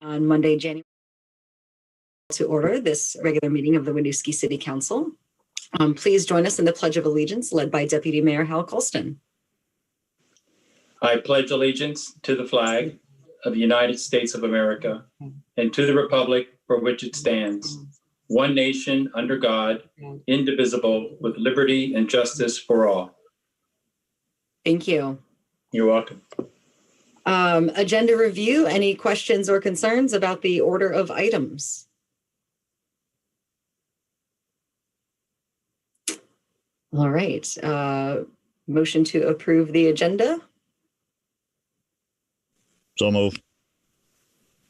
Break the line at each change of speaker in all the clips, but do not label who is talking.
On Monday, January, to order this regular meeting of the Winooski City Council. Please join us in the Pledge of Allegiance led by Deputy Mayor Hal Colston.
I pledge allegiance to the flag of the United States of America and to the republic for which it stands, one nation under God, indivisible, with liberty and justice for all.
Thank you.
You're welcome.
Agenda review. Any questions or concerns about the order of items? All right. Motion to approve the agenda.
So moved.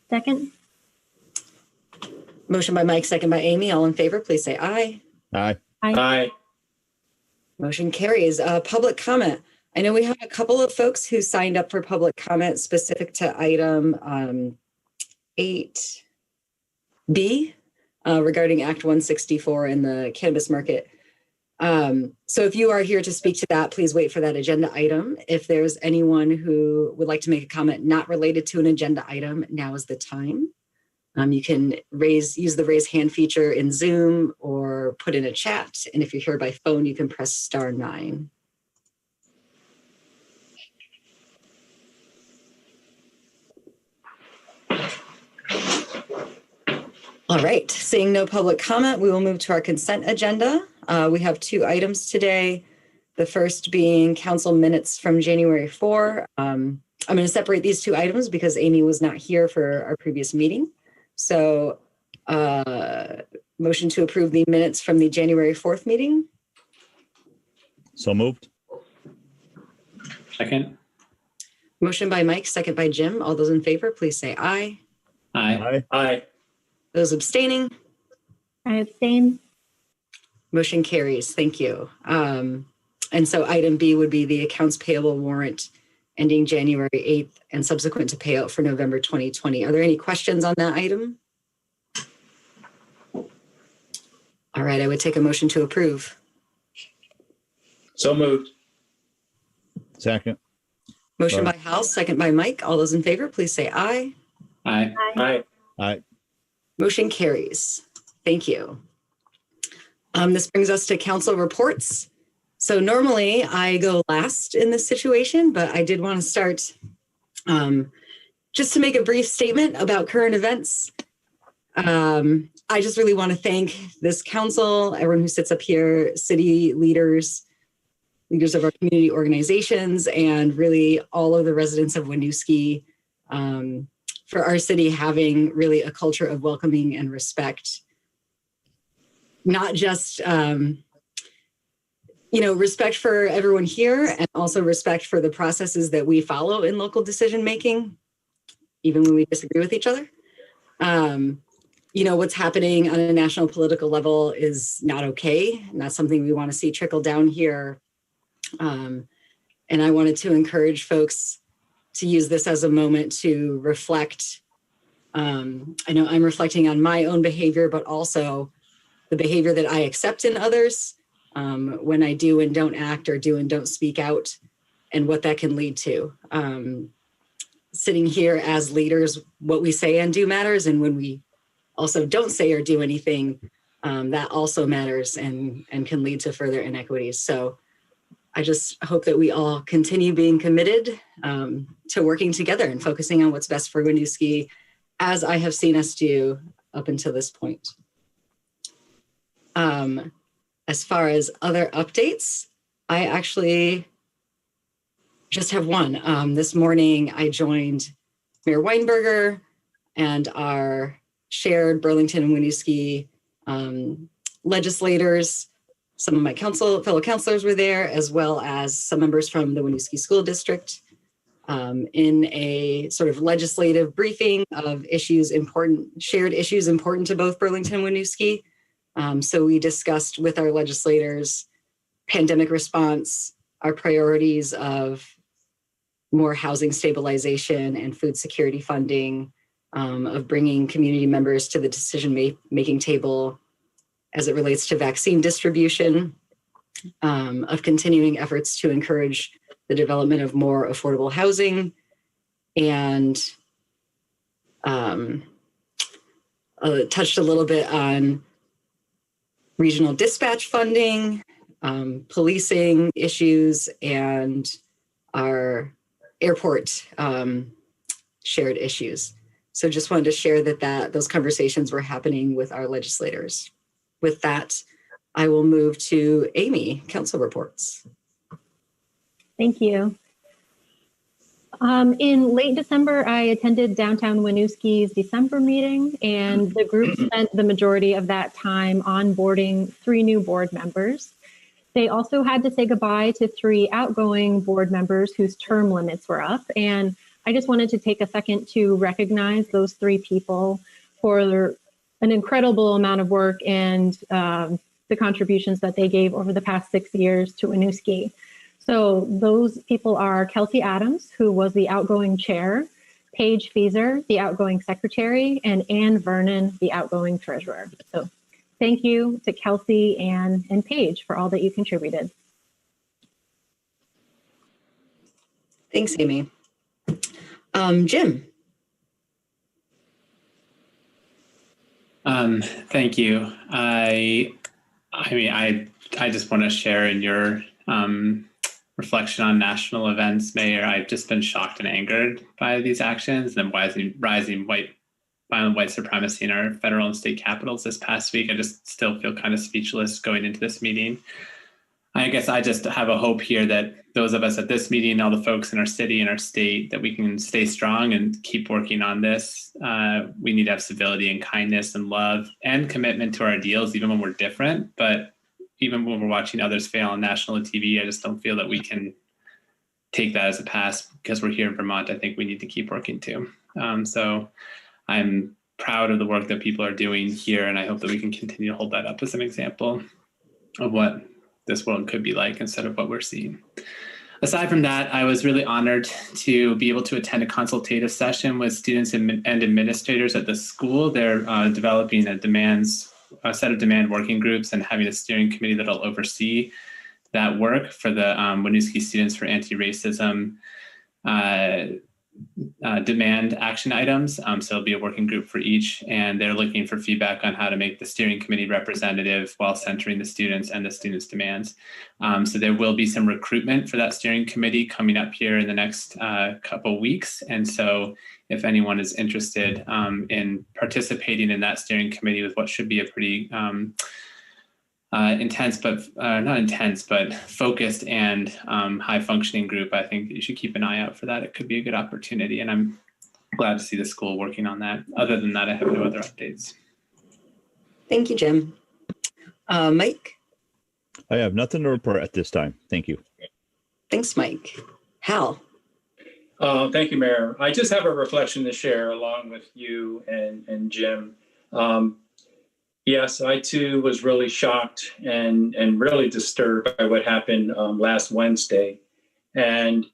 Second.
Motion by Mike, second by Amy. All in favor, please say aye.
Aye.
Aye.
Motion carries. Public comment. I know we have a couple of folks who signed up for public comment specific to item 8B regarding Act 164 in the cannabis market. So if you are here to speak to that, please wait for that agenda item. If there's anyone who would like to make a comment not related to an agenda item, now is the time. You can use the raise hand feature in Zoom or put in a chat. And if you're here by phone, you can press *9. All right, seeing no public comment, we will move to our consent agenda. We have 2 items today. The first being council minutes from January 4. I'm going to separate these 2 items because Amy was not here for our previous meeting. So motion to approve the minutes from the January 4th meeting.
So moved.
Second.
Motion by Mike, second by Jim. All those in favor, please say aye.
Aye. Aye.
Those abstaining,
I abstain.
motion carries. Thank you. And so item B would be the accounts payable warrant ending January 8th and subsequent to payout for November 2020. Are there any questions on that item? All right, I would take a motion to approve.
So moved.
Second.
Motion by Hal, second by Mike. All those in favor, please say aye.
Aye. Aye.
Aye.
Motion carries. Thank you. This brings us to council reports. So normally I go last in this situation, but I did want to start just to make a brief statement about current events. I just really want to thank this council, everyone who sits up here, city leaders of our community organizations, and really all of the residents of Winooski for our city having really a culture of welcoming and respect. Not just, respect for everyone here, and also respect for the processes that we follow in local decision making, even when we disagree with each other. What's happening on a national political level is not okay. Not something we want to see trickle down here. And I wanted to encourage folks to use this as a moment to reflect. I know I'm reflecting on my own behavior, but also the behavior that I accept in others when I do and don't act, or do and don't speak out, and what that can lead to. Sitting here as leaders, what we say and do matters, and when we also don't say or do anything, that also matters and can lead to further inequities. So I just hope that we all continue being committed to working together and focusing on what's best for Winooski, as I have seen us do up until this point. As far as other updates, I actually just have one. This morning, I joined Mayor Weinberger and our shared Burlington and Winooski legislators. Some of my fellow councilors were there, as well as some members from the Winooski School District, in a sort of legislative briefing of shared issues important to both Burlington and Winooski. So we discussed with our legislators pandemic response, our priorities of more housing stabilization and food security funding, of bringing community members to the decision-making table as it relates to vaccine distribution, of continuing efforts to encourage the development of more affordable housing, and touched a little bit on regional dispatch funding, policing issues, and our airport shared issues. So just wanted to share that those conversations were happening with our legislators. With that, I will move to Amy, council reports.
Thank you. In late December, I attended downtown Winooski's December meeting, and the group spent the majority of that time onboarding 3 new board members. They also had to say goodbye to 3 outgoing board members whose term limits were up. And I just wanted to take a second to recognize those 3 people for an incredible amount of work and the contributions that they gave over the past 6 years to Winooski. So those people are Kelsey Adams, who was the outgoing chair, Paige Feeser, the outgoing secretary, and Ann Vernon, the outgoing treasurer. So thank you to Kelsey, Ann, and Paige for all that you contributed.
Thanks, Amy. Jim.
Thank you. I just want to share in your reflection on national events, Mayor. I've just been shocked and angered by these actions and rising violent white supremacy in our federal and state capitals this past week. I just still feel kind of speechless going into this meeting. I guess I just have a hope here that those of us at this meeting, all the folks in our city and our state, that we can stay strong and keep working on this. We need to have civility and kindness and love and commitment to our ideals, even when we're different. But even when we're watching others fail on national TV, I just don't feel that we can take that as a pass because we're here in Vermont. I think we need to keep working too. So I'm proud of the work that people are doing here, and I hope that we can continue to hold that up as an example of what this world could be like instead of what we're seeing. Aside from that, I was really honored to be able to attend a consultative session with students and administrators at the school. They're developing a set of demand working groups and having a steering committee that'll oversee that work for the Winooski Students for Anti-Racism demand action items. So it'll be a working group for each, and they're looking for feedback on how to make the steering committee representative while centering the students and the students' demands. So there will be some recruitment for that steering committee coming up here in the next couple weeks. And so if anyone is interested in participating in that steering committee with what should be a pretty intense, but not intense, but focused and high functioning group, I think you should keep an eye out for that. It could be a good opportunity, and I'm glad to see the school working on that. Other than that, I have no other updates.
Thank you, Jim. Mike?
I have nothing to report at this time. Thank you.
Thanks, Mike. Hal?
Thank you, Mayor. I just have a reflection to share along with you and Jim. Yes, I too was really shocked and really disturbed by what happened last Wednesday. And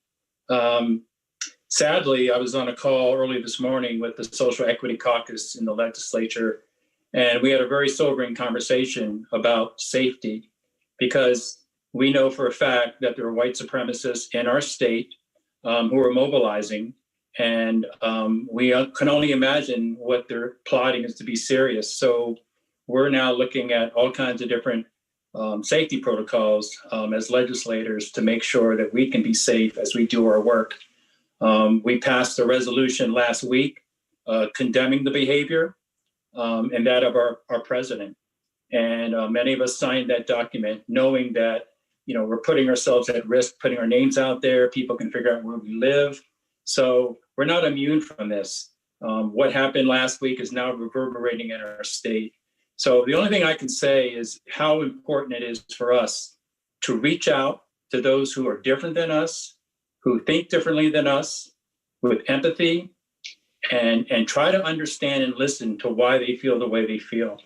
sadly, I was on a call early this morning with the Social Equity Caucus in the legislature, and we had a very sobering conversation about safety, because we know for a fact that there are white supremacists in our state who are mobilizing, and we can only imagine what they're plotting is to be serious. So we're now looking at all kinds of different safety protocols as legislators to make sure that we can be safe as we do our work. We passed a resolution last week condemning the behavior and that of our president. And many of us signed that document knowing that, we're putting ourselves at risk, putting our names out there. People can figure out where we live. So we're not immune from this. What happened last week is now reverberating in our state. So the only thing I can say is how important it is for us to reach out to those who are different than us, who think differently than us, with empathy, and try to understand and listen to why they feel the way they feel.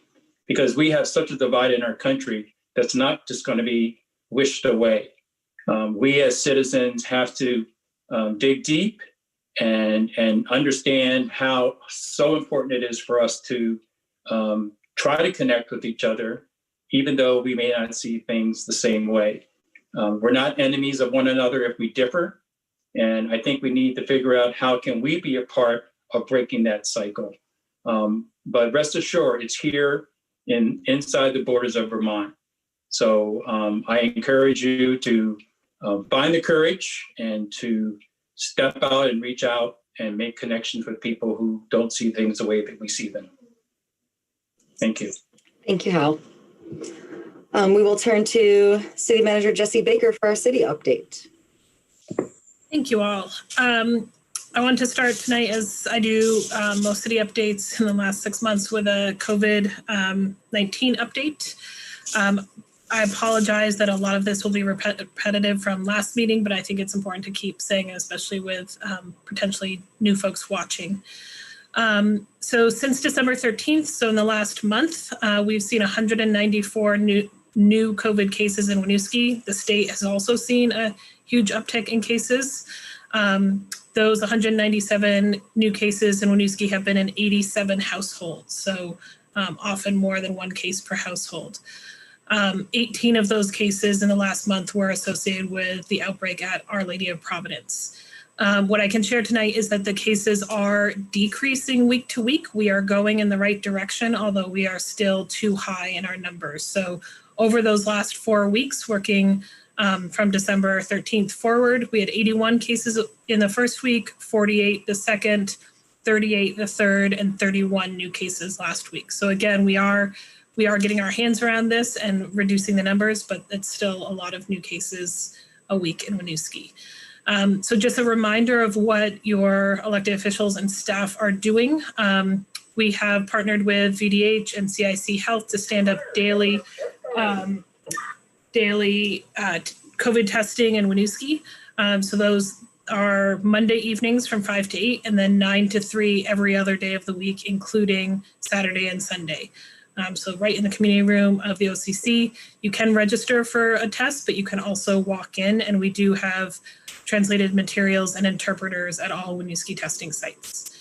Because we have such a divide in our country that's not just going to be wished away. We as citizens have to dig deep and understand how so important it is for us to try to connect with each other, even though we may not see things the same way. We're not enemies of one another if we differ. And I think we need to figure out how can we be a part of breaking that cycle. But rest assured, it's here inside the borders of Vermont. So I encourage you to find the courage and to step out and reach out and make connections with people who don't see things the way that we see them. Thank you.
Thank you, Hal. We will turn to City Manager Jesse Baker for our city update.
Thank you all. I want to start tonight, as I do most city updates in the last 6 months, with a COVID-19 update. I apologize that a lot of this will be repetitive from last meeting, but I think it's important to keep saying, especially with potentially new folks watching. So since December 13th, so in the last month, we've seen 194 new COVID cases in Winooski. The state has also seen a huge uptick in cases. Those 197 new cases in Winooski have been in 87 households, so often more than one case per household. 18 of those cases in the last month were associated with the outbreak at Our Lady of Providence. What I can share tonight is that the cases are decreasing week to week. We are going in the right direction, although we are still too high in our numbers. So over those last 4 weeks, working from December 13th forward, we had 81 cases in the first week, 48 the second, 38 the third, and 31 new cases last week. So again, we are getting our hands around this and reducing the numbers, but it's still a lot of new cases a week in Winooski. So just a reminder of what your elected officials and staff are doing. We have partnered with VDH and CIC Health to stand up daily COVID testing in Winooski. So those are Monday evenings from 5 to 8, and then 9 to 3 every other day of the week, including Saturday and Sunday. So right in the community room of the OCC, you can register for a test, but you can also walk in, and we do have translated materials and interpreters at all Winooski testing sites.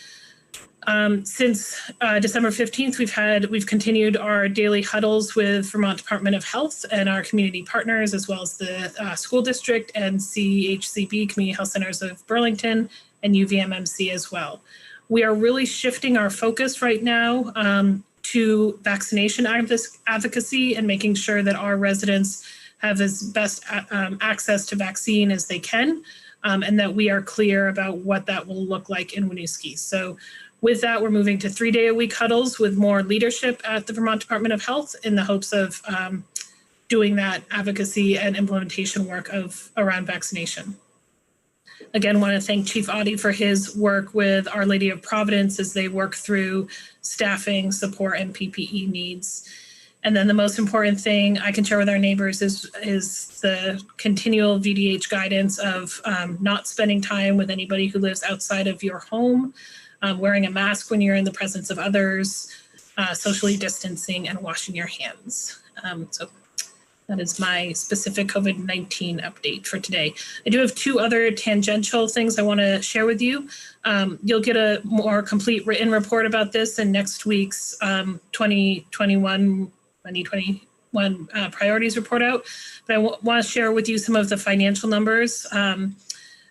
Since December 15th, we've continued our daily huddles with Vermont Department of Health and our community partners, as well as the school district and CHCB, Community Health Centers of Burlington, and UVMMC as well. We are really shifting our focus right now to vaccination advocacy and making sure that our residents have as best access to vaccine as they can, and that we are clear about what that will look like in Winooski. So with that, we're moving to 3-day-a-week huddles with more leadership at the Vermont Department of Health in the hopes of doing that advocacy and implementation work around vaccination. Again, want to thank Chief Audie for his work with Our Lady of Providence as they work through staffing, support, and PPE needs. And then the most important thing I can share with our neighbors is the continual VDH guidance of not spending time with anybody who lives outside of your home, wearing a mask when you're in the presence of others, socially distancing, and washing your hands. So that is my specific COVID-19 update for today. I do have 2 other tangential things I want to share with you. You'll get a more complete written report about this in next week's 2021 priorities report out. But I want to share with you some of the financial numbers.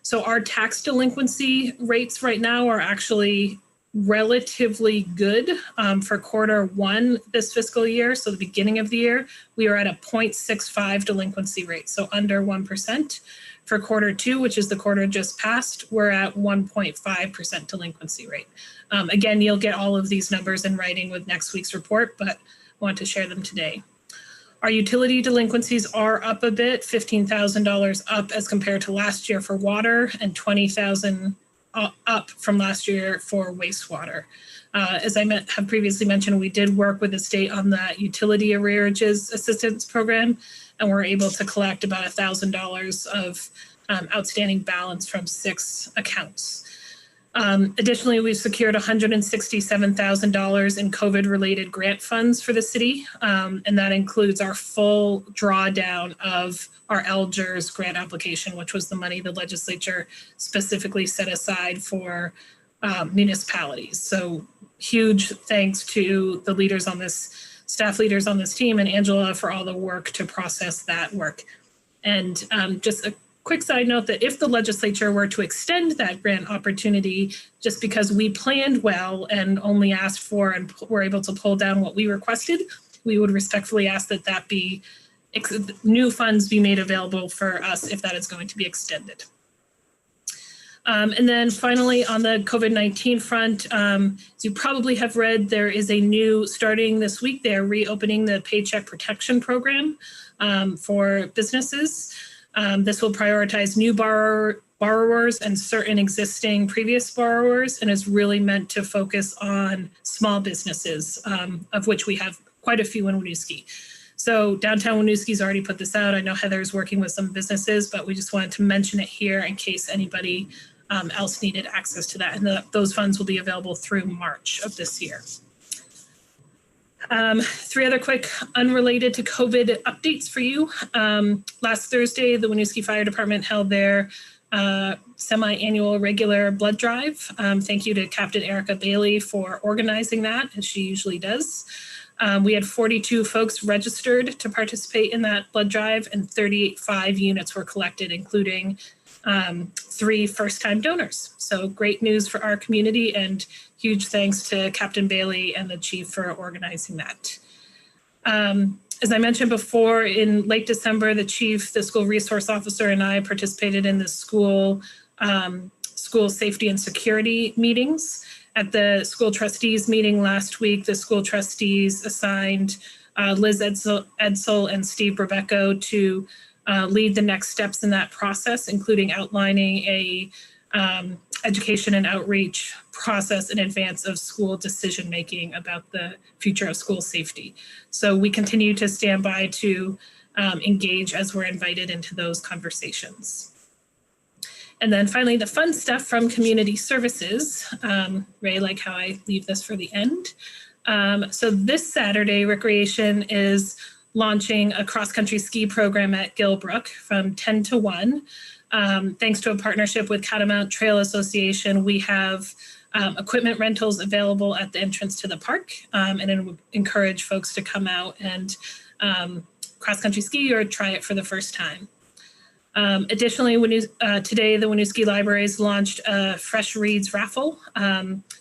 So our tax delinquency rates right now are actually relatively good for Q1 this fiscal year. So the beginning of the year, we are at a 0.65 delinquency rate, so under 1%. For Q2, which is the quarter just passed, we're at 1.5% delinquency rate. Again, you'll get all of these numbers in writing with next week's report, but I want to share them today. Our utility delinquencies are up a bit, $15,000 up as compared to last year for water, and $20,000 up from last year for wastewater. As I have previously mentioned, we did work with the state on that utility arrearages assistance program, and we're able to collect about $1,000 of outstanding balance from 6 accounts. Additionally, we've secured $167,000 in COVID-related grant funds for the city, and that includes our full drawdown of our Algers grant application, which was the money the legislature specifically set aside for municipalities. So huge thanks to the leaders on this, staff leaders on this team, and Angela for all the work to process that work. And just quick side note that if the legislature were to extend that grant opportunity, just because we planned well and only asked for and were able to pull down what we requested, we would respectfully ask that that be new funds be made available for us if that is going to be extended. And then finally, on the COVID-19 front, as you probably have read, there is a new, starting this week, they're reopening the Paycheck Protection Program for businesses. This will prioritize new borrowers and certain existing previous borrowers, and is really meant to focus on small businesses, of which we have quite a few in Winooski. So downtown Winooski's already put this out. I know Heather's working with some businesses, but we just wanted to mention it here in case anybody else needed access to that. And those funds will be available through March of this year. 3 other quick unrelated to COVID updates for you. Last Thursday, the Winooski Fire Department held their semi-annual regular blood drive. Thank you to Captain Erica Bailey for organizing that, as she usually does. We had 42 folks registered to participate in that blood drive, and 35 units were collected, including 3 first-time donors. So great news for our community, and huge thanks to Captain Bailey and the chief for organizing that. As I mentioned before, in late December, the chief, the school resource officer, and I participated in the school safety and security meetings. At the school trustees meeting last week, the school trustees assigned Liz Edsel and Steve Rebecco to lead the next steps in that process, including outlining a education and outreach process in advance of school decision-making about the future of school safety. So we continue to stand by to engage as we're invited into those conversations. And then finally, the fun stuff from community services. Ray, like how I leave this for the end. So this Saturday, Recreation is launching a cross-country ski program at Gilbrook from 10 to 1. Thanks to a partnership with Catamount Trail Association, we have equipment rentals available at the entrance to the park, and encourage folks to come out and cross-country ski or try it for the first time. Additionally, today the Winooski Libraries launched a Fresh Reads raffle.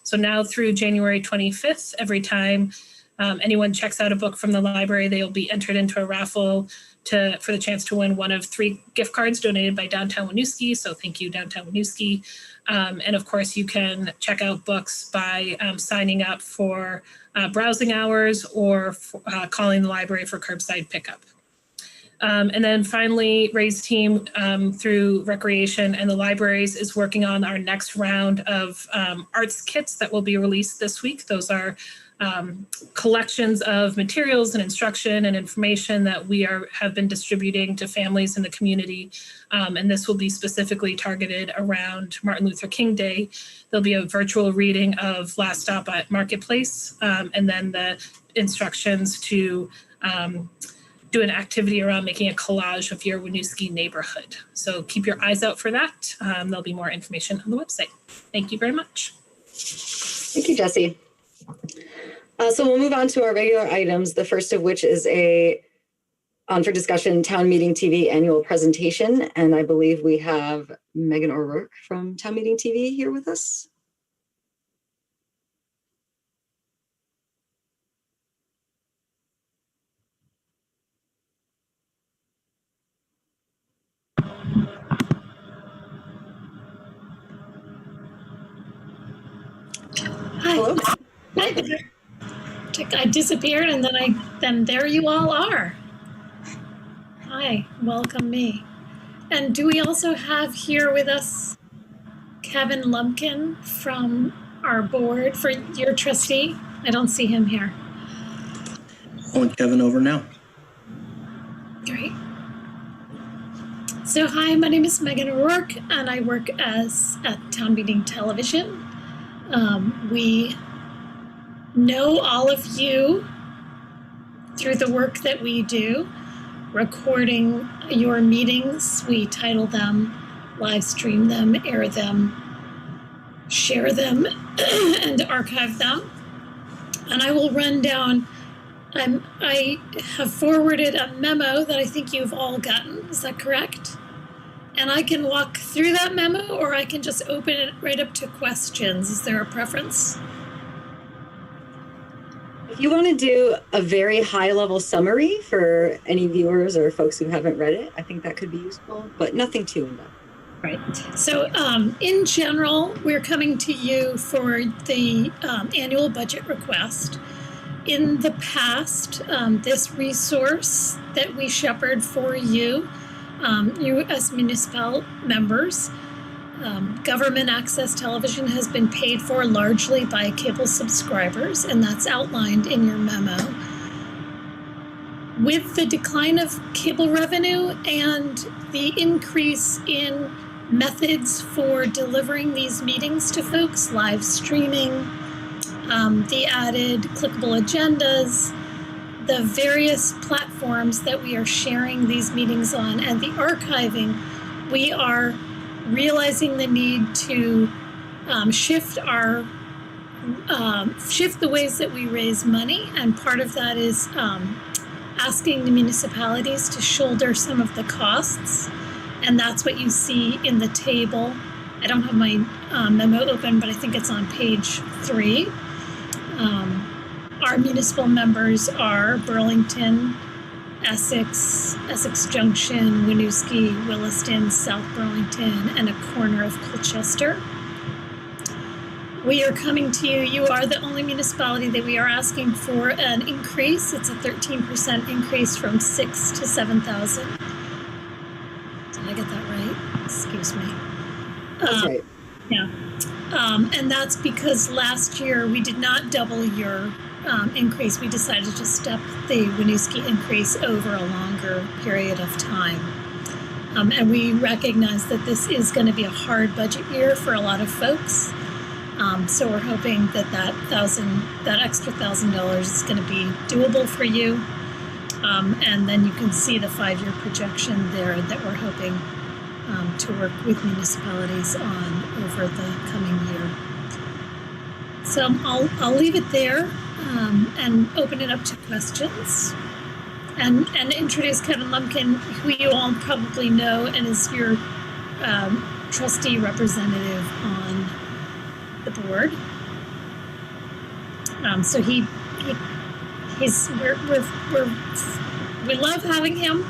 So now through January 25th, every time anyone checks out a book from the library, they will be entered into a raffle for the chance to win one of 3 gift cards donated by Downtown Winooski. So thank you, Downtown Winooski. And of course, you can check out books by signing up for browsing hours or calling the library for curbside pickup. And then finally, Ray's team through Recreation and the libraries is working on our next round of arts kits that will be released this week. Those are collections of materials and instruction and information that we have been distributing to families in the community. And this will be specifically targeted around Martin Luther King Day. There'll be a virtual reading of Last Stop at Marketplace, and then the instructions to do an activity around making a collage of your Winooski neighborhood. So keep your eyes out for that. There'll be more information on the website. Thank you very much.
Thank you, Jessie. So we'll move on to our regular items, the first of which is on for discussion Town Meeting TV annual presentation. And I believe we have Megan O'Rourke from Town Meeting TV here with us. Hello.
Hi there. I disappeared and then there you all are. Hi, welcome me. And do we also have here with us Kevin Lumpkin from our board for your trustee? I don't see him here.
Calling Kevin over now.
Great. So hi, my name is Megan O'Rourke and I work at Town Meeting Television. We know all of you through the work that we do, recording your meetings. We title them, live stream them, air them, share them, and archive them. And I will run down, I have forwarded a memo that I think you've all gotten, is that correct? And I can walk through that memo, or I can just open it right up to questions. Is there a preference?
If you want to do a very high level summary for any viewers or folks who haven't read it, I think that could be useful, but nothing too in-depth.
Right. So in general, we're coming to you for the annual budget request. In the past, this resource that we shepherd for you, you as municipal members, government access television has been paid for largely by cable subscribers, and that's outlined in your memo. With the decline of cable revenue and the increase in methods for delivering these meetings to folks, live streaming, the added clickable agendas, the various platforms that we are sharing these meetings on, and the archiving, we are realizing the need to shift the ways that we raise money, and part of that is asking the municipalities to shoulder some of the costs, and that's what you see in the table. I don't have my memo open, but I think it's on page 3. Our municipal members are Burlington, Essex Junction, Winooski, Williston, South Burlington, and a corner of Colchester. We are coming to you. You are the only municipality that we are asking for an increase. It's a 13% increase from 6,000 to 7,000. Did I get that right? Excuse me.
That's right.
Yeah. And that's because last year we did not double your increase. We decided to step the Winooski increase over a longer period of time. And we recognize that this is going to be a hard budget year for a lot of folks. So we're hoping that that extra $1,000 is going to be doable for you. And then you can see the 5-year projection there that we're hoping to work with municipalities on over the coming year. So I'll leave it there and open it up to questions. And introduce Kevin Lumpkin, who you all probably know and is your trustee representative on the board. So we love having him.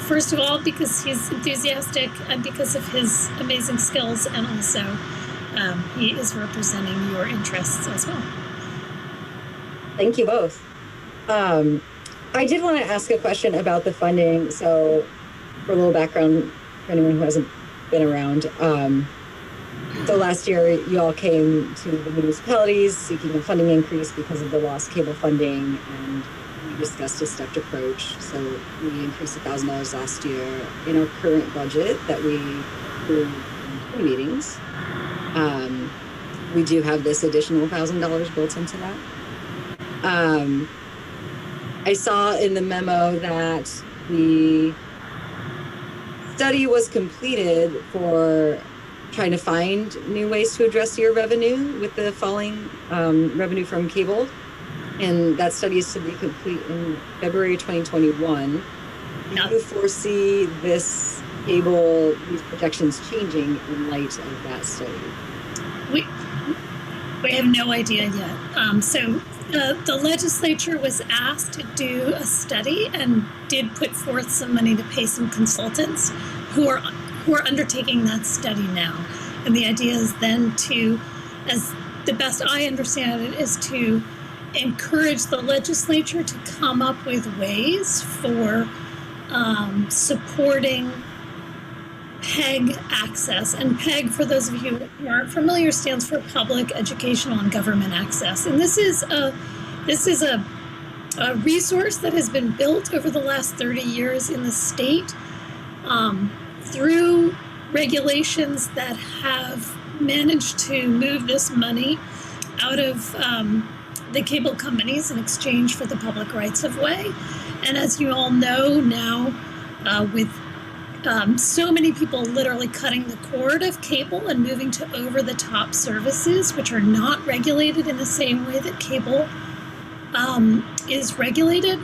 First of all, because he's enthusiastic and because of his amazing skills, and also he is representing your interests as well.
Thank you both. I did want to ask a question about the funding. So for a little background for anyone who hasn't been around, so last year you all came to the municipalities seeking a funding increase because of the lost cable funding, and we discussed a stepped approach. So we increased $1,000 last year. In our current budget that we approved in 2 meetings, we do have this additional $1,000 built into that. I saw in the memo that the study was completed for trying to find new ways to address your revenue with the falling revenue from cable. And that study is to be complete in February 2021. Do you foresee these projections changing in light of that study?
We have no idea yet. So the legislature was asked to do a study and did put forth some money to pay some consultants who are undertaking that study now. And the idea is then to, as the best I understand it, is to encourage the legislature to come up with ways for supporting PEG access. And PEG, for those of you who aren't familiar, stands for Public Educational and Government Access. And this is a resource that has been built over the last 30 years in the state through regulations that have managed to move this money out of the cable companies in exchange for the public rights of way. And as you all know now, with so many people literally cutting the cord of cable and moving to over-the-top services, which are not regulated in the same way that cable is regulated,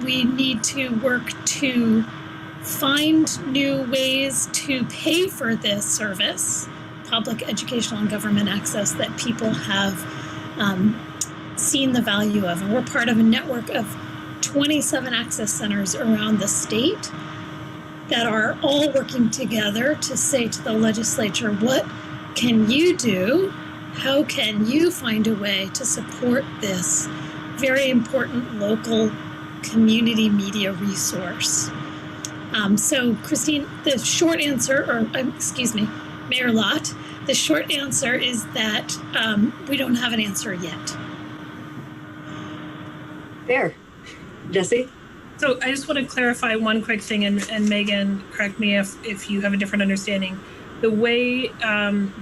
we need to work to find new ways to pay for this service, public educational and government access, that people have seen the value of. And we're part of a network of 27 access centers around the state that are all working together to say to the legislature, what can you do? How can you find a way to support this very important local community media resource? So Christine, the short answer, Mayor Lott, the short answer is that we don't have an answer yet.
Fair. Jesse?
So I just want to clarify one quick thing, and Megan, correct me if you have a different understanding. The way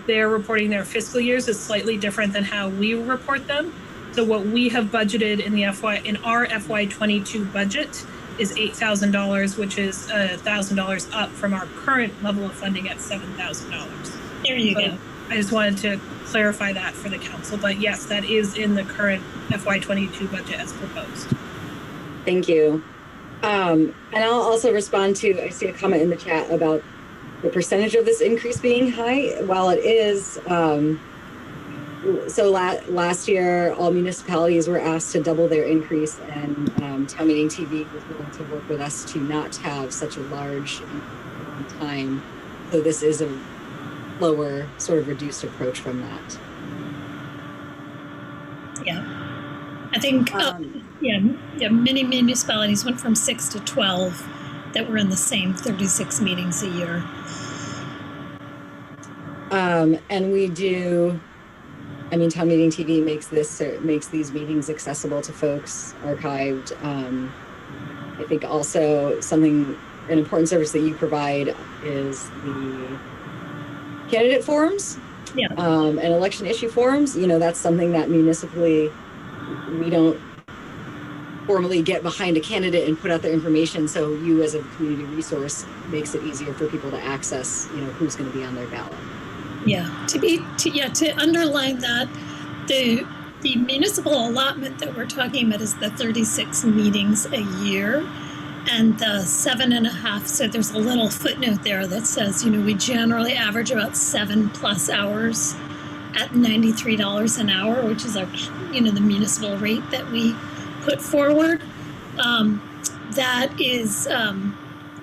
they're reporting their fiscal years is slightly different than how we report them. So what we have budgeted in our FY22 budget is $8,000, which is $1,000 up from our current level of funding at $7,000.
There you go.
I just wanted to clarify that for the council, but yes, that is in the current FY22 budget as proposed.
Thank you. And I'll also respond to, I see a comment in the chat about the percentage of this increase being high. While it is, last year, all municipalities were asked to double their increase, and Town Meeting TV was willing to work with us to not have such a large time. So this is a lower, sort of reduced approach from that.
Yeah. I think, many municipalities went from 6 to 12 that were in the same 36 meetings a year.
And we do, Town Meeting TV makes these meetings accessible to folks, archived. I think also an important service that you provide is the candidate forums, and election issue forums. That's something that municipally we don't formally get behind a candidate and put out their information. So you as a community resource makes it easier for people to access, who's going to be on their ballot.
Yeah, to underline that, the municipal allotment that we're talking about is the 36 meetings a year, and the 7.5. So there's a little footnote there that says, we generally average about 7+ hours at $93 an hour, which is our, the municipal rate that we put forward. That is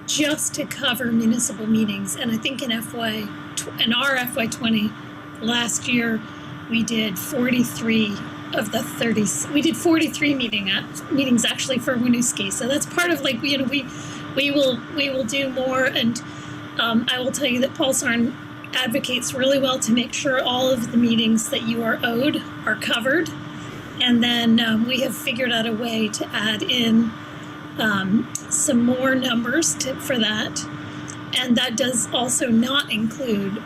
just to cover municipal meetings. And I think in our FY20 last year, we did 43 of the 30. We did 43 meetings actually for Winooski. So that's part of we will do more. And I will tell you that Paul Sarn advocates really well to make sure all of the meetings that you are owed are covered. And then we have figured out a way to add in some more numbers for that. And that does also not include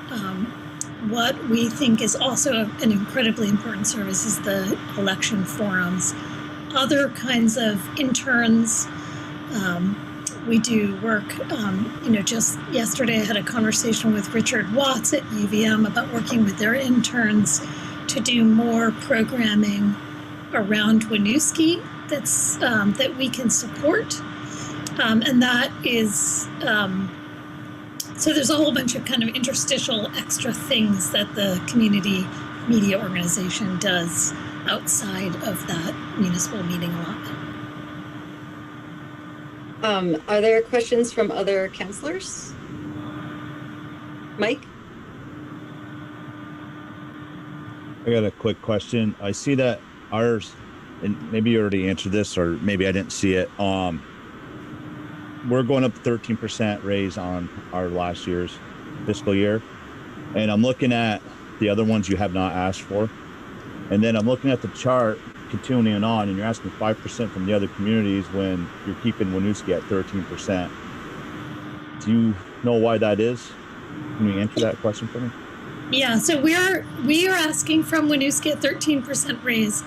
what we think is also an incredibly important service is the election forums. Other kinds of interns. We do work, just yesterday I had a conversation with Richard Watts at UVM about working with their interns to do more programming around Winooski that we can support. And that is, so there's a whole bunch of kind of interstitial extra things that the community media organization does outside of that municipal meeting allotment.
Are there questions from other councilors? Mike?
I got a quick question. I see that ours, and maybe you already answered this, or maybe I didn't see it. We're going up 13% raise on our last year's fiscal year. And I'm looking at the other ones you have not asked for. And then I'm looking at the chart continuing on, and you're asking 5% from the other communities when you're keeping Winooski at 13%. Do you know why that is? Can you answer that question for me?
Yeah, so we are asking from Winooski a 13% raise.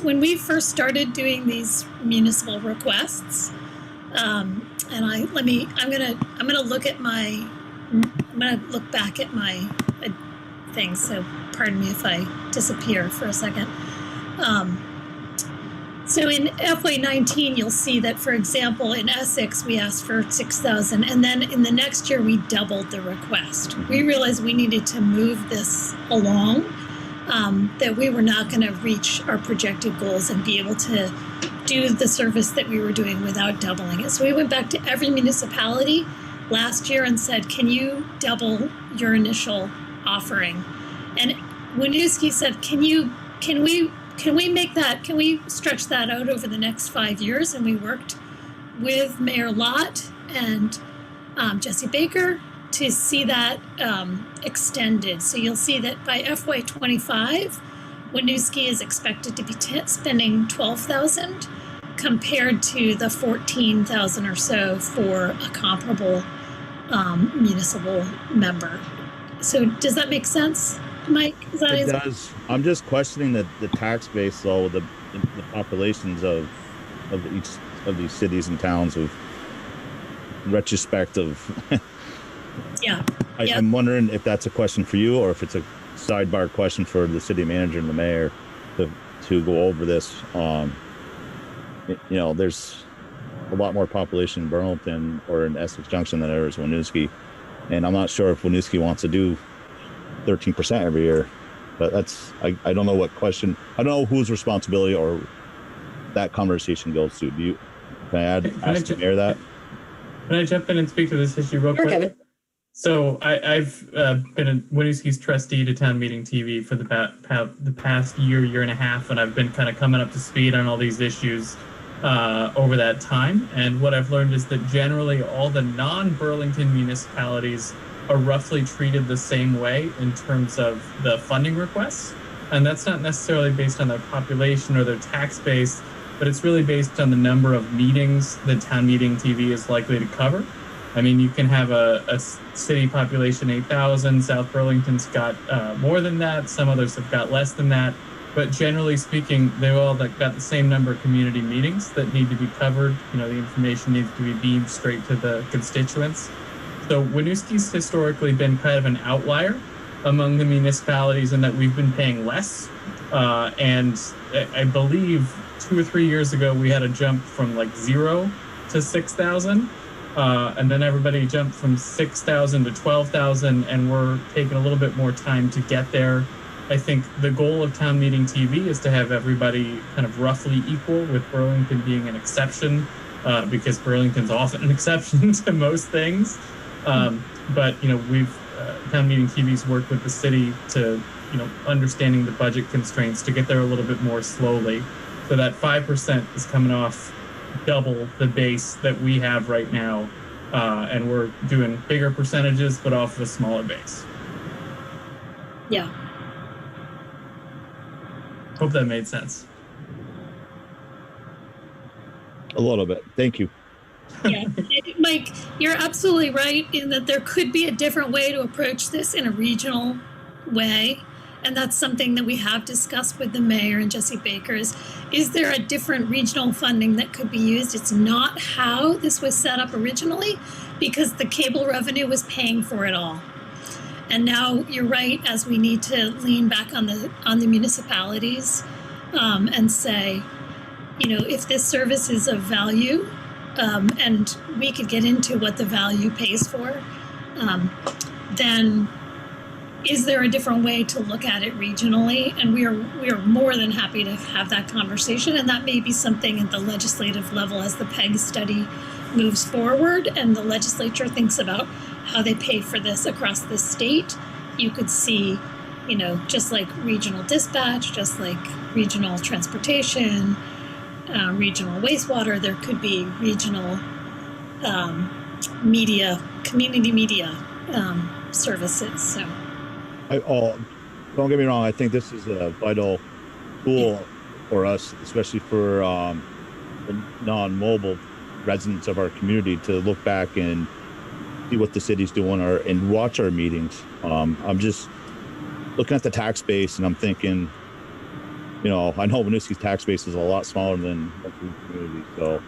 When we first started doing these municipal requests, I'm gonna look back at my thing. So pardon me if I disappear for a second. So in FY19, you'll see that, for example, in Essex, we asked for 6,000, and then in the next year, we doubled the request. We realized we needed to move this along, that we were not going to reach our projected goals and be able to do the service that we were doing without doubling it. So we went back to every municipality last year and said, can you double your initial offering? And Winooski said, can we stretch that out over the next 5 years? And we worked with Mayor Lott and Jesse Baker to see that extended. So you'll see that by FY25, Winooski is expected to be spending 12,000 compared to the 14,000 or so for a comparable municipal member. So does that make sense, Mike?
It does. I'm just questioning the tax base, though, the populations of each of these cities and towns of retrospect of.
Yeah.
I'm wondering if that's a question for you or if it's a sidebar question for the city manager and the mayor to go over this. There's a lot more population in Burlington or in Essex Junction than there is Winooski, and I'm not sure if Winooski wants to do 13% every year. But I don't know what question. I don't know whose responsibility or that conversation goes to. Can I ask the mayor that?
Can I jump in and speak to this issue real quick?
Kevin.
So I've been a Winooski's trustee to Town Meeting TV for the past year and a half, and I've been kind of coming up to speed on all these issues over that time. And what I've learned is that generally all the non-Burlington municipalities are roughly treated the same way in terms of the funding requests. And that's not necessarily based on their population or their tax base, but it's really based on the number of meetings that Town Meeting TV is likely to cover. I mean, you can have a city population 8,000. South Burlington's got more than that. Some others have got less than that. But generally speaking, they all got the same number of community meetings that need to be covered. The information needs to be beamed straight to the constituents. So Winooski's historically been kind of an outlier among the municipalities in that we've been paying less. And I believe 2 or 3 years ago, we had a jump from 0 to 6,000. And then everybody jumped from 6,000 to 12,000, and we're taking a little bit more time to get there. I think the goal of Town Meeting TV is to have everybody kind of roughly equal, with Burlington being an exception, because Burlington's often an exception to most things. But we've Town Meeting TV's worked with the city to understanding the budget constraints to get there a little bit more slowly. So that 5% is coming off double the base that we have right now, and we're doing bigger percentages but off of a smaller base.
Yeah.
Hope that made sense.
A little bit. Thank you.
Yeah, Mike, you're absolutely right in that there could be a different way to approach this in a regional way. And that's something that we have discussed with the mayor and Jesse Baker is there a different regional funding that could be used? It's not how this was set up originally, because the cable revenue was paying for it all. And now you're right, as we need to lean back on the municipalities and say, if this service is of value, and we could get into what the value pays for, then is there a different way to look at it regionally? And we are more than happy to have that conversation. And that may be something at the legislative level as the PEG study moves forward and the legislature thinks about how they pay for this across the state. You could see, just like regional dispatch, just like regional transportation, regional wastewater, there could be regional media, community media services. So.
Don't get me wrong. I think this is a vital tool for us, especially for the non-mobile residents of our community, to look back and see what the city's doing and watch our meetings. I'm just looking at the tax base and I'm thinking, I know Winooski's tax base is a lot smaller than the community. So,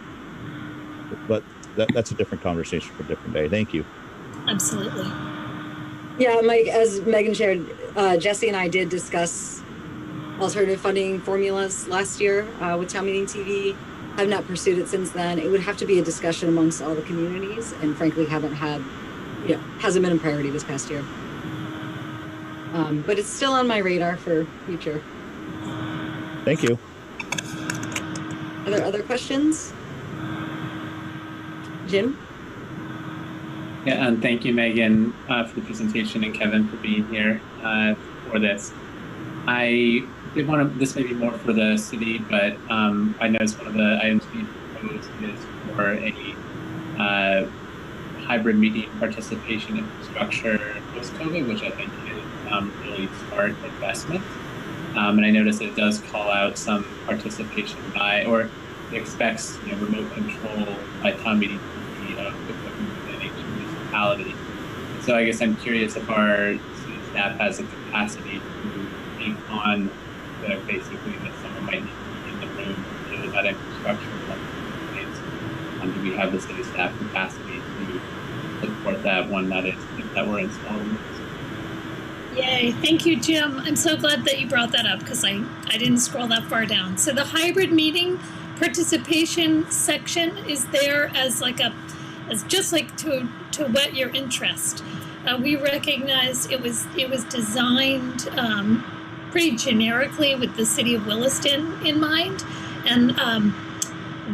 but that's a different conversation for a different day. Thank you.
Absolutely.
Yeah, Mike, as Megan shared, Jesse and I did discuss alternative funding formulas last year with Town Meeting TV. I've not pursued it since then. It would have to be a discussion amongst all the communities, and frankly hasn't been a priority this past year. But it's still on my radar for future.
Thank you.
Are there other questions? Jim?
Yeah, and thank you, Megan, for the presentation, and Kevin for being here for this. I did want to, this may be more for the city, but I noticed one of the items being proposed is for a hybrid meeting participation infrastructure post-COVID, which I think is really smart investment. And I noticed it does call out some participation by, or it expects remote control by town meeting of equipment within each municipality. So I guess I'm curious if our city staff has the capacity to take on basically that someone might need to be in the room to deal with that infrastructure. Do we have the city staff capacity to support that one that we're installing?
Yay, thank you, Jim. I'm so glad that you brought that up because I didn't scroll that far down. So the hybrid meeting participation section is there as just like to whet your interest. We recognize it was designed pretty generically with the city of Williston in mind, and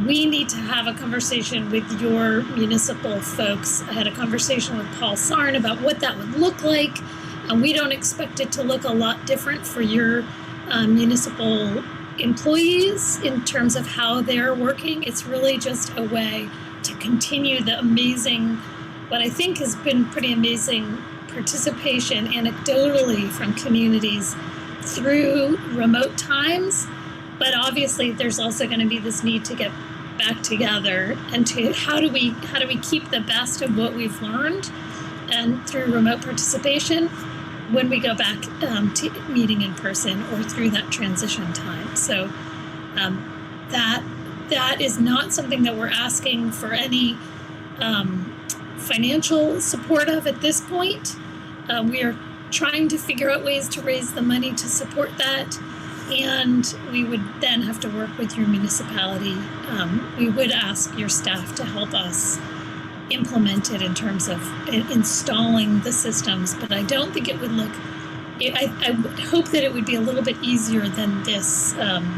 we need to have a conversation with your municipal folks. I had a conversation with Paul Sarn about what that would look like. And we don't expect it to look a lot different for your municipal employees in terms of how they're working. It's really just a way to continue the amazing, what I think has been pretty amazing participation anecdotally from communities through remote times. But obviously there's also going to be this need to get back together and to how do we keep the best of what we've learned and through remote participation when we go back to meeting in person or through that transition time. So that is not something that we're asking for any financial support of at this point. We are trying to figure out ways to raise the money to support that. And we would then have to work with your municipality. We would ask your staff to help us implement it in terms of installing the systems, but I don't think it would look, I would hope that it would be a little bit easier than this, than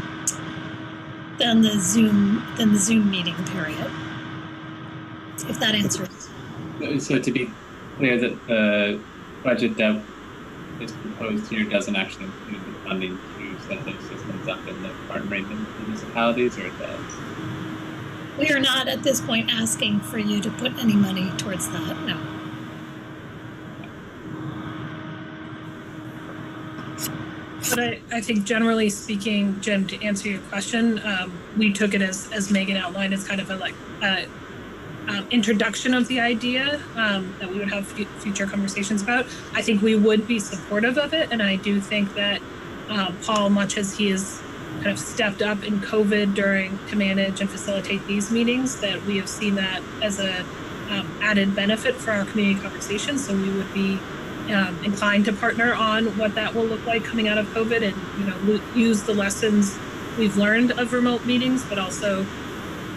the Zoom meeting period, if that answers.
So to be clear, that the budget that is proposed here doesn't actually include the funding to set those systems up in the partnering municipalities, or it does?
We are not at this point asking for you to put any money towards that, no.
But I think generally speaking, Jim, to answer your question, we took it as Megan outlined as kind of a introduction of the idea that we would have future conversations about. I think we would be supportive of it, and I do think that Paul, much as he is kind of stepped up in COVID to manage and facilitate these meetings, that we have seen that as a added benefit for our community conversations. So we would be inclined to partner on what that will look like coming out of COVID, and use the lessons we've learned of remote meetings, but also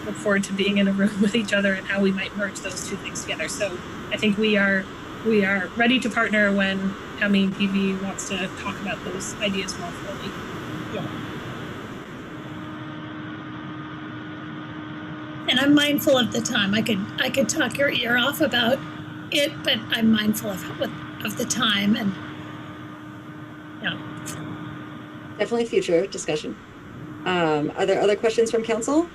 look forward to being in a room with each other and how we might merge those two things together. So I think we are ready to partner when Town Meeting TV wants to talk about those ideas more fully.
Yeah. And I'm mindful of the time. I could talk your ear off about it, but I'm mindful of the time, and
Definitely future discussion. Are there other questions from council?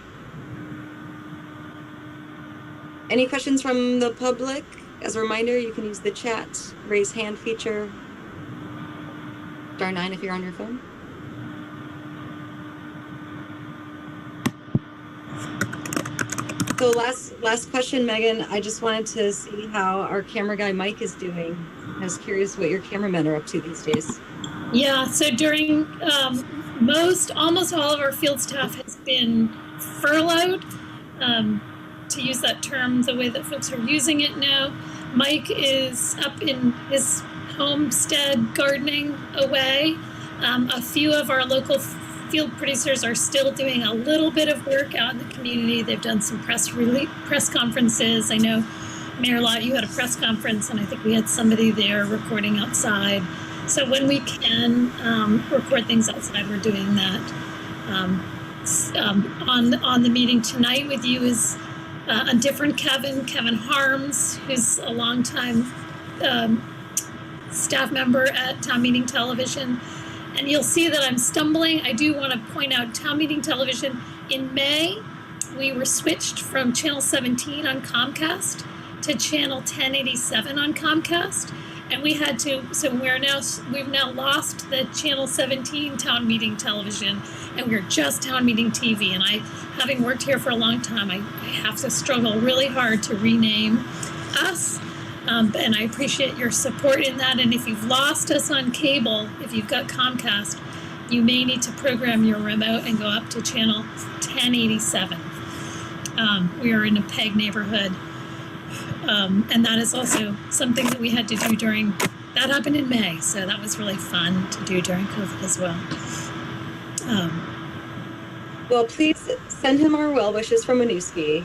Any questions from the public? As a reminder, you can use the chat, raise hand feature, *9 if you're on your phone. So last question, Megan. I just wanted to see how our camera guy Mike is doing. I was curious what your cameramen are up to these days.
Yeah, so during almost all of our field staff has been furloughed, to use that term the way that folks are using it now. Mike is up in his homestead gardening away. A few of our local field producers are still doing a little bit of work out in the community. They've done some press conferences. I know, Mayor Lott, you had a press conference, and I think we had somebody there recording outside. So when we can record things outside, we're doing that. On the meeting tonight with you is a different Kevin Harms, who's a longtime staff member at Town Meeting Television. And you'll see that I'm stumbling. I do want to point out Town Meeting Television. In May, we were switched from Channel 17 on Comcast to Channel 1087 on Comcast. And we had to, so we've now lost the Channel 17 Town Meeting Television, and we're just Town Meeting TV. And I, having worked here for a long time, I have to struggle really hard to rename us. And I appreciate your support in that. And if you've lost us on cable, if you've got Comcast, you may need to program your remote and go up to channel 1087. We are in a PEG neighborhood. And that is also something that we had to do that happened in May. So that was really fun to do during COVID as well.
Well, please send him our well wishes from Winooski.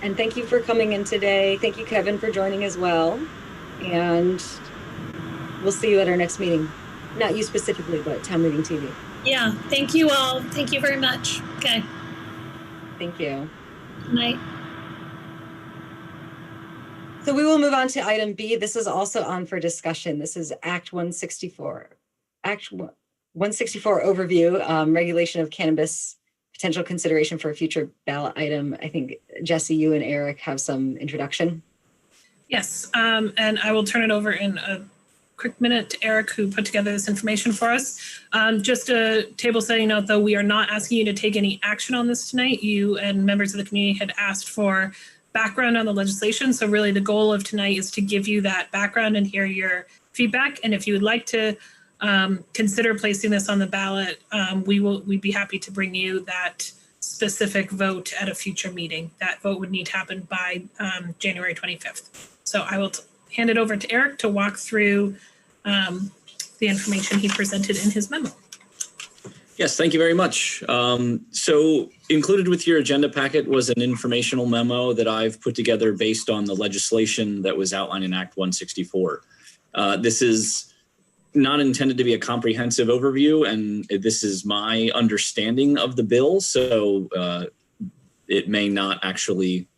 And thank you for coming in today. Thank you, Kevin, for joining as well. And we'll see you at our next meeting. Not you specifically, but Town Meeting TV.
Yeah, thank you all. Thank you very much. Okay.
Thank you.
Good night.
So we will move on to item B. This is also on for discussion. This is Act 164. Act 164 overview, regulation of cannabis, potential consideration for a future ballot item. I think, Jesse, you and Eric have some introduction.
Yes, and I will turn it over in a quick minute to Eric, who put together this information for us. Just a table setting note, though, we are not asking you to take any action on this tonight. You and members of the community had asked for background on the legislation. So really the goal of tonight is to give you that background and hear your feedback. And if you would like to consider placing this on the ballot, we'd be happy to bring you that specific vote at a future meeting. That vote would need to happen by January 25th. So I will hand it over to Eric to walk through the information he presented in his memo.
Yes, thank you very much. So included with your agenda packet was an informational memo that I've put together based on the legislation that was outlined in Act 164. This is not intended to be a comprehensive overview, and this is my understanding of the bill. So it may not actually,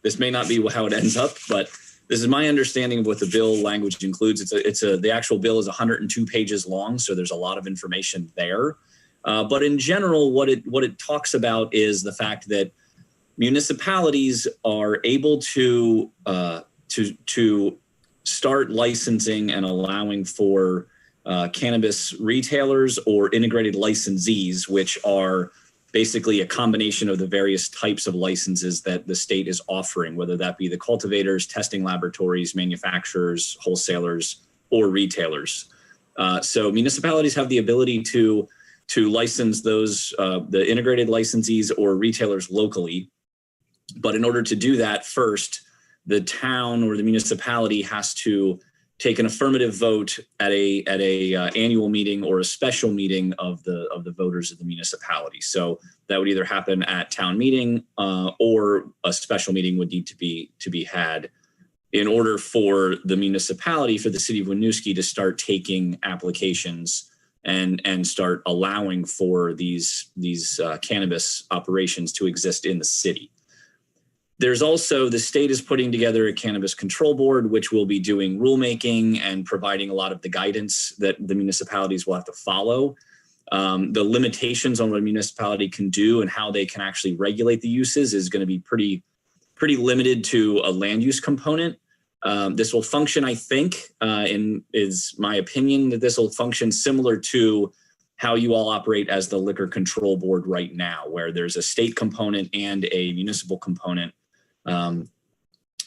this may not be how it ends up, but this is my understanding of what the bill language includes. The actual bill is 102 pages long, so there's a lot of information there. But in general, what it talks about is the fact that municipalities are able to start licensing and allowing for cannabis retailers or integrated licensees, which are basically a combination of the various types of licenses that the state is offering, whether that be the cultivators, testing laboratories, manufacturers, wholesalers, or retailers. So municipalities have the ability to license those, the integrated licensees or retailers locally. But in order to do that, first, the town or the municipality has to take an affirmative vote at a annual meeting or a special meeting of the voters of the municipality. So that would either happen at town meeting or a special meeting would need to be had in order for the municipality, for the city of Winooski, to start taking applications and start allowing for these cannabis operations to exist in the city. There's also, the state is putting together a cannabis control board, which will be doing rulemaking and providing a lot of the guidance that the municipalities will have to follow. The limitations on what a municipality can do and how they can actually regulate the uses is going to be pretty limited to a land use component. This will function, I think, is my opinion, that this will function similar to how you all operate as the liquor control board right now, where there's a state component and a municipal component.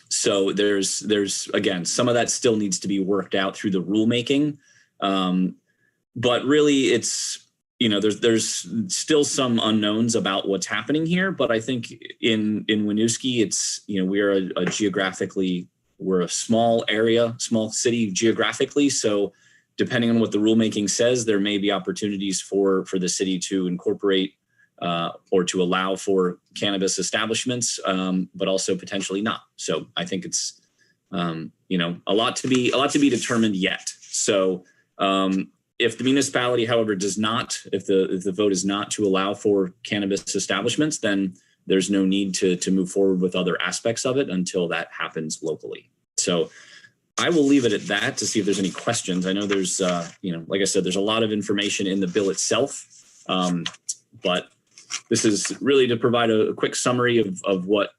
So there's again, some of that still needs to be worked out through the rulemaking. But really it's, there's still some unknowns about what's happening here. But I think in Winooski, it's, we're a small area, small city geographically. So depending on what the rulemaking says, there may be opportunities for the city to incorporate or to allow for cannabis establishments, but also potentially not. So I think it's a lot to be determined yet. So if the municipality, however, does not, if the vote is not to allow for cannabis establishments, then there's no need to move forward with other aspects of it until that happens locally. So I will leave it at that to see if there's any questions. I know there's, like I said, there's a lot of information in the bill itself, but this is really to provide a quick summary of what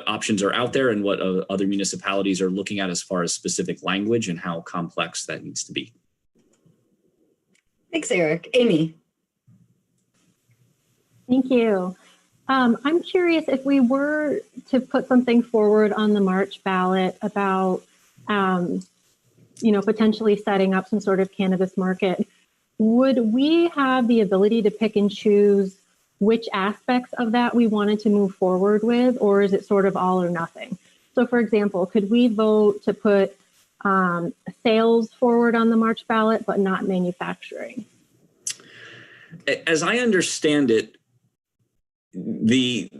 options are out there and what other municipalities are looking at as far as specific language and how complex that needs to be.
Thanks, Eric. Amy.
Thank you. I'm curious if we were to put something forward on the March ballot about, potentially setting up some sort of cannabis market, would we have the ability to pick and choose which aspects of that we wanted to move forward with, or is it sort of all or nothing? So for example, could we vote to put sales forward on the March ballot, but not manufacturing?
As I understand it, the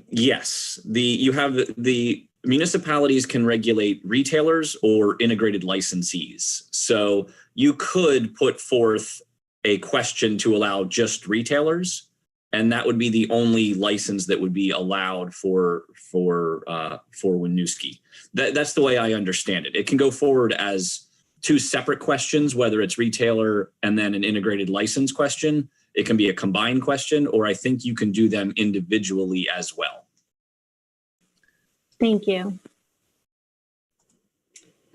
municipalities can regulate retailers or integrated licensees. So you could put forth a question to allow just retailers, and that would be the only license that would be allowed for Winooski. That's the way I understand it. It can go forward as two separate questions, whether it's retailer and then an integrated license question. It can be a combined question, or I think you can do them individually as well.
Thank you.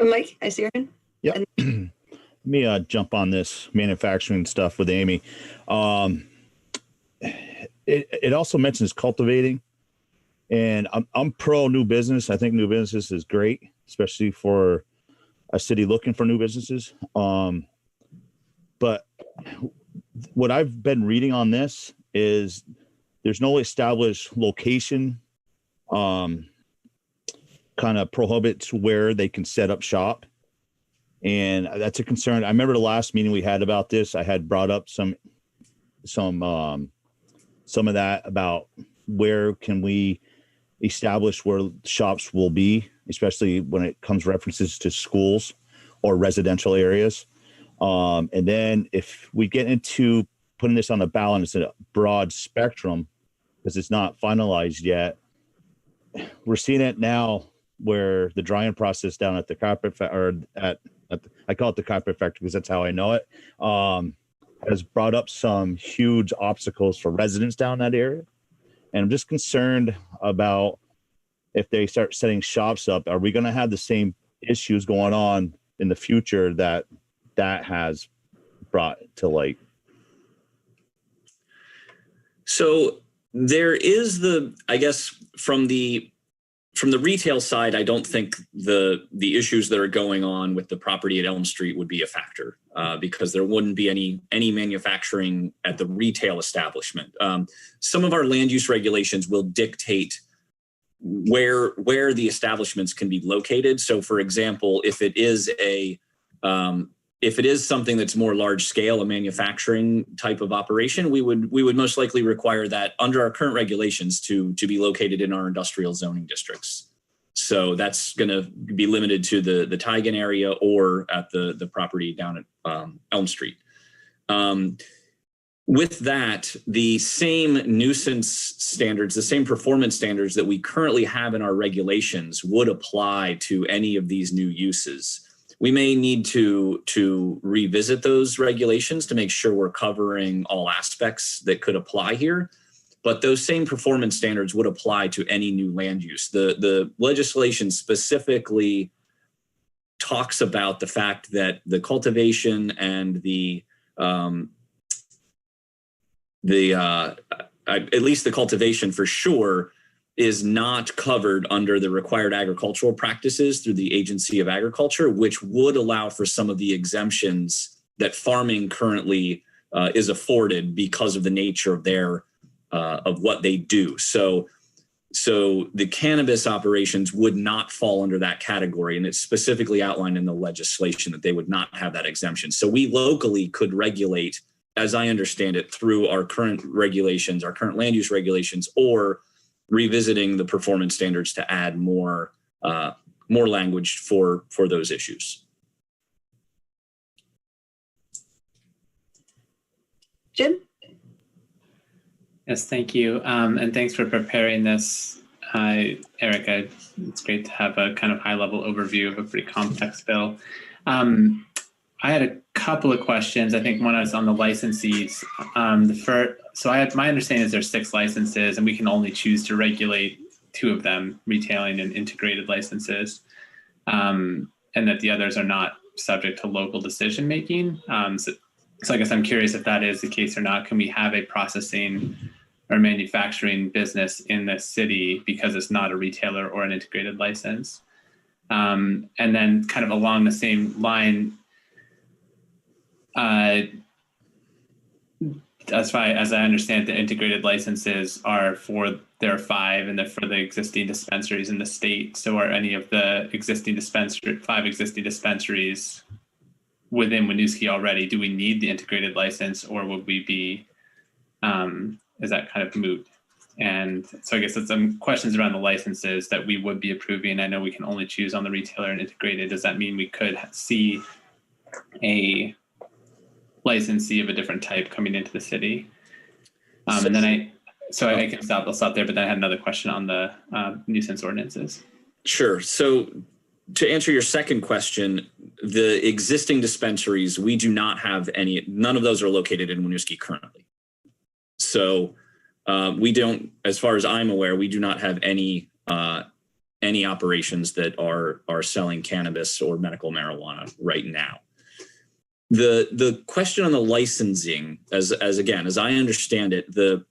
Mike, I see your hand.
Yeah. Let me jump on this manufacturing stuff with Amy. It also mentions cultivating, and I'm pro new business. I think new business is great, especially for a city looking for new businesses. But what I've been reading on this is there's no established location, kind of prohibits where they can set up shop. And that's a concern. I remember the last meeting we had about this, I had brought up some of that about where can we establish where shops will be, especially when it comes references to schools or residential areas. And then if we get into putting this on the ballot, it's a broad spectrum because it's not finalized yet. We're seeing it now where the drying process down at the carpet I call it the carpet factory because that's how I know it, has brought up some huge obstacles for residents down that area. And I'm just concerned about if they start setting shops up, are we going to have the same issues going on in the future that has brought to light?
So there is I guess from the retail side, I don't think the issues that are going on with the property at Elm Street would be a factor because there wouldn't be any manufacturing at the retail establishment. Some of our land use regulations will dictate where the establishments can be located. So, for example, if it is something that's more large scale, a manufacturing type of operation, we would most likely require that under our current regulations to be located in our industrial zoning districts. So that's going to be limited to the Teigen area or at the property down at Elm Street. With that, the same nuisance standards, the same performance standards that we currently have in our regulations would apply to any of these new uses. We may need to revisit those regulations to make sure we're covering all aspects that could apply here. But those same performance standards would apply to any new land use. The legislation specifically talks about the fact that the cultivation and at least the cultivation for sure is not covered under the required agricultural practices through the Agency of Agriculture, which would allow for some of the exemptions that farming currently is afforded because of the nature of of what they do. So So the cannabis operations would not fall under that category. And it's specifically outlined in the legislation that they would not have that exemption. So we locally could regulate, as I understand it, through our current regulations, our current land use regulations, or revisiting the performance standards to add more language for those issues.
Jim?
Yes, thank you. And thanks for preparing this, Erica. It's great to have a kind of high-level overview of a pretty complex bill. I had a couple of questions. I think one is on the licensees. My understanding is there's 6 licenses, and we can only choose to regulate 2 of them, retailing and integrated licenses, and that the others are not subject to local decision making. So I guess I'm curious if that is the case or not. Can we have a processing or manufacturing business in the city because it's not a retailer or an integrated license? And then kind of along the same line, as far as I understand, the integrated licenses are there are 5, and they're for the existing dispensaries in the state. So are any of the 5 existing dispensaries within Winooski already? Do we need the integrated license, or would we be, is that kind of moot? And so I guess that's some questions around the licenses that we would be approving. I know we can only choose on the retailer and integrated. Does that mean we could see a licensee of a different type coming into the city? And then I can I'll stop there, but then I had another question on the nuisance ordinances.
Sure. So to answer your second question, the existing dispensaries, we do not have any, none of those are located in Winooski currently. So we don't, as far as I'm aware, we do not have any operations that are selling cannabis or medical marijuana right now. The question on the licensing, as I understand it, the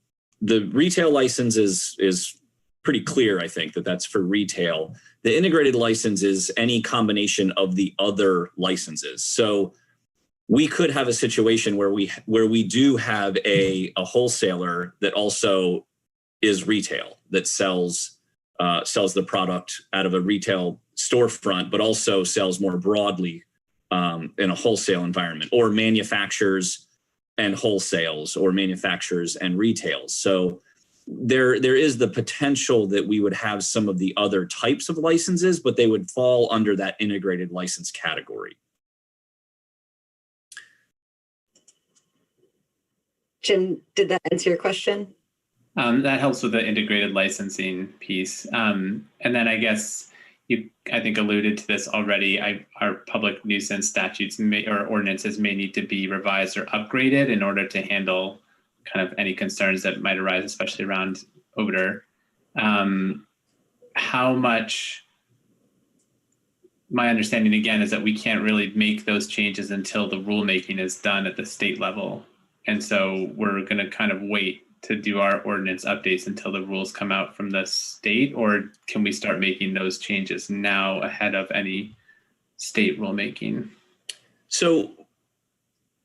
retail license is pretty clear. I think that's for retail. The integrated license is any combination of the other licenses. So we could have a situation where we do have a wholesaler that also is retail, that sells the product out of a retail storefront, but also sells more broadly in a wholesale environment, or manufactures and wholesales, or manufactures and retails. So there is the potential that we would have some of the other types of licenses, but they would fall under that integrated license category.
Jim, did that answer your question?
That helps with the integrated licensing piece. And then I guess you, I think, alluded to this already. Our public nuisance statutes or ordinances may need to be revised or upgraded in order to handle kind of any concerns that might arise, especially around odor. How much, my understanding again is that we can't really make those changes until the rulemaking is done at the state level. And so we're going to kind of wait to do our ordinance updates until the rules come out from the state, or can we start making those changes now ahead of any state rulemaking?
So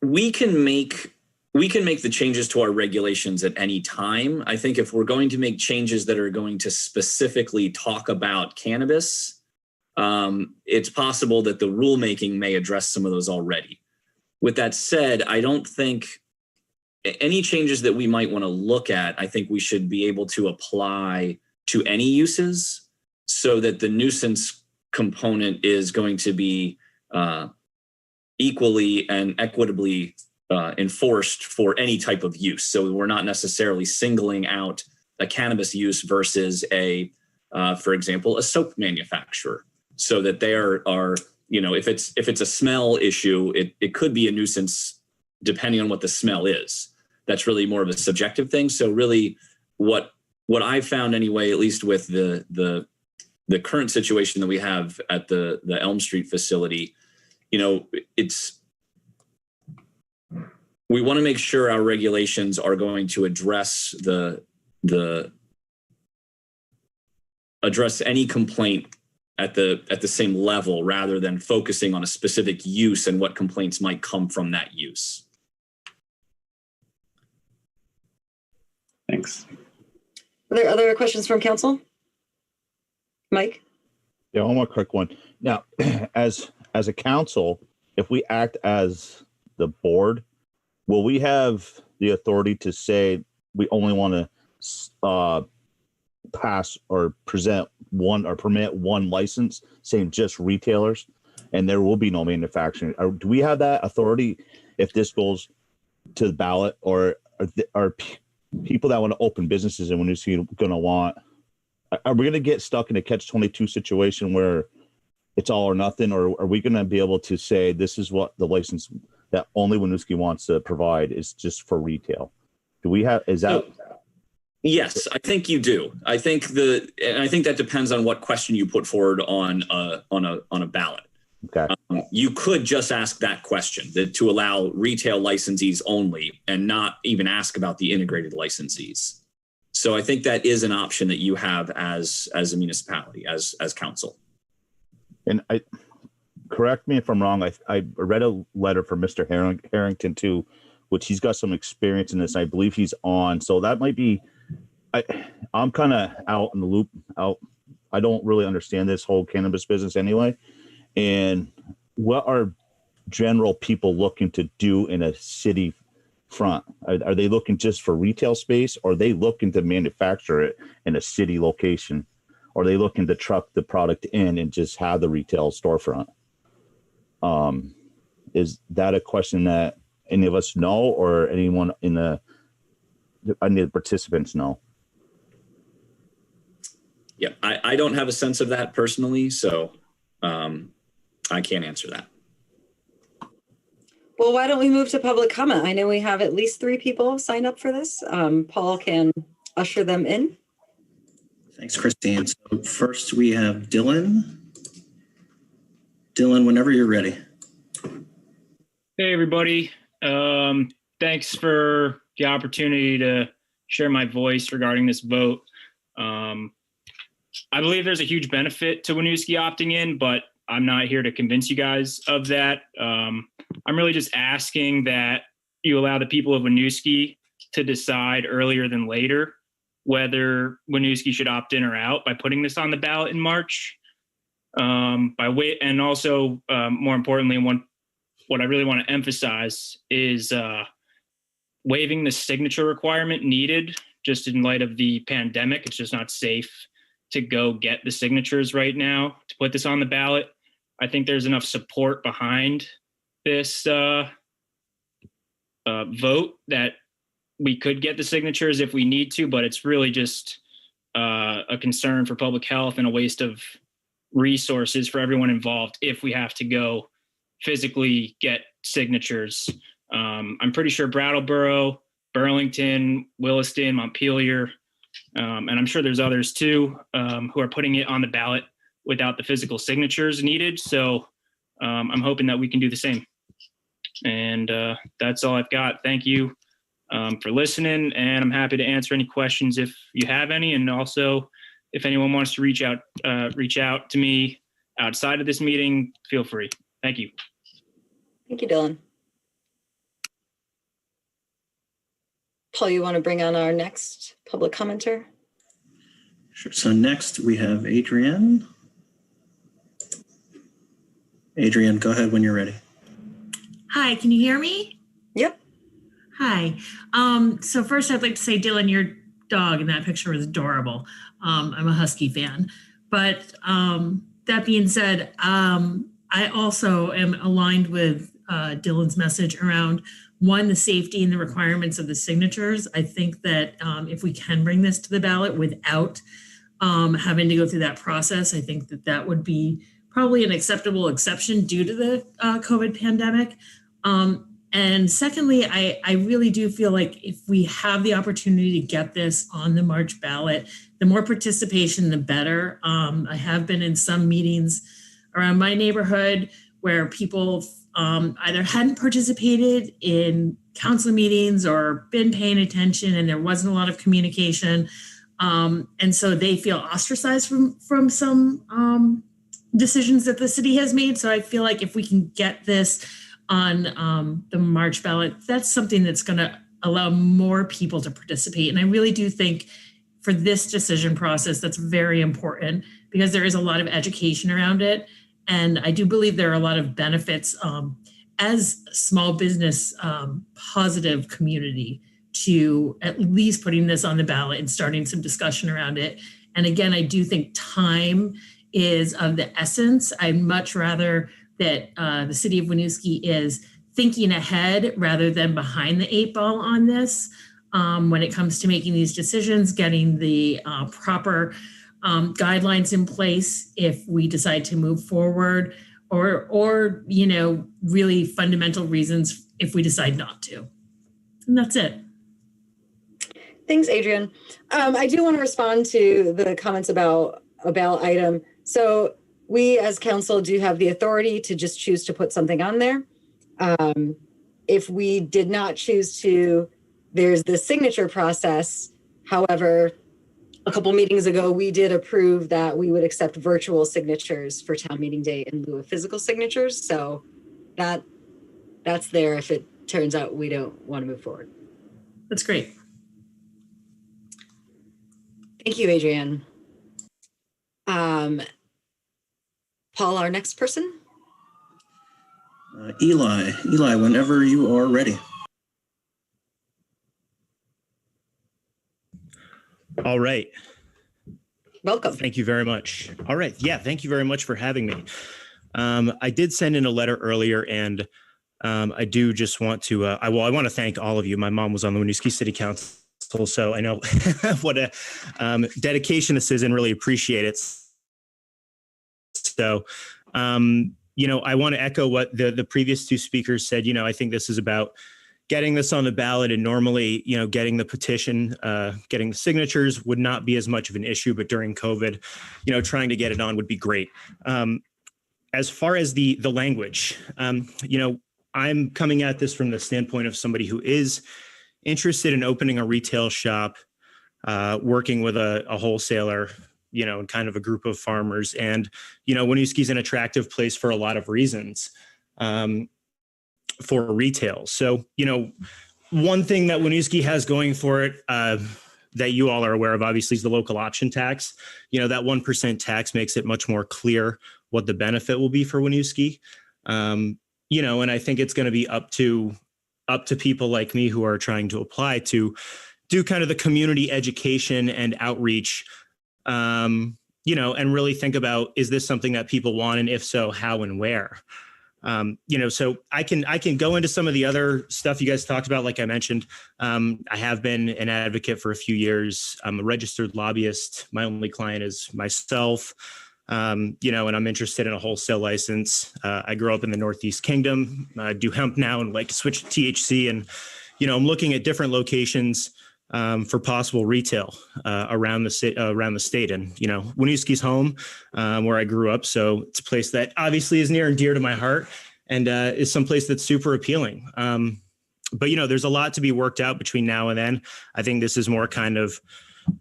we can make the changes to our regulations at any time. I think if we're going to make changes that are going to specifically talk about cannabis, it's possible that the rulemaking may address some of those already. With that said, I don't think any changes that we might want to look at, I think we should be able to apply to any uses, so that the nuisance component is going to be equally and equitably enforced for any type of use. So we're not necessarily singling out a cannabis use versus for example, a soap manufacturer, so that they are, if it's a smell issue, it could be a nuisance depending on what the smell is. That's really more of a subjective thing. So really what I found anyway, at least with the current situation that we have at the Elm Street facility, we want to make sure our regulations are going to address address any complaint at the same level, rather than focusing on a specific use and what complaints might come from that use.
Thanks.
Are there other questions from council? Mike?
Yeah, one more quick one. Now, as a council, if we act as the board, will we have the authority to say we only want to pass or present one or permit one license, saying just retailers, and there will be no manufacturing? Do we have that authority if this goes to the ballot, or are people that want to open businesses in Winooski going to want? Are we going to get stuck in a catch-22 situation where it's all or nothing, or are we going to be able to say this is what the license that only Winooski wants to provide is just for retail? Do we have? Is that?
Yes, I think you do. I think that depends on what question you put forward on a ballot.
Okay.
You could just ask that question, that to allow retail licensees only, and not even ask about the integrated licensees. So I think that is an option that you have as a municipality, as council.
And correct me if I'm wrong. I read a letter from Mr. Harrington too, which he's got some experience in this. I believe he's on. So that might be. I'm kind of out in the loop. I don't really understand this whole cannabis business anyway. And what are general people looking to do in a city front? Are they looking just for retail space, or are they looking to manufacture it in a city location? Or are they looking to truck the product in and just have the retail storefront? Is that a question that any of us know, or anyone any of the participants know?
Yeah, I don't have a sense of that personally, so I can't answer that.
Well, why don't we move to public comment? I know we have at least 3 people sign up for this. Paul can usher them in.
Thanks, Christine. So first we have Dylan. Dylan, whenever you're ready.
Hey, everybody. Thanks for the opportunity to share my voice regarding this vote. I believe there's a huge benefit to Winooski opting in, but I'm not here to convince you guys of that. I'm really just asking that you allow the people of Winooski to decide earlier than later whether Winooski should opt in or out by putting this on the ballot in March. And also, more importantly, what I really want to emphasize is waiving the signature requirement needed just in light of the pandemic. It's just not safe to go get the signatures right now to put this on the ballot. I think there's enough support behind this vote that we could get the signatures if we need to, but it's really just a concern for public health and a waste of resources for everyone involved if we have to go physically get signatures. I'm pretty sure Brattleboro, Burlington, Williston, Montpelier, and I'm sure there's others too who are putting it on the ballot without the physical signatures needed. So I'm hoping that we can do the same. And that's all I've got. Thank you for listening, and I'm happy to answer any questions if you have any. And also, if anyone wants to reach out to me outside of this meeting, feel free. Thank you.
Thank you, Dylan. Paul, you want to bring on our next public commenter?
Sure. So next we have Adrienne. Adrienne, go ahead when you're ready.
Hi, can you hear me?
Yep.
Hi. So first I'd like to say, Dylan, your dog in that picture was adorable. I'm a Husky fan. But that being said, I also am aligned with Dylan's message around, one, the safety and the requirements of the signatures. I think that if we can bring this to the ballot without having to go through that process, I think that that would be probably an acceptable exception due to the COVID pandemic. And secondly, I really do feel like if we have the opportunity to get this on the March ballot, the more participation, the better. I have been in some meetings around my neighborhood where people either hadn't participated in council meetings or been paying attention, and there wasn't a lot of communication. And so they feel ostracized from some decisions that the city has made. So I feel like if we can get this on the March ballot, that's something that's going to allow more people to participate. And I really do think for this decision process, that's very important because there is a lot of education around it. And I do believe there are a lot of benefits as small business positive community to at least putting this on the ballot and starting some discussion around it. And again, I do think time is of the essence. I'd much rather that the city of Winooski is thinking ahead rather than behind the 8 ball on this when it comes to making these decisions, getting the proper guidelines in place if we decide to move forward, or you know, really fundamental reasons if we decide not to. And that's it.
Thanks, Adrian. I do want to respond to the comments about a ballot item. So we as council do have the authority to just choose to put something on there. If we did not choose to, there's the signature process. However, a couple meetings ago, we did approve that we would accept virtual signatures for town meeting day in lieu of physical signatures. So that's there if it turns out we don't want to move forward.
That's great.
Thank you, Adrienne. Paul, our next person.
Eli, whenever you are ready.
All right.
Welcome.
Thank you very much. All right. Yeah, thank you very much for having me. I did send in a letter earlier, and I do just want to, I want to thank all of you. My mom was on the Winooski City Council, so I know what a dedication this is and really appreciate it. So, you know, I want to echo what the previous two speakers said. You know, I think this is about getting this on the ballot, and normally, you know, getting the petition, getting the signatures would not be as much of an issue, but during COVID, you know, trying to get it on would be great. As far as the language, you know, I'm coming at this from the standpoint of somebody who is interested in opening a retail shop, working with a wholesaler, you know, and kind of a group of farmers. And, you know, Winooski's an attractive place for a lot of reasons for retail. So, you know, one thing that Winooski has going for it that you all are aware of, obviously, is the local option tax. You know, that 1% tax makes it much more clear what the benefit will be for Winooski. You know, and I think it's going to be up to people like me who are trying to apply to do kind of the community education and outreach, you know, and really think about, is this something that people want? And if so, how and where? You know, so I can go into some of the other stuff you guys talked about. Like I mentioned, I have been an advocate for a few years. I'm a registered lobbyist. My only client is myself. You know, and I'm interested in a wholesale license. I grew up in the Northeast Kingdom. I do hemp now and like to switch to THC. And, you know, I'm looking at different locations for possible retail around the state. And, you know, Winooski's home where I grew up. So it's a place that obviously is near and dear to my heart, and is someplace that's super appealing. But, you know, there's a lot to be worked out between now and then. I think this is more kind of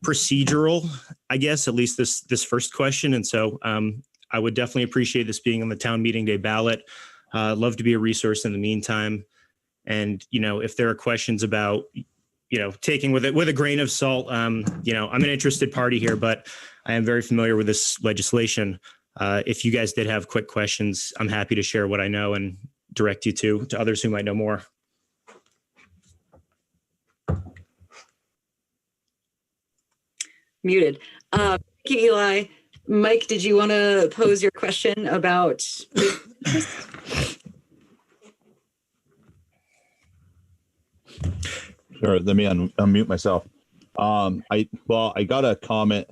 procedural, I guess, at least this first question. And so I would definitely appreciate this being on the town meeting day ballot. Love to be a resource in the meantime. And, you know, if there are questions about, you know, taking with a grain of salt, you know, I'm an interested party here, but I am very familiar with this legislation. If you guys did have quick questions, I'm happy to share what I know and direct you to others who might know more.
Muted. Thank you, Eli. Mike, did you want to pose your question about?
Sure. Let me unmute myself. I got a comment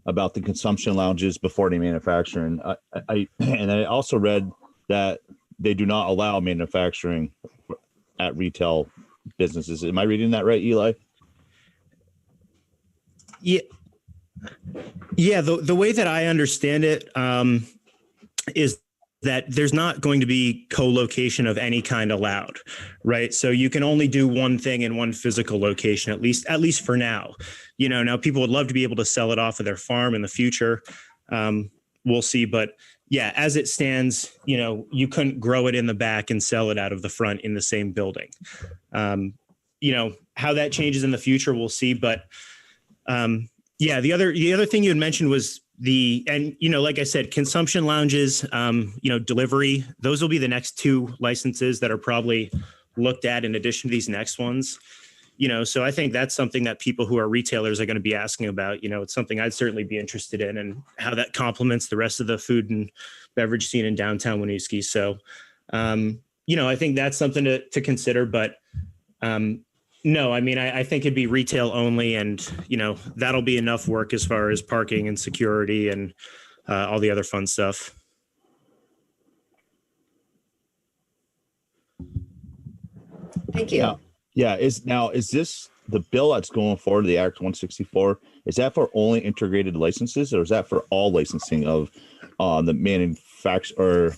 about the consumption lounges before the manufacturing. And I also read that they do not allow manufacturing at retail businesses. Am I reading that right, Eli?
Yeah. The way that I understand it is that there's not going to be co-location of any kind allowed, right? So you can only do one thing in one physical location, at least for now. You know, now people would love to be able to sell it off of their farm in the future. We'll see, but yeah, as it stands, you know, you couldn't grow it in the back and sell it out of the front in the same building. You know, how that changes in the future, we'll see. But yeah, the other thing you had mentioned was like I said, consumption lounges, delivery, those will be the next two licenses that are probably looked at in addition to these next ones. So I think that's something that people who are retailers are going to be asking about. It's something I'd certainly be interested in, and how that complements the rest of the food and beverage scene in downtown Winooski. So, I think that's something to consider, but no, I think it'd be retail only, and, that'll be enough work as far as parking and security and all the other fun stuff.
Thank you.
Yeah. Is this the bill that's going forward, the Act 164? Is that for only integrated licenses, or is that for all licensing of the manufacture or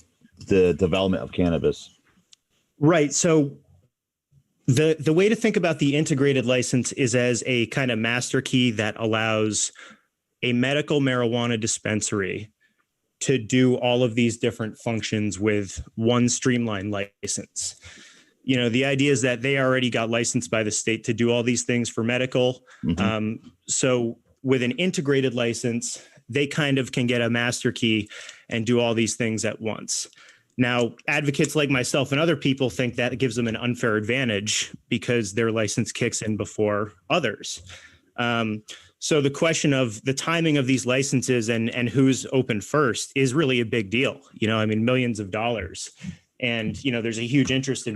the development of cannabis?
Right. So the way to think about the integrated license is as a kind of master key that allows a medical marijuana dispensary to do all of these different functions with one streamlined license. The idea is that they already got licensed by the state to do all these things for medical.
Mm-hmm.
So with an integrated license, they kind of can get a master key and do all these things at once. Now, advocates like myself and other people think that gives them an unfair advantage because their license kicks in before others. So the question of the timing of these licenses and who's open first is really a big deal. Millions of dollars. And, there's a huge interest in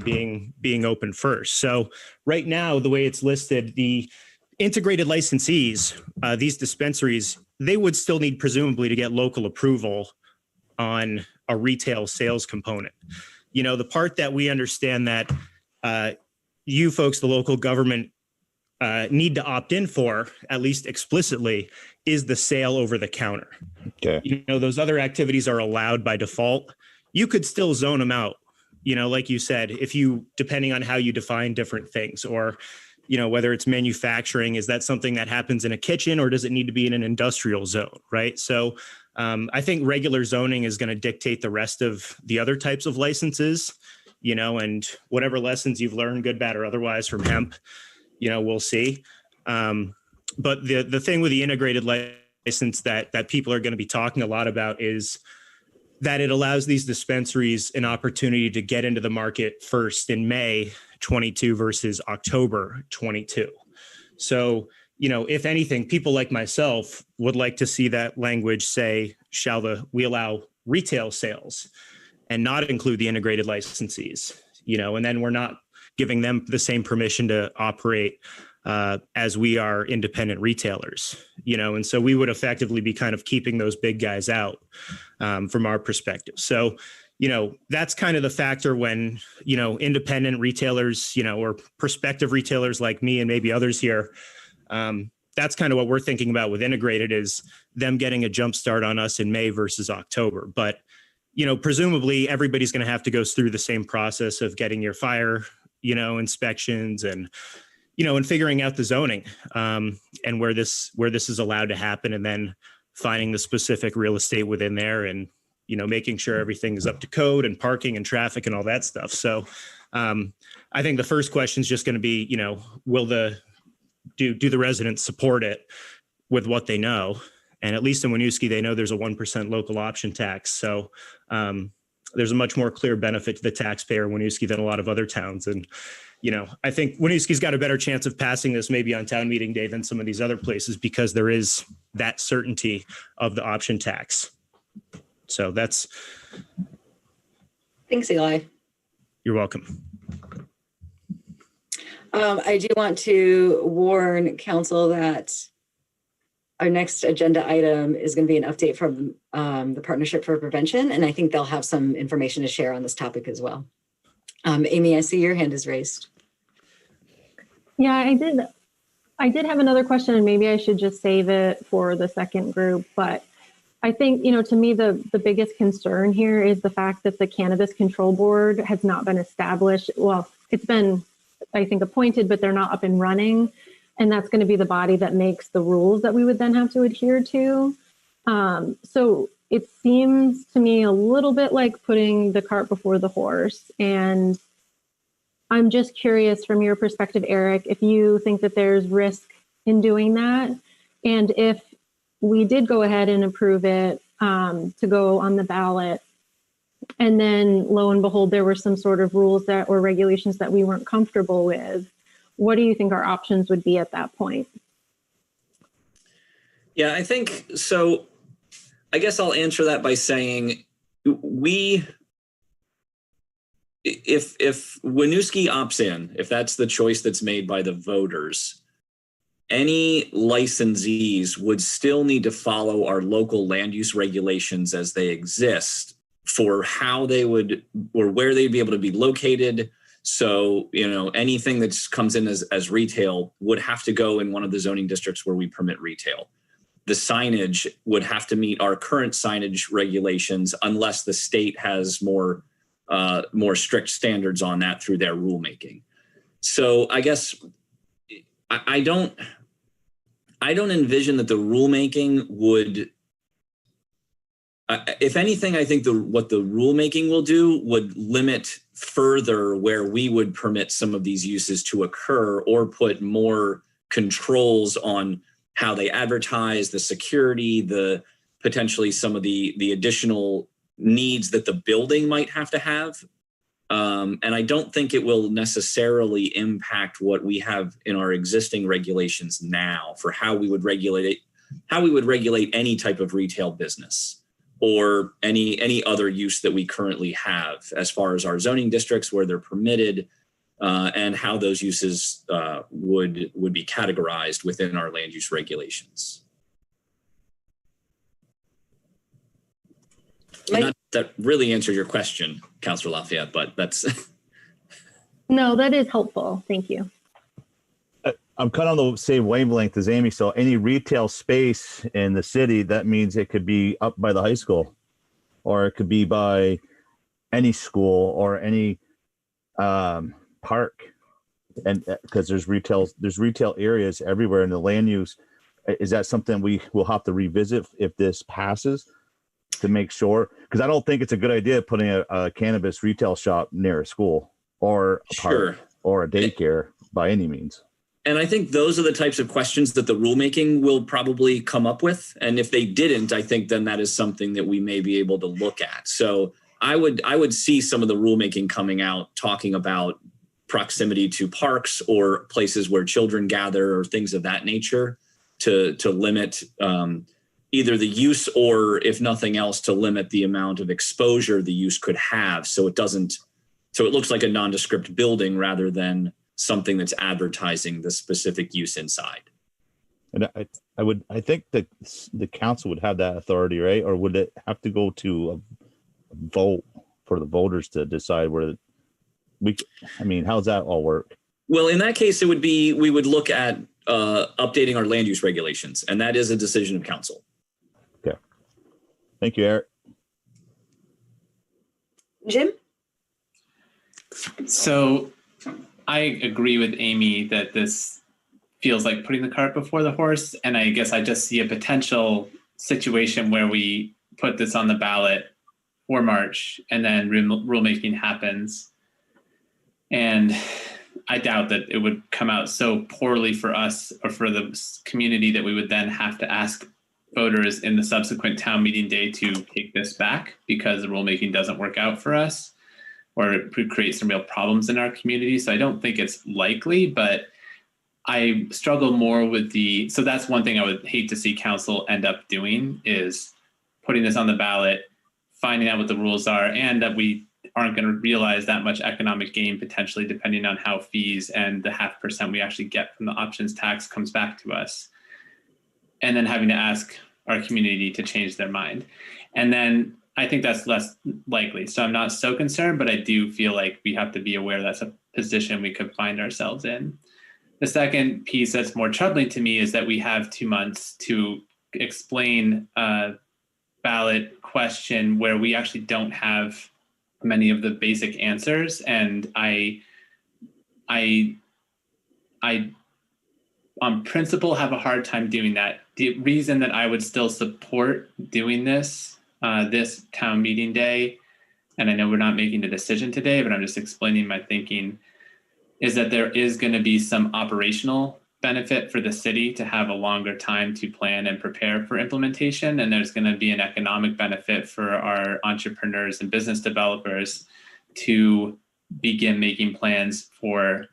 being open first. So right now, the way it's listed, the integrated licensees, these dispensaries, they would still need presumably to get local approval on a retail sales component. The part that we understand that you folks, the local government, need to opt in for, at least explicitly, is the sale over the counter.
Okay.
Those other activities are allowed by default. You could still zone them out, like you said, depending on how you define different things, or, whether it's manufacturing, is that something that happens in a kitchen, or does it need to be in an industrial zone, right? So I think regular zoning is going to dictate the rest of the other types of licenses, and whatever lessons you've learned, good, bad, or otherwise, from hemp, we'll see. But the thing with the integrated license that people are going to be talking a lot about is that it allows these dispensaries an opportunity to get into the market first in May 22 versus October 22. So, if anything, people like myself would like to see that language say, we allow retail sales and not include the integrated licensees, and then we're not giving them the same permission to operate as we are independent retailers, and so we would effectively be kind of keeping those big guys out from our perspective. So, that's kind of the factor when, independent retailers, or prospective retailers like me and maybe others here, that's kind of what we're thinking about with integrated, is them getting a jump start on us in May versus October. But, presumably everybody's going to have to go through the same process of getting your fire, inspections and figuring out the zoning and where this is allowed to happen, and then finding the specific real estate within there, and making sure everything is up to code, and parking and traffic and all that stuff. So I think the first question is just going to be, will do the residents support it with what they know? And at least in Winooski, they know there's a 1% local option tax. So there's a much more clear benefit to the taxpayer in Winooski than a lot of other towns. And I think Winooski's got a better chance of passing this maybe on town meeting day than some of these other places, because there is that certainty of the option tax. So that's.
Thanks, Eli.
You're welcome.
I do want to warn council that our next agenda item is going to be an update from the Partnership for Prevention, and I think they'll have some information to share on this topic as well. Amy, I see your hand is raised.
Yeah, I did have another question, and maybe I should just save it for the second group. But I think, to me, the biggest concern here is the fact that the Cannabis Control Board has not been established. Well, it's been, I think, appointed, but they're not up and running. And that's going to be the body that makes the rules that we would then have to adhere to. So it seems to me a little bit like putting the cart before the horse. And I'm just curious from your perspective, Eric, if you think that there's risk in doing that, and if we did go ahead and approve it to go on the ballot. And then lo and behold, there were some sort of rules that or regulations that we weren't comfortable with. What do you think our options would be at that point?
Yeah, I think so. I guess I'll answer that by saying if Winooski opts in, if that's the choice that's made by the voters, any licensees would still need to follow our local land use regulations as they exist for how they would or where they'd be able to be located. So, anything that comes in as retail would have to go in one of the zoning districts where we permit retail. The signage would have to meet our current signage regulations unless the state has more strict standards on that through their rulemaking. So I guess I don't envision that the rulemaking would. If anything, I think what the rulemaking will do would limit further where we would permit some of these uses to occur or put more controls on how they advertise, the security, the potentially some of the additional needs that the building might have to have. And I don't think it will necessarily impact what we have in our existing regulations now for how we would regulate any type of retail business or any other use that we currently have as far as our zoning districts where they're permitted and how those uses would be categorized within our land use regulations. Not that really answered your question, Councilor Lafayette, but that's.
No, that is helpful. Thank you.
I'm kind of on the same wavelength as Amy. So any retail space in the city, that means it could be up by the high school, or it could be by any school or any park, and because there's retail areas everywhere in the land use. Is that something we will have to revisit if this passes to make sure? Because I don't think it's a good idea putting a cannabis retail shop near a school or a park or a daycare by any means.
And I think those are the types of questions that the rulemaking will probably come up with. And if they didn't, I think then that is something that we may be able to look at. So I would see some of the rulemaking coming out talking about proximity to parks or places where children gather or things of that nature to limit either the use or, if nothing else, to limit the amount of exposure the use could have. So it looks like a nondescript building rather than something that's advertising the specific use inside.
And I think that the council would have that authority, right? Or would it have to go to a vote for the voters to decide where how does that all work?
Well, in that case, we would look at updating our land use regulations, and that is a decision of council.
Okay. Thank you, Eric.
Jim?
So I agree with Amy that this feels like putting the cart before the horse. And I guess I just see a potential situation where we put this on the ballot for March and then rulemaking happens. And I doubt that it would come out so poorly for us or for the community that we would then have to ask voters in the subsequent town meeting day to take this back because the rulemaking doesn't work out for us, or it could create some real problems in our community. So I don't think it's likely, but I struggle more with so that's one thing I would hate to see council end up doing is putting this on the ballot, finding out what the rules are, and that we aren't going to realize that much economic gain potentially depending on how fees and the 0.5% we actually get from the options tax comes back to us. And then having to ask our community to change their mind. And then I think that's less likely. So I'm not so concerned, but I do feel like we have to be aware that's a position we could find ourselves in. The second piece that's more troubling to me is that we have 2 months to explain a ballot question where we actually don't have many of the basic answers. And I on principle have a hard time doing that. The reason that I would still support doing this this town meeting day, and I know we're not making a decision today, but I'm just explaining my thinking, is that there is going to be some operational benefit for the city to have a longer time to plan and prepare for implementation. And there's going to be an economic benefit for our entrepreneurs and business developers to begin making plans for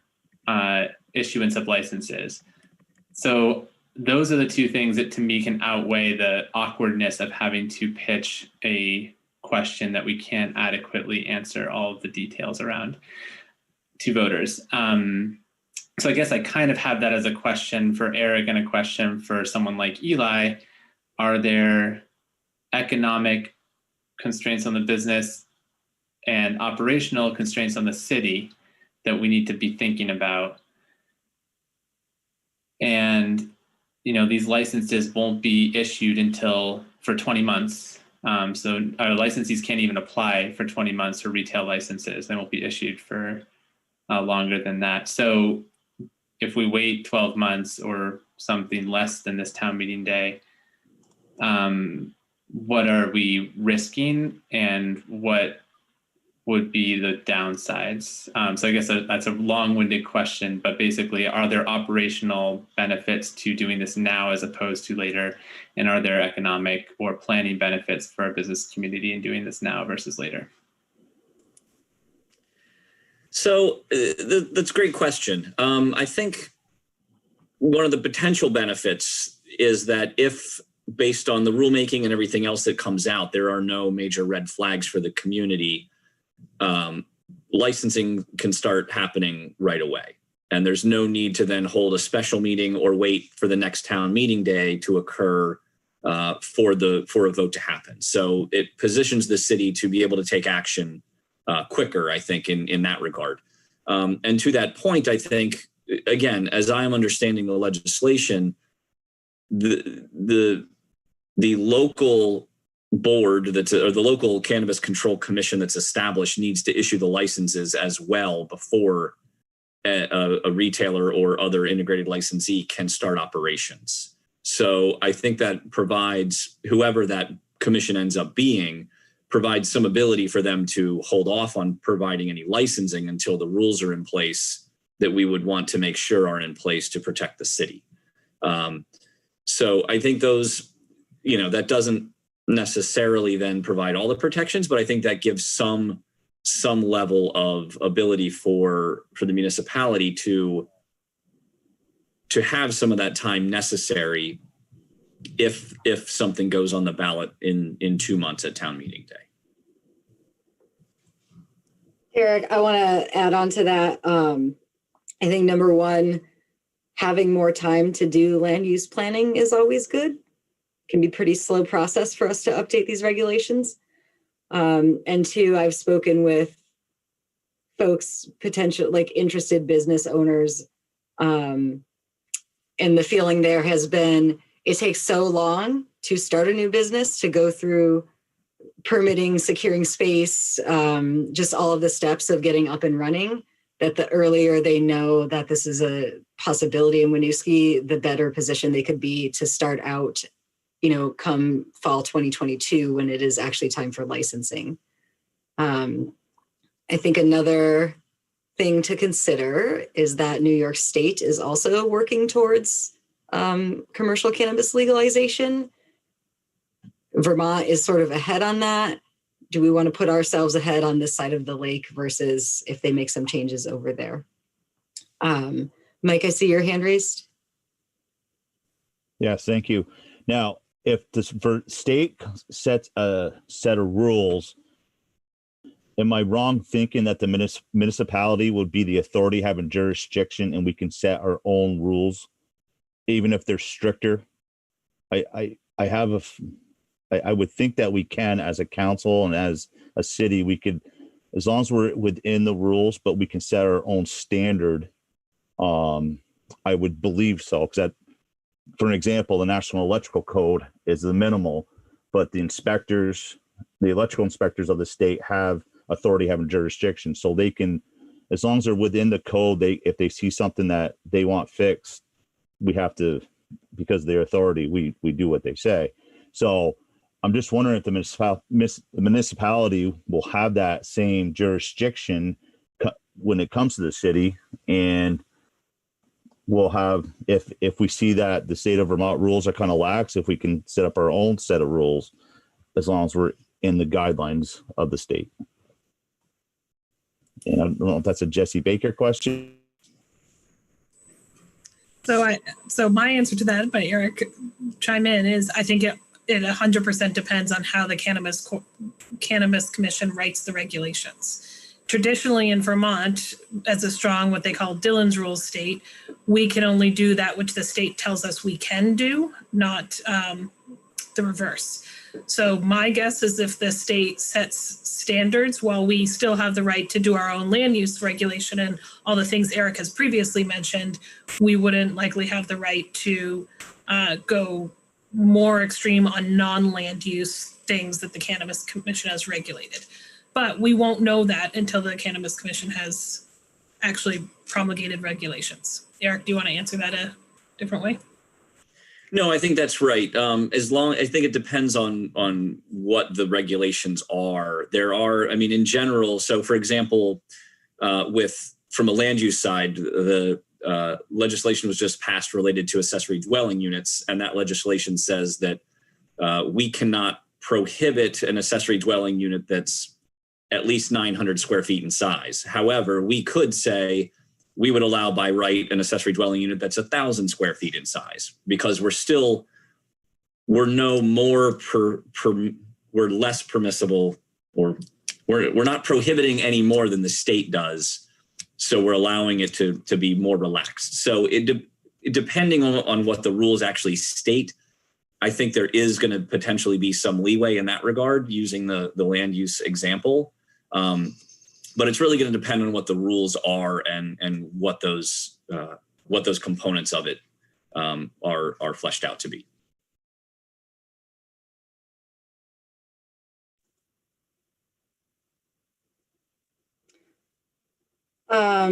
issuance of licenses. So those are the two things that to me can outweigh the awkwardness of having to pitch a question that we can't adequately answer all of the details around to voters. So I guess I kind of have that as a question for Eric and a question for someone like Eli. Are there economic constraints on the business and operational constraints on the city that we need to be thinking about? And, you know, these licenses won't be issued until for 20 months. So our licensees can't even apply for 20 months for retail licenses. They won't be issued for longer than that. So if we wait 12 months or something less than this town meeting day, what are we risking and what would be the downsides? So I guess that's a long-winded question, but basically, are there operational benefits to doing this now as opposed to later? And are there economic or planning benefits for our business community in doing this now versus later?
So that's a great question. I think one of the potential benefits is that if, based on the rulemaking and everything else that comes out, there are no major red flags for the community, licensing can start happening right away. And there's no need to then hold a special meeting or wait for the next town meeting day to occur for a vote to happen. So it positions the city to be able to take action quicker, I think, in that regard. And to that point, I think, again, as I am understanding the legislation, the local board or the local cannabis control commission that's established needs to issue the licenses as well before a retailer or other integrated licensee can start operations. So I think that provides, whoever that commission ends up being, provides some ability for them to hold off on providing any licensing until the rules are in place that we would want to make sure are in place to protect the city. So I think those, that doesn't necessarily then provide all the protections, but I think that gives some level of ability for the municipality to have some of that time necessary if something goes on the ballot in 2 months at town meeting day.
Eric, I want to add on to that. I think number one, having more time to do land use planning is always good. Can be pretty slow process for us to update these regulations. And two, I've spoken with folks, potential like interested business owners. And the feeling there has been, it takes so long to start a new business, to go through permitting, securing space, just all of the steps of getting up and running, that the earlier they know that this is a possibility in Winooski, the better position they could be to start out, come fall 2022 when it is actually time for licensing. I think another thing to consider is that New York State is also working towards commercial cannabis legalization. Vermont is sort of ahead on that. Do we want to put ourselves ahead on this side of the lake versus if they make some changes over there? Mike, I see your hand raised.
Yes, thank you. Now, if the state sets a set of rules, am I wrong thinking that the municipality would be the authority having jurisdiction and we can set our own rules, even if they're stricter? I would think that we can, as a council and as a city, we could, as long as we're within the rules, but we can set our own standard. I would believe so, because that, for an example, the National Electrical Code is the minimal, but the electrical inspectors of the state have authority, having jurisdiction, so they can, as long as they're within the code, if they see something that they want fixed, we have to, because of their authority, we do what they say. So I'm just wondering if the municipality will have that same jurisdiction when it comes to the city, and we'll have, if we see that the state of Vermont rules are kind of lax, if we can set up our own set of rules, as long as we're in the guidelines of the state. And I don't know if that's a Jesse Baker question.
So my answer to that, but Eric chime in, is I think it 100% depends on how the Cannabis Commission writes the regulations. Traditionally in Vermont, as a strong, what they call Dillon's rules state, we can only do that which the state tells us we can do, not the reverse. So my guess is if the state sets standards, while we still have the right to do our own land use regulation and all the things Eric has previously mentioned, we wouldn't likely have the right to go more extreme on non-land use things that the Cannabis Commission has regulated. But we won't know that until the Cannabis Commission has actually promulgated regulations. Eric, do you want to answer that a different way?
No, I think that's right. I think it depends on what the regulations are. There are, I mean, in general. So, for example, from a land use side, the legislation was just passed related to accessory dwelling units, and that legislation says that we cannot prohibit an accessory dwelling unit that's at least 900 square feet in size. However, we could say we would allow by right an accessory dwelling unit that's 1,000 square feet in size, because we're less permissible, or we're not prohibiting any more than the state does. So we're allowing it to be more relaxed. So depending on what the rules actually state, I think there is going to potentially be some leeway in that regard, using the land use example. But it's really going to depend on what the rules are and what those components of it are fleshed out to be.
Are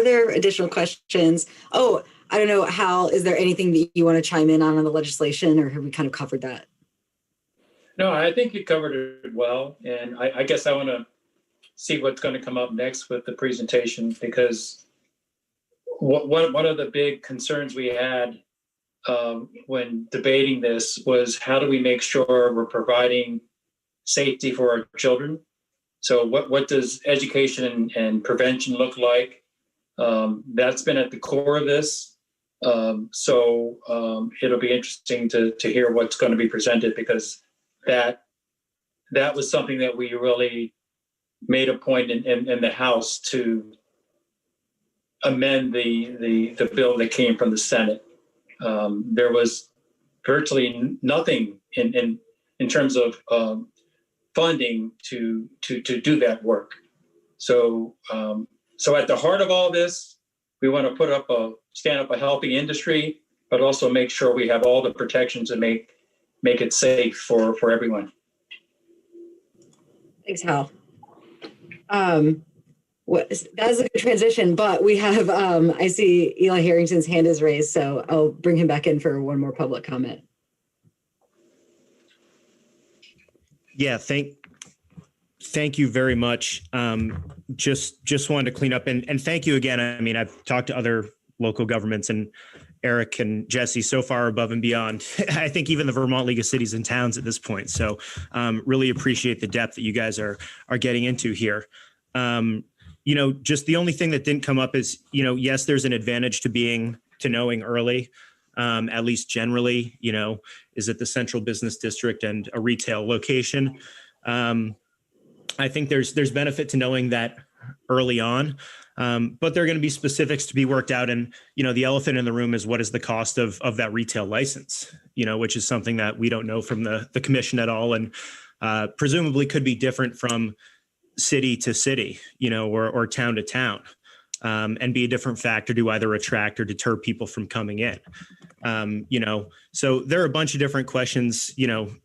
there additional questions? Oh, I don't know, Hal, is there anything that you want to chime in on the legislation, or have we kind of covered that?
No, I think you covered it well. And I guess I want to see what's going to come up next with the presentation, because one of the big concerns we had when debating this was, how do we make sure we're providing safety for our children? So what does education and prevention look like? That's been at the core of this. So it'll be interesting to hear what's going to be presented, because that was something that we really made a point in the House to amend the bill that came from the Senate. There was virtually nothing in terms of funding to do that work. So at the heart of all this, we want to stand up a healthy industry, but also make sure we have all the protections and make it safe for everyone.
Thanks, Hal. That is a good transition, but we have, I see Eli Harrington's hand is raised, so I'll bring him back in for one more public comment.
Yeah, thank you very much. Just wanted to clean up and thank you again. I mean, I've talked to other local governments, and Eric and Jesse so far above and beyond. I think even the Vermont League of Cities and Towns at this point. So really appreciate the depth that you guys are getting into here. Just the only thing that didn't come up is, yes, there's an advantage to knowing early, at least generally, is it the central business district and a retail location? I think there's benefit to knowing that early on, but there are going to be specifics to be worked out. And, the elephant in the room is, what is the cost of that retail license, which is something that we don't know from the commission at all. And presumably could be different from city to city, or town to town, and be a different factor to either attract or deter people from coming in. So there are a bunch of different questions,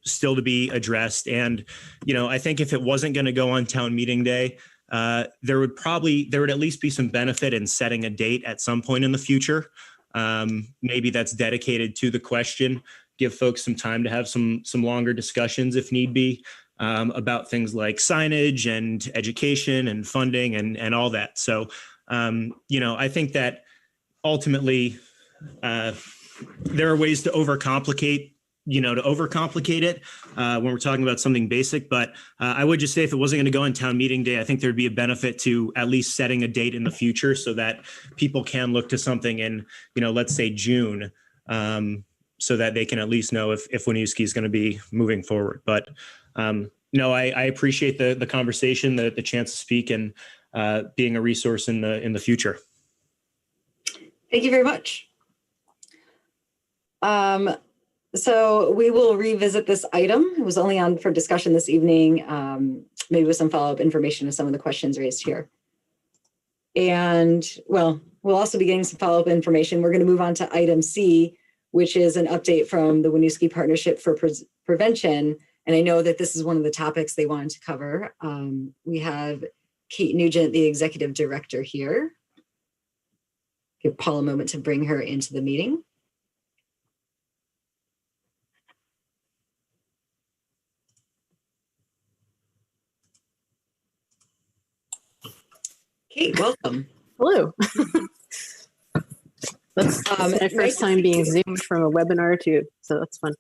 still to be addressed. And, I think if it wasn't going to go on town meeting day, there would at least be some benefit in setting a date at some point in the future. Maybe that's dedicated to the question, give folks some time to have some longer discussions if need be. about things like signage and education and funding and all that. So, I think that ultimately there are ways to overcomplicate it when we're talking about something basic. But I would just say if it wasn't going to go on town meeting day, I think there'd be a benefit to at least setting a date in the future so that people can look to something in, let's say June, so that they can at least know if Winooski is going to be moving forward. But no, I appreciate the conversation, the chance to speak, and being a resource in the future.
Thank you very much. So we will revisit this item. It was only on for discussion this evening, maybe with some follow-up information to some of the questions raised here. And well, we'll also be getting some follow-up information. We're going to move on to item C, which is an update from the Winooski Partnership for Prevention. And I know that this is one of the topics they wanted to cover. We have Kate Nugent, the executive director here. Give Paul a moment to bring her into the meeting. Kate, welcome.
Hello. That's my first time being Zoomed from a webinar too, so that's fun.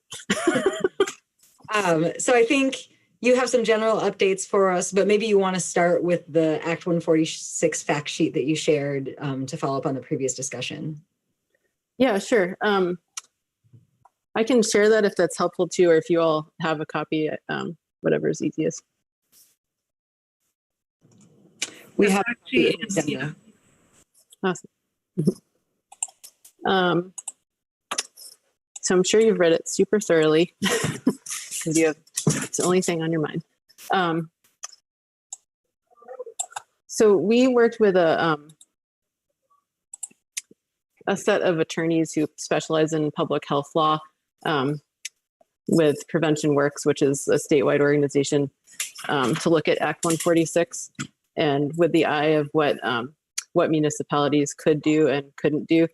So I think you have some general updates for us, but maybe you want to start with the Act 146 fact sheet that you shared to follow up on the previous discussion.
Yeah, sure. I can share that if that's helpful too, or if you all have a copy, whatever is easiest.
We have
the agenda.
Awesome. So I'm sure you've read it super thoroughly because it's the only thing on your mind. So we worked with a set of attorneys who specialize in public health law with Prevention Works, which is a statewide organization, to look at Act 146 and with the eye of what municipalities could do and couldn't do,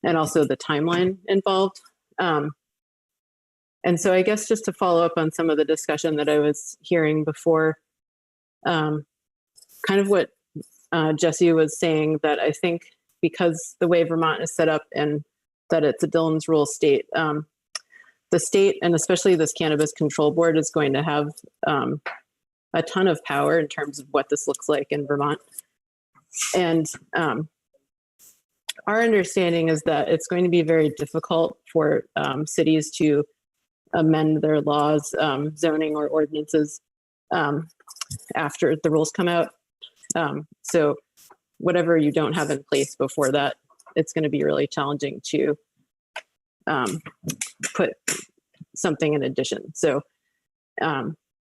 and also the timeline involved. And so I guess just to follow up on some of the discussion that I was hearing before, kind of what Jesse was saying, that I think because the way Vermont is set up and that it's a Dillon's rule state, the state, and especially this Cannabis Control Board, is going to have a ton of power in terms of what this looks like in Vermont. And our understanding is that it's going to be very difficult for cities to amend their laws, zoning or ordinances after the rules come out. So whatever you don't have in place before that, it's going to be really challenging to put something in addition. So,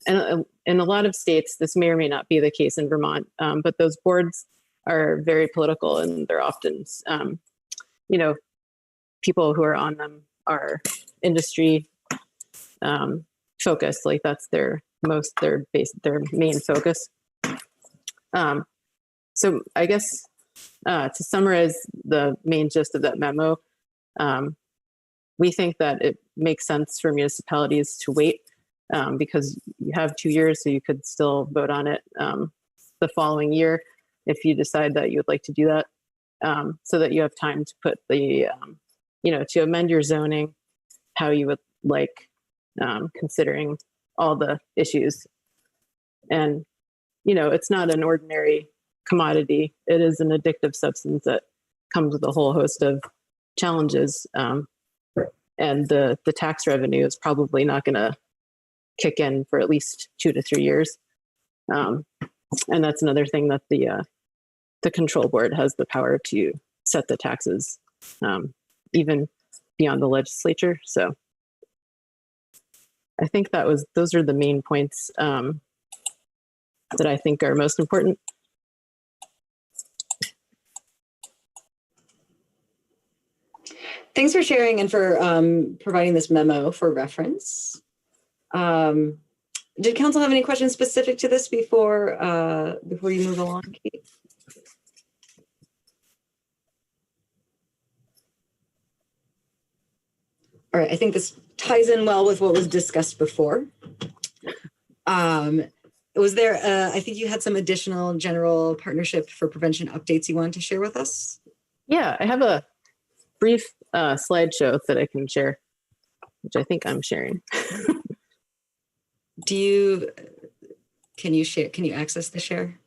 and in a lot of states, this may or may not be the case in Vermont, but those boards are very political, and they're often, people who are on them are industry focused, like that's their main focus. So I guess to summarize the main gist of that memo, we think that it makes sense for municipalities to wait because you have 2 years, so you could still vote on it the following year if you decide that you would like to do that, so that you have time to put the, to amend your zoning how you would like, considering all the issues. And, it's not an ordinary commodity. It is an addictive substance that comes with a whole host of challenges. And the tax revenue is probably not going to kick in for at least 2 to 3 years. And that's another thing that the control board has the power to set the taxes, even beyond the legislature. So I think those are the main points that I think are most important.
Thanks for sharing and for providing this memo for reference. Did council have any questions specific to this before you move along, Kate? All right, I think this ties in well with what was discussed before. Was there, I think you had some additional general partnership for prevention updates you wanted to share with us?
Yeah, I have a brief slideshow that I can share, which I think I'm sharing.
Can you access the share?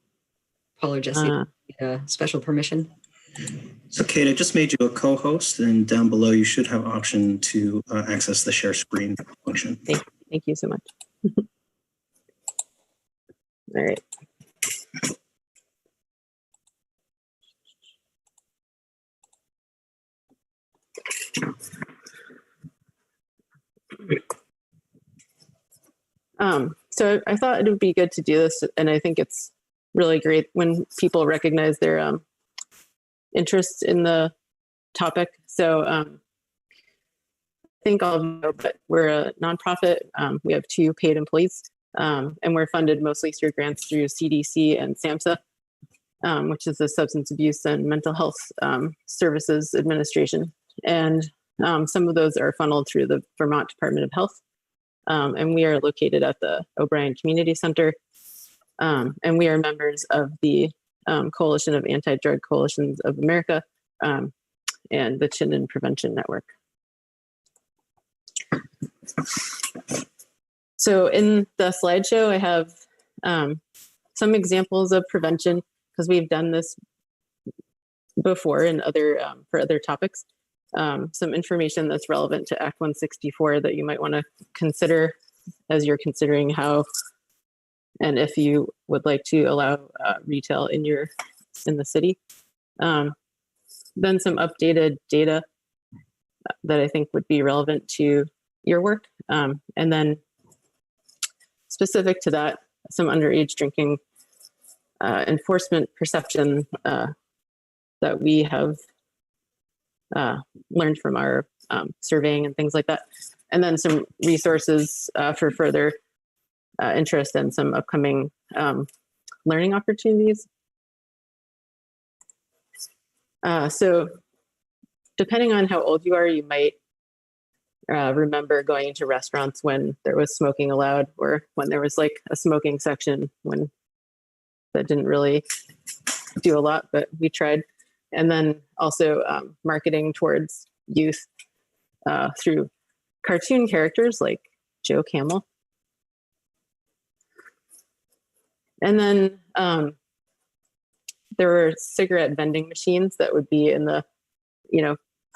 Paul or Jesse, special permission?
So Kate, I just made you a co-host, and down below you should have option to access the share screen function.
Thank you so much. All right. So I thought it would be good to do this, and I think it's really great when people recognize their interest in the topic. So I think all of you know, but we're a nonprofit. We have 2 paid employees, and we're funded mostly through grants through CDC and SAMHSA, which is the Substance Abuse and Mental Health Services Administration. And some of those are funneled through the Vermont Department of Health. And we are located at the O'Brien Community Center. And we are members of the Coalition of Anti-Drug Coalitions of America and the Chinden Prevention Network. So in the slideshow, I have some examples of prevention, because we've done this before in other for other topics. Some information that's relevant to Act 164 that you might want to consider as you're considering how and if you would like to allow retail in the city. Then some updated data that I think would be relevant to your work. And then specific to that, some underage drinking enforcement perception that we have learned from our surveying and things like that. And then some resources for further interest and some upcoming learning opportunities. So depending on how old you are, you might remember going into restaurants when there was smoking allowed, or when there was like a smoking section, when that didn't really do a lot, but we tried. And then also marketing towards youth through cartoon characters like Joe Camel. And then there were cigarette vending machines that would be in the,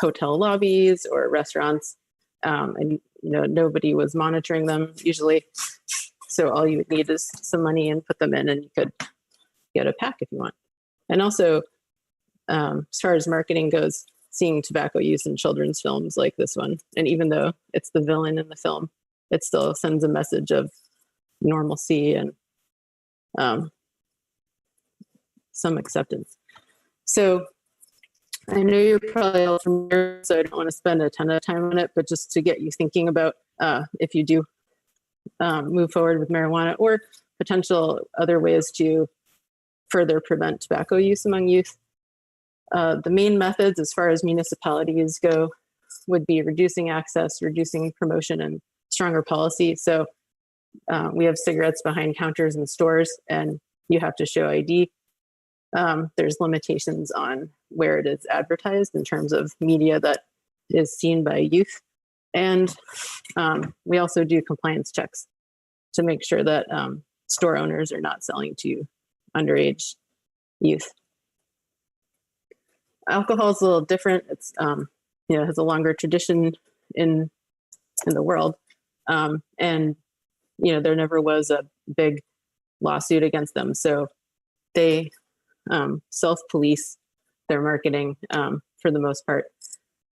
hotel lobbies or restaurants, and nobody was monitoring them usually. So all you would need is some money and put them in, and you could get a pack if you want. And also, as far as marketing goes, seeing tobacco use in children's films like this one, and even though it's the villain in the film, it still sends a message of normalcy and some acceptance. So I know you're probably all familiar, so I don't want to spend a ton of time on it, but just to get you thinking about if you do move forward with marijuana or potential other ways to further prevent tobacco use among youth. The main methods as far as municipalities go would be reducing access, reducing promotion, and stronger policy. So we have cigarettes behind counters in stores, and you have to show ID. There's limitations on where it is advertised in terms of media that is seen by youth. And we also do compliance checks to make sure that store owners are not selling to underage youth. Alcohol is a little different. It's has a longer tradition in the world, and there never was a big lawsuit against them. So they self-police their marketing for the most part.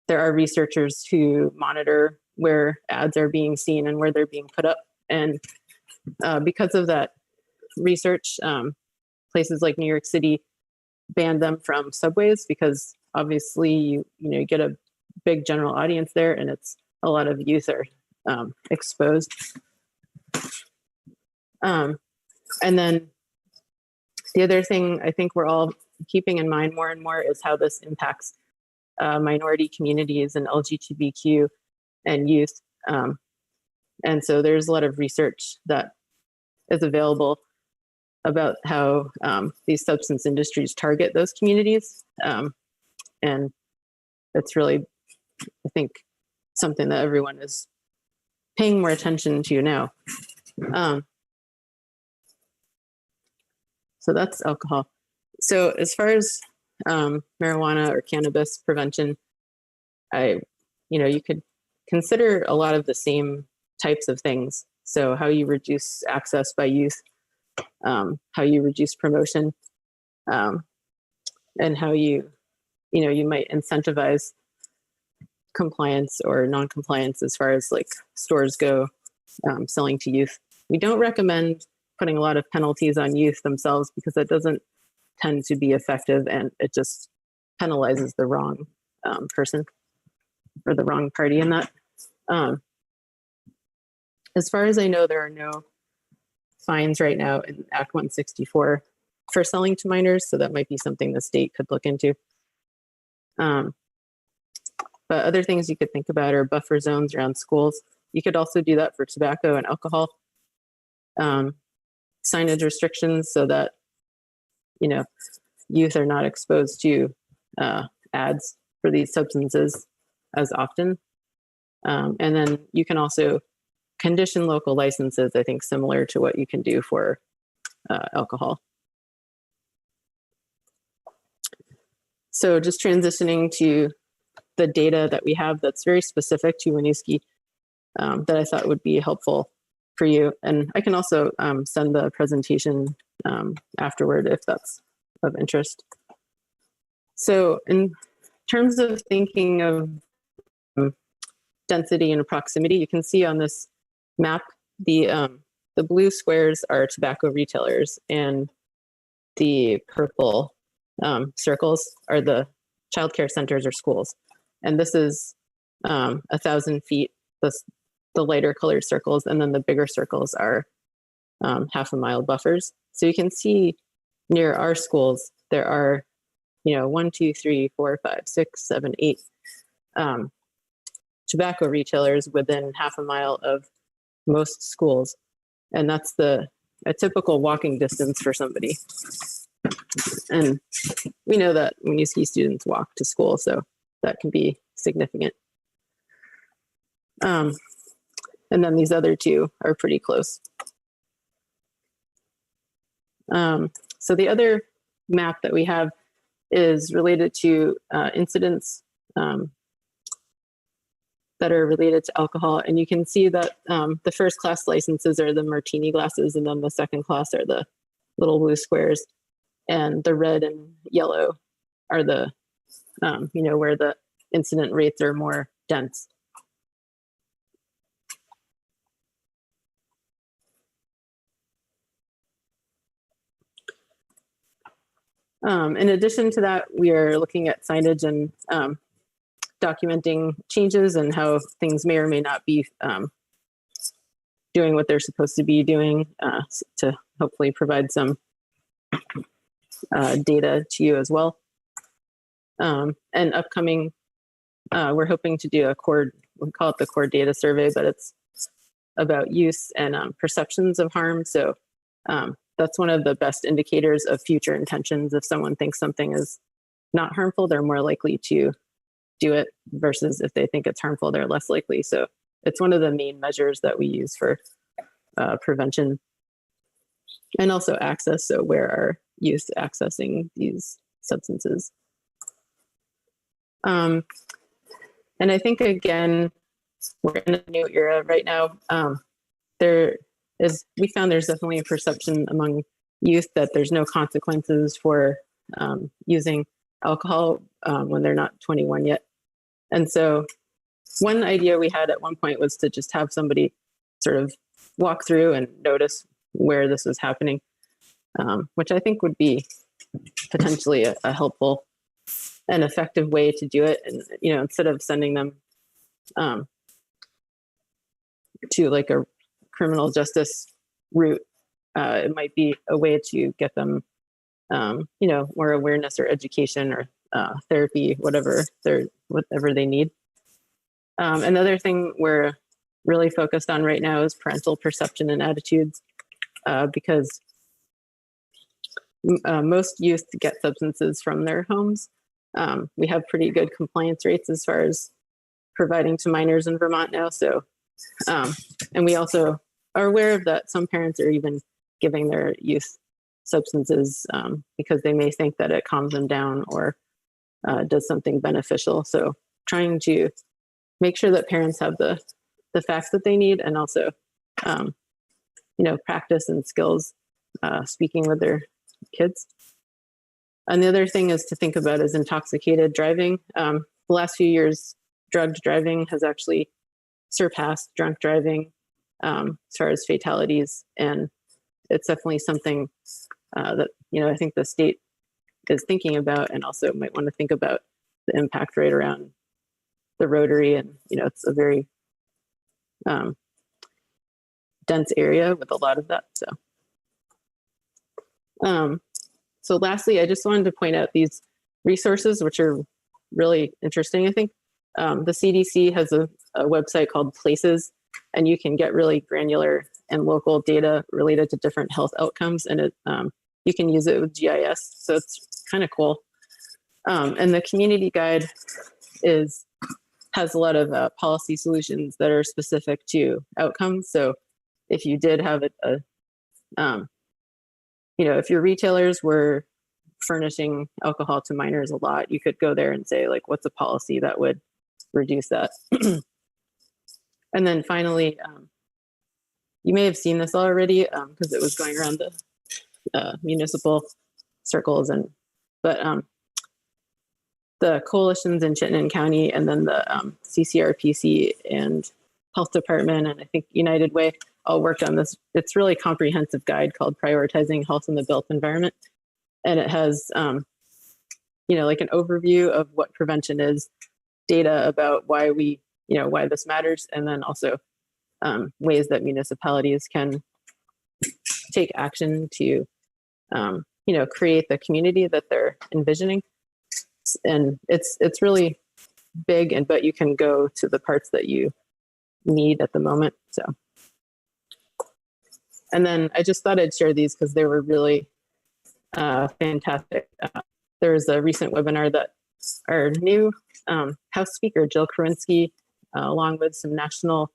There are researchers who monitor where ads are being seen and where they're being put up, and because of that research, places like New York City banned them from subways, because obviously you get a big general audience there, and it's a lot of youth are exposed. And then the other thing I think we're all keeping in mind more and more is how this impacts minority communities and LGBTQ and youth. And so there's a lot of research that is available about how these substance industries target those communities. And it's really, I think, something that everyone is paying more attention to now. So that's alcohol. So as far as marijuana or cannabis prevention, you could consider a lot of the same types of things. So how you reduce access by youth, how you reduce promotion, and how you might incentivize compliance or non-compliance as far as like stores go, selling to youth. We don't recommend putting a lot of penalties on youth themselves because that doesn't tend to be effective, and it just penalizes the wrong person or the wrong party in that. As far as I know, there are no fines right now in Act 164 for selling to minors, so that might be something the state could look into. But other things you could think about are buffer zones around schools. You could also do that for tobacco and alcohol. Signage restrictions so that, youth are not exposed to ads for these substances as often. And then you can also condition local licenses, I think, similar to what you can do for alcohol. So just transitioning to the data that we have that's very specific to Winooski that I thought would be helpful for you. And I can also send the presentation afterward if that's of interest. So in terms of thinking of density and proximity, you can see on this map, the blue squares are tobacco retailers and the purple circles are the childcare centers or schools. And this is 1,000 feet, the lighter colored circles, and then the bigger circles are half a mile buffers. So you can see near our schools, there are, 1, 2, 3, 4, 5, 6, 7, 8 tobacco retailers within half a mile of most schools. And that's a typical walking distance for somebody. And we know that Winooski students walk to school, so that can be significant. And then these other two are pretty close. So the other map that we have is related to incidents that are related to alcohol. And you can see that the first class licenses are the martini glasses, and then the second class are the little blue squares. And the red and yellow are the, where the incident rates are more dense. In addition to that, we are looking at signage and documenting changes and how things may or may not be doing what they're supposed to be doing to hopefully provide some data to you as well. And upcoming, we're hoping to do we call it the core data survey, but it's about use and perceptions of harm. So that's one of the best indicators of future intentions. If someone thinks something is not harmful, they're more likely to do it, versus if they think it's harmful, they're less likely. So it's one of the main measures that we use for prevention. And also access, so where are youth accessing these substances? And I think, again, we're in a new era right now. We found there's definitely a perception among youth that there's no consequences for using alcohol when they're not 21 yet. And so one idea we had at one point was to just have somebody sort of walk through and notice where this was happening, which I think would be potentially a helpful and effective way to do it. And, instead of sending them to like a criminal justice route, it might be a way to get them, more awareness or education or therapy, whatever they need. Another thing we're really focused on right now is parental perception and attitudes. because most youth get substances from their homes. We have pretty good compliance rates as far as providing to minors in Vermont now. So, and we also are aware of that some parents are even giving their youth substances because they may think that it calms them down or does something beneficial. So trying to make sure that parents have the facts that they need, and also, practice and skills speaking with their kids. And the other thing is to think about is intoxicated driving. The last few years, drugged driving has actually surpassed drunk driving as far as fatalities. And it's definitely something that, I think the state is thinking about, and also might want to think about the impact right around the Rotary. And, it's a very dense area with a lot of that. So lastly, I just wanted to point out these resources, which are really interesting, I think. The CDC has a website called Places, and you can get really granular and local data related to different health outcomes, and you can use it with GIS, so it's kind of cool. And the community guide has a lot of policy solutions that are specific to outcomes. So if you did have if your retailers were furnishing alcohol to minors a lot, you could go there and say, like, what's a policy that would reduce that? And then finally, you may have seen this already because it was going around the municipal circles, but the coalitions in Chittenden County, and then the CCRPC and Health Department, and I think United Way all worked on this. It's really comprehensive guide called Prioritizing Health in the Built Environment. And it has, like an overview of what prevention is, data about why why this matters, and then also ways that municipalities can take action to, create the community that they're envisioning. And it's really big, but you can go to the parts that you need at the moment. So. And then I just thought I'd share these because they were really fantastic. There was a recent webinar that our new House Speaker, Jill Korinsky, along with some national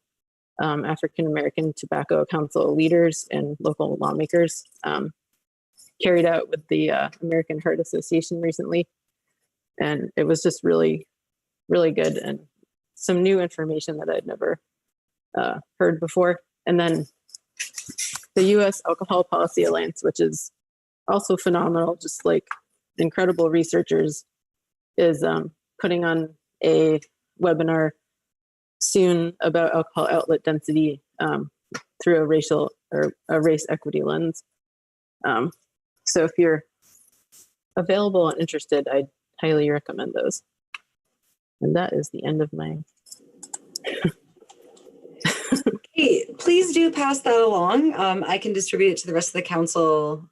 African American Tobacco Council leaders and local lawmakers, carried out with the American Heart Association recently. And it was just really, really good, and some new information that I'd never heard before. And then the U.S. Alcohol Policy Alliance, which is also phenomenal, just like incredible researchers, is putting on a webinar soon about alcohol outlet density through a racial or a race equity lens. So if you're available and interested, I'd highly recommend those. And that is the end of my.
Hey, please do pass that along. I can distribute it to the rest of the council.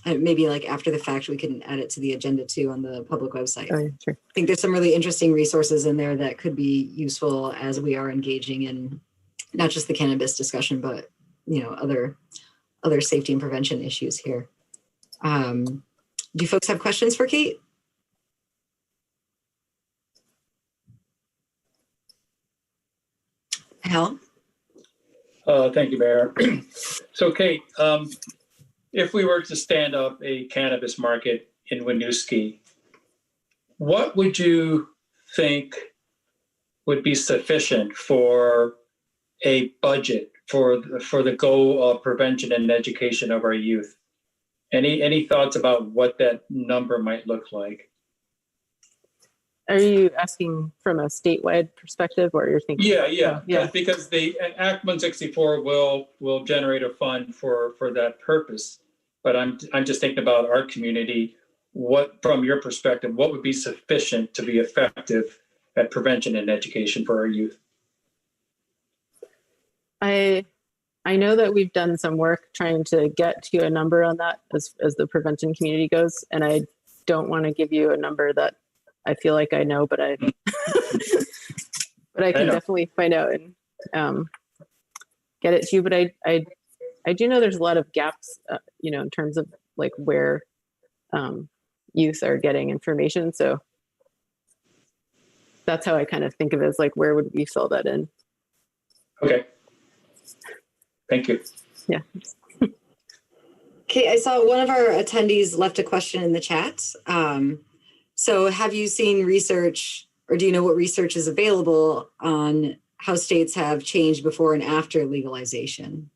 Maybe like after the fact, we can add it to the agenda too on the public website.
Oh, yeah, sure.
I think there's some really interesting resources in there that could be useful as we are engaging in not just the cannabis discussion, but other safety and prevention issues here. Do folks have questions for Kate? Hal?
Thank you, Mayor. So, Kate, if we were to stand up a cannabis market in Winooski, what would you think would be sufficient for a budget for the goal of prevention and education of our youth? Any thoughts about what that number might look like?
Are you asking from a statewide perspective, or you're thinking?
Yeah. Because the Act 164 will generate a fund for that purpose. But I'm just thinking about our community. What, from your perspective, what would be sufficient to be effective at prevention and education for our youth?
I know that we've done some work trying to get to a number on that as the prevention community goes, and I don't want to give you a number that I feel like I know, but I can definitely find out and get it to you. But I I do know there's a lot of gaps, in terms of like where youth are getting information. So that's how I kind of think of it, as like, where would we fill that in?
Okay. Thank you.
Yeah.
Okay, I saw one of our attendees left a question in the chat. So have you seen research, or do you know what research is available on how states have changed before and after legalization?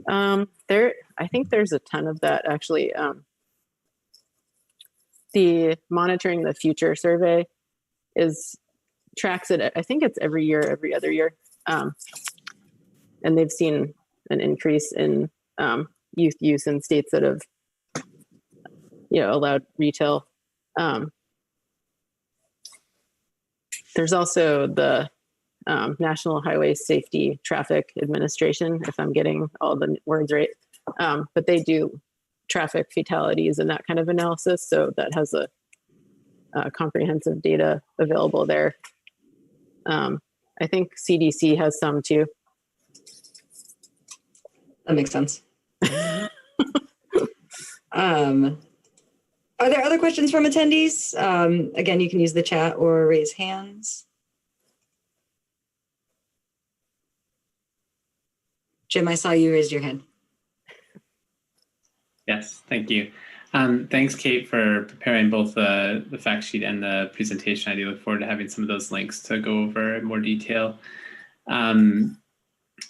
I think there's a ton of that actually. The Monitoring the Future survey tracks it. I think it's every year, every other year. And they've seen an increase in youth use in states that have, allowed retail. There's also the National Highway Safety Traffic Administration, if I'm getting all the words right. But they do traffic fatalities and that kind of analysis. So that has a comprehensive data available there. I think CDC has some too.
That makes sense. Are there other questions from attendees? Again, you can use the chat or raise hands. Jim, I saw you raised your hand.
Yes, thank you. Thanks, Kate, for preparing both the fact sheet and the presentation. I do look forward to having some of those links to go over in more detail.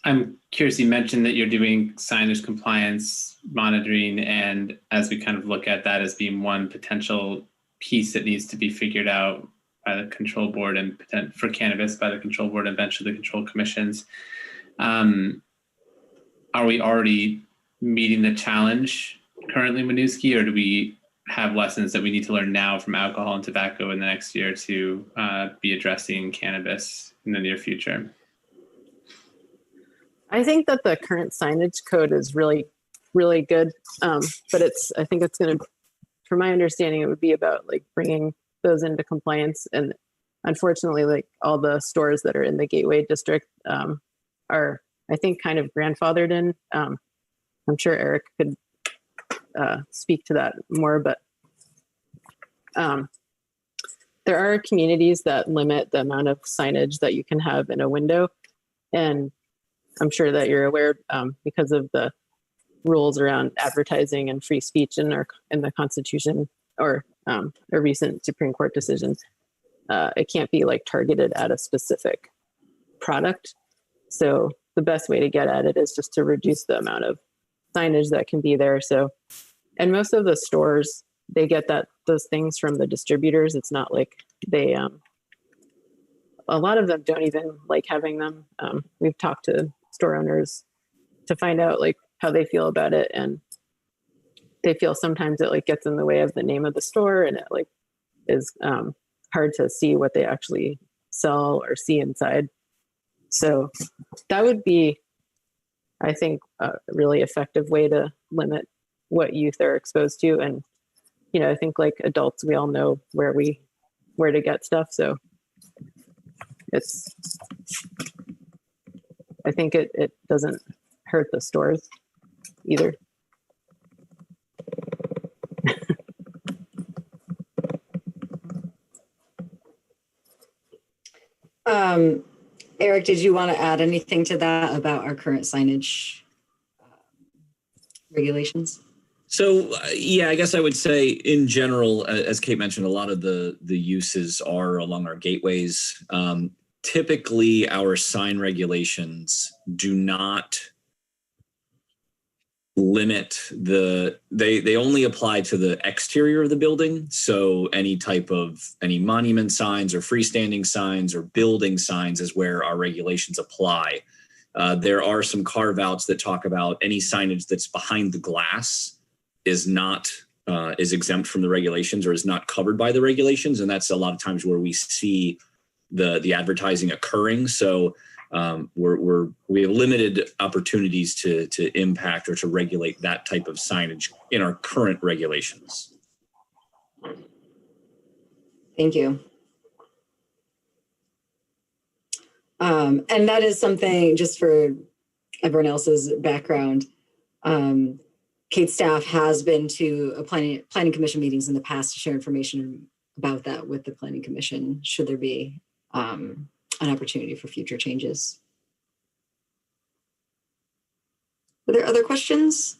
I'm curious, you mentioned that you're doing signage compliance monitoring, and as we kind of look at that as being one potential piece that needs to be figured out by the control board and for cannabis by the control board and eventually the control commissions. Are we already meeting the challenge currently, Winooski, or do we have lessons that we need to learn now from alcohol and tobacco in the next year to be addressing cannabis in the near future?
I think that the current signage code is really, really good. But I think it's going to, from my understanding, it would be about like bringing those into compliance. And unfortunately, like all the stores that are in the Gateway District are, I think, kind of grandfathered in. I'm sure Eric could speak to that more, but there are communities that limit the amount of signage that you can have in a window. And I'm sure that you're aware because of the rules around advertising and free speech in the Constitution or a recent Supreme Court decision. It can't be like targeted at a specific product. So the best way to get at it is just to reduce the amount of signage that can be there. So, and most of the stores, they get those things from the distributors. It's not like they, a lot of them don't even like having them. We've talked to store owners to find out like how they feel about it. And they feel sometimes it like gets in the way of the name of the store, and it like is hard to see what they actually sell or see inside. So that would be, I think, a really effective way to limit what youth are exposed to. And, I think like adults, we all know where to get stuff. So I think it doesn't hurt the stores either.
Eric, did you want to add anything to that about our current signage regulations?
So, yeah, I guess I would say in general, as Kate mentioned, a lot of the uses are along our gateways. Typically, our sign regulations do not limit they only apply to the exterior of the building. So any monument signs or freestanding signs or building signs is where our regulations apply. There are some carve outs that talk about any signage that's behind the glass is exempt from the regulations or is not covered by the regulations. And that's a lot of times where we see the advertising occurring. So we have limited opportunities to impact or to regulate that type of signage in our current regulations.
Thank you. And that is something, just for everyone else's background. Kate's staff has been to a planning commission meetings in the past to share information about that with the planning commission, should there be an opportunity for future changes. Are there other questions?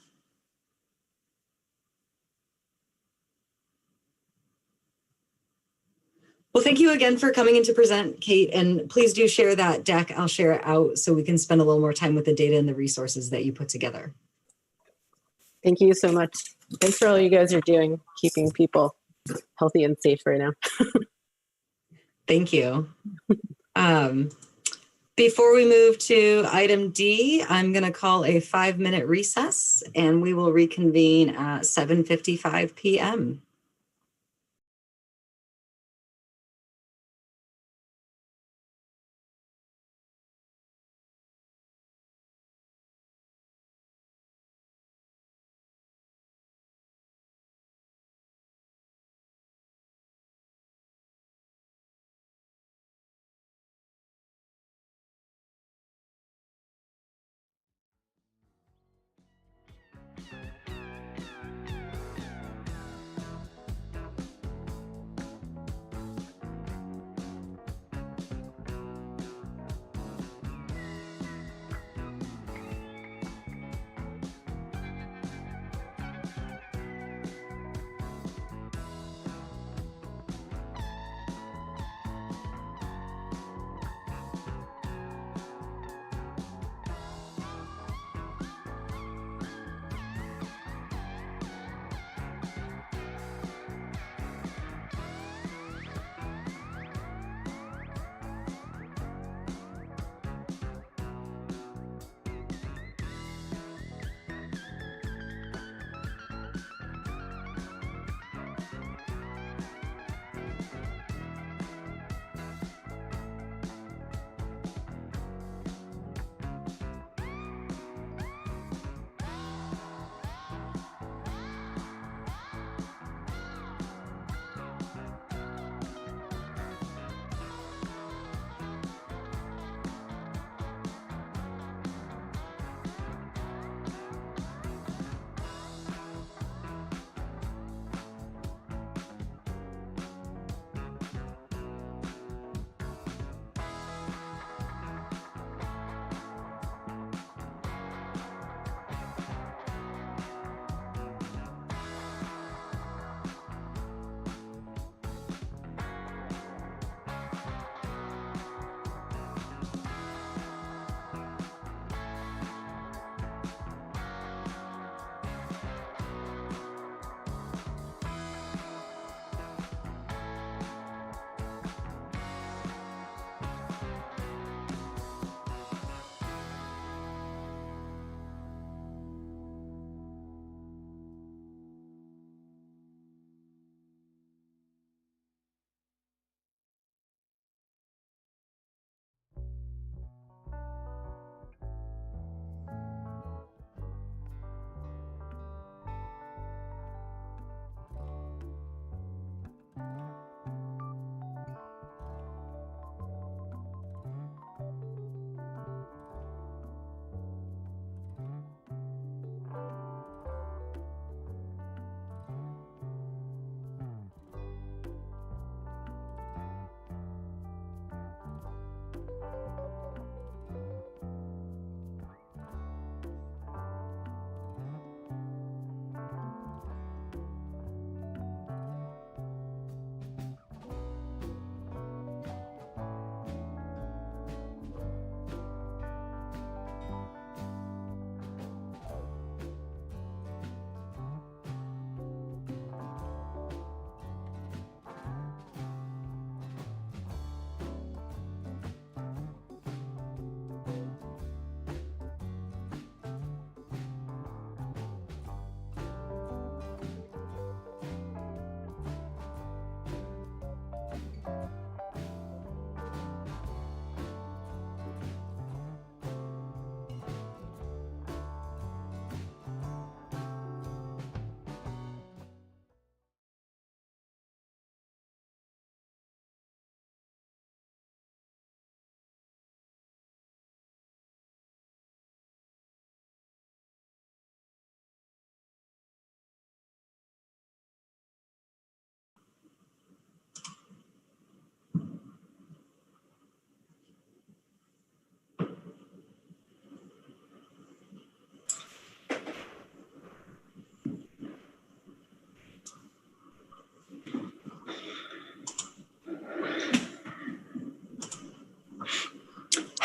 Well, thank you again for coming in to present, Kate, and please do share that deck. I'll share it out so we can spend a little more time with the data and the resources that you put together.
Thank you so much. Thanks for all you guys are doing, keeping people healthy and safe right now.
Thank you. Before we move to item D, I'm going to call a 5-minute recess and we will reconvene at 7:55 p.m.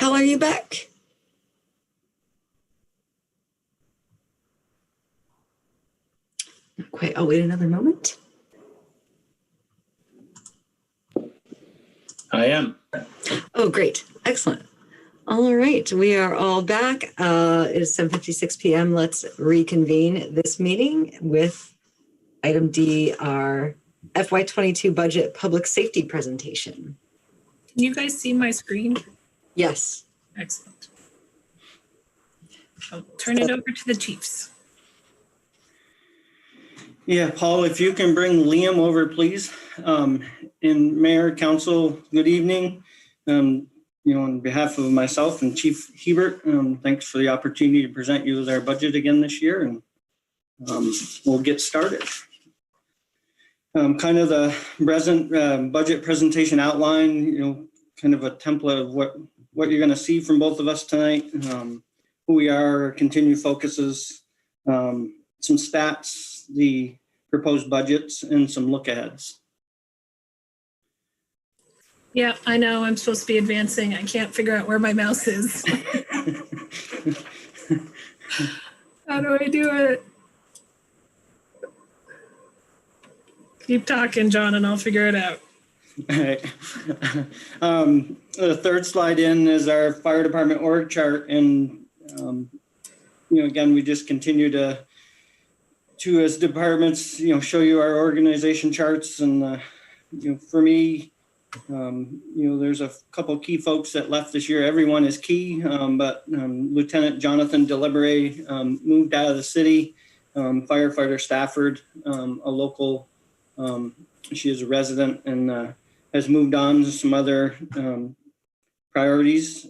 Hal, are you back? Not quite. I'll wait another moment.
I am.
Oh, great. Excellent. All right. We are all back. It is 7:56 p.m. Let's reconvene this meeting with item D, our FY22 budget public safety presentation.
Can you guys see my screen?
Yes.
Excellent. I'll turn it over to the chiefs.
Yeah, Paul, if you can bring Liam over, please. And Mayor, Council, good evening. On behalf of myself and Chief Hebert, thanks for the opportunity to present you with our budget again this year, and we'll get started. Kind of the present budget presentation outline, kind of a template of what you're going to see from both of us tonight, who we are, our continued focuses, some stats, the proposed budgets, and some look aheads.
Yeah, I know. I'm supposed to be advancing. I can't figure out where my mouse is. How do I do it? Keep talking, John, and I'll figure it out.
All right. The third slide in is our fire department org chart. And, again, we just continue to as departments, show you our organization charts. And, for me, there's a couple key folks that left this year. Everyone is key, but Lieutenant Jonathan Delibre moved out of the city. Firefighter Stafford, a local, she is a resident and has moved on to some other priorities.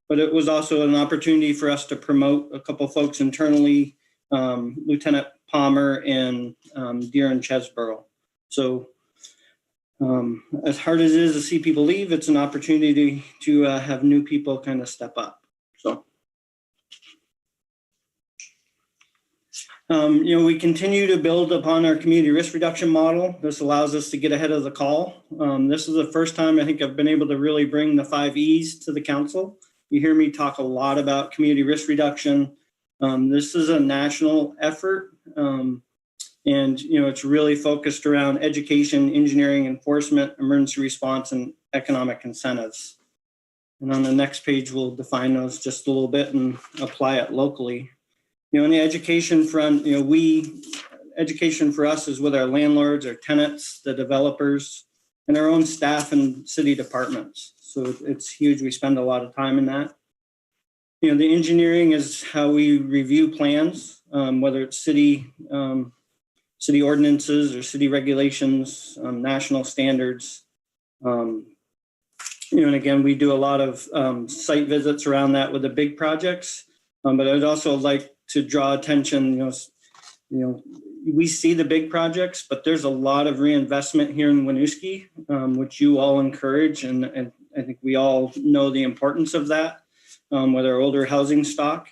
But it was also an opportunity for us to promote a couple folks internally, Lieutenant Palmer and Deeren Chesborough. So as hard as it is to see people leave, it's an opportunity to have new people kind of step up. So, we continue to build upon our community risk reduction model. This allows us to get ahead of the call. This is the first time I think I've been able to really bring the 5 E's to the council. You hear me talk a lot about community risk reduction. This is a national effort. And, it's really focused around education, engineering, enforcement, emergency response, and economic incentives. And on the next page, we'll define those just a little bit and apply it locally. On the education front, education for us is with our landlords, our tenants, the developers, and our own staff and city departments. So it's huge. We spend a lot of time in that. The engineering is how we review plans, whether it's city ordinances or city regulations, national standards. And again, we do a lot of site visits around that with the big projects. But I'd also like to draw attention, we see the big projects, but there's a lot of reinvestment here in Winooski, which you all encourage. And I think we all know the importance of that with our older housing stock.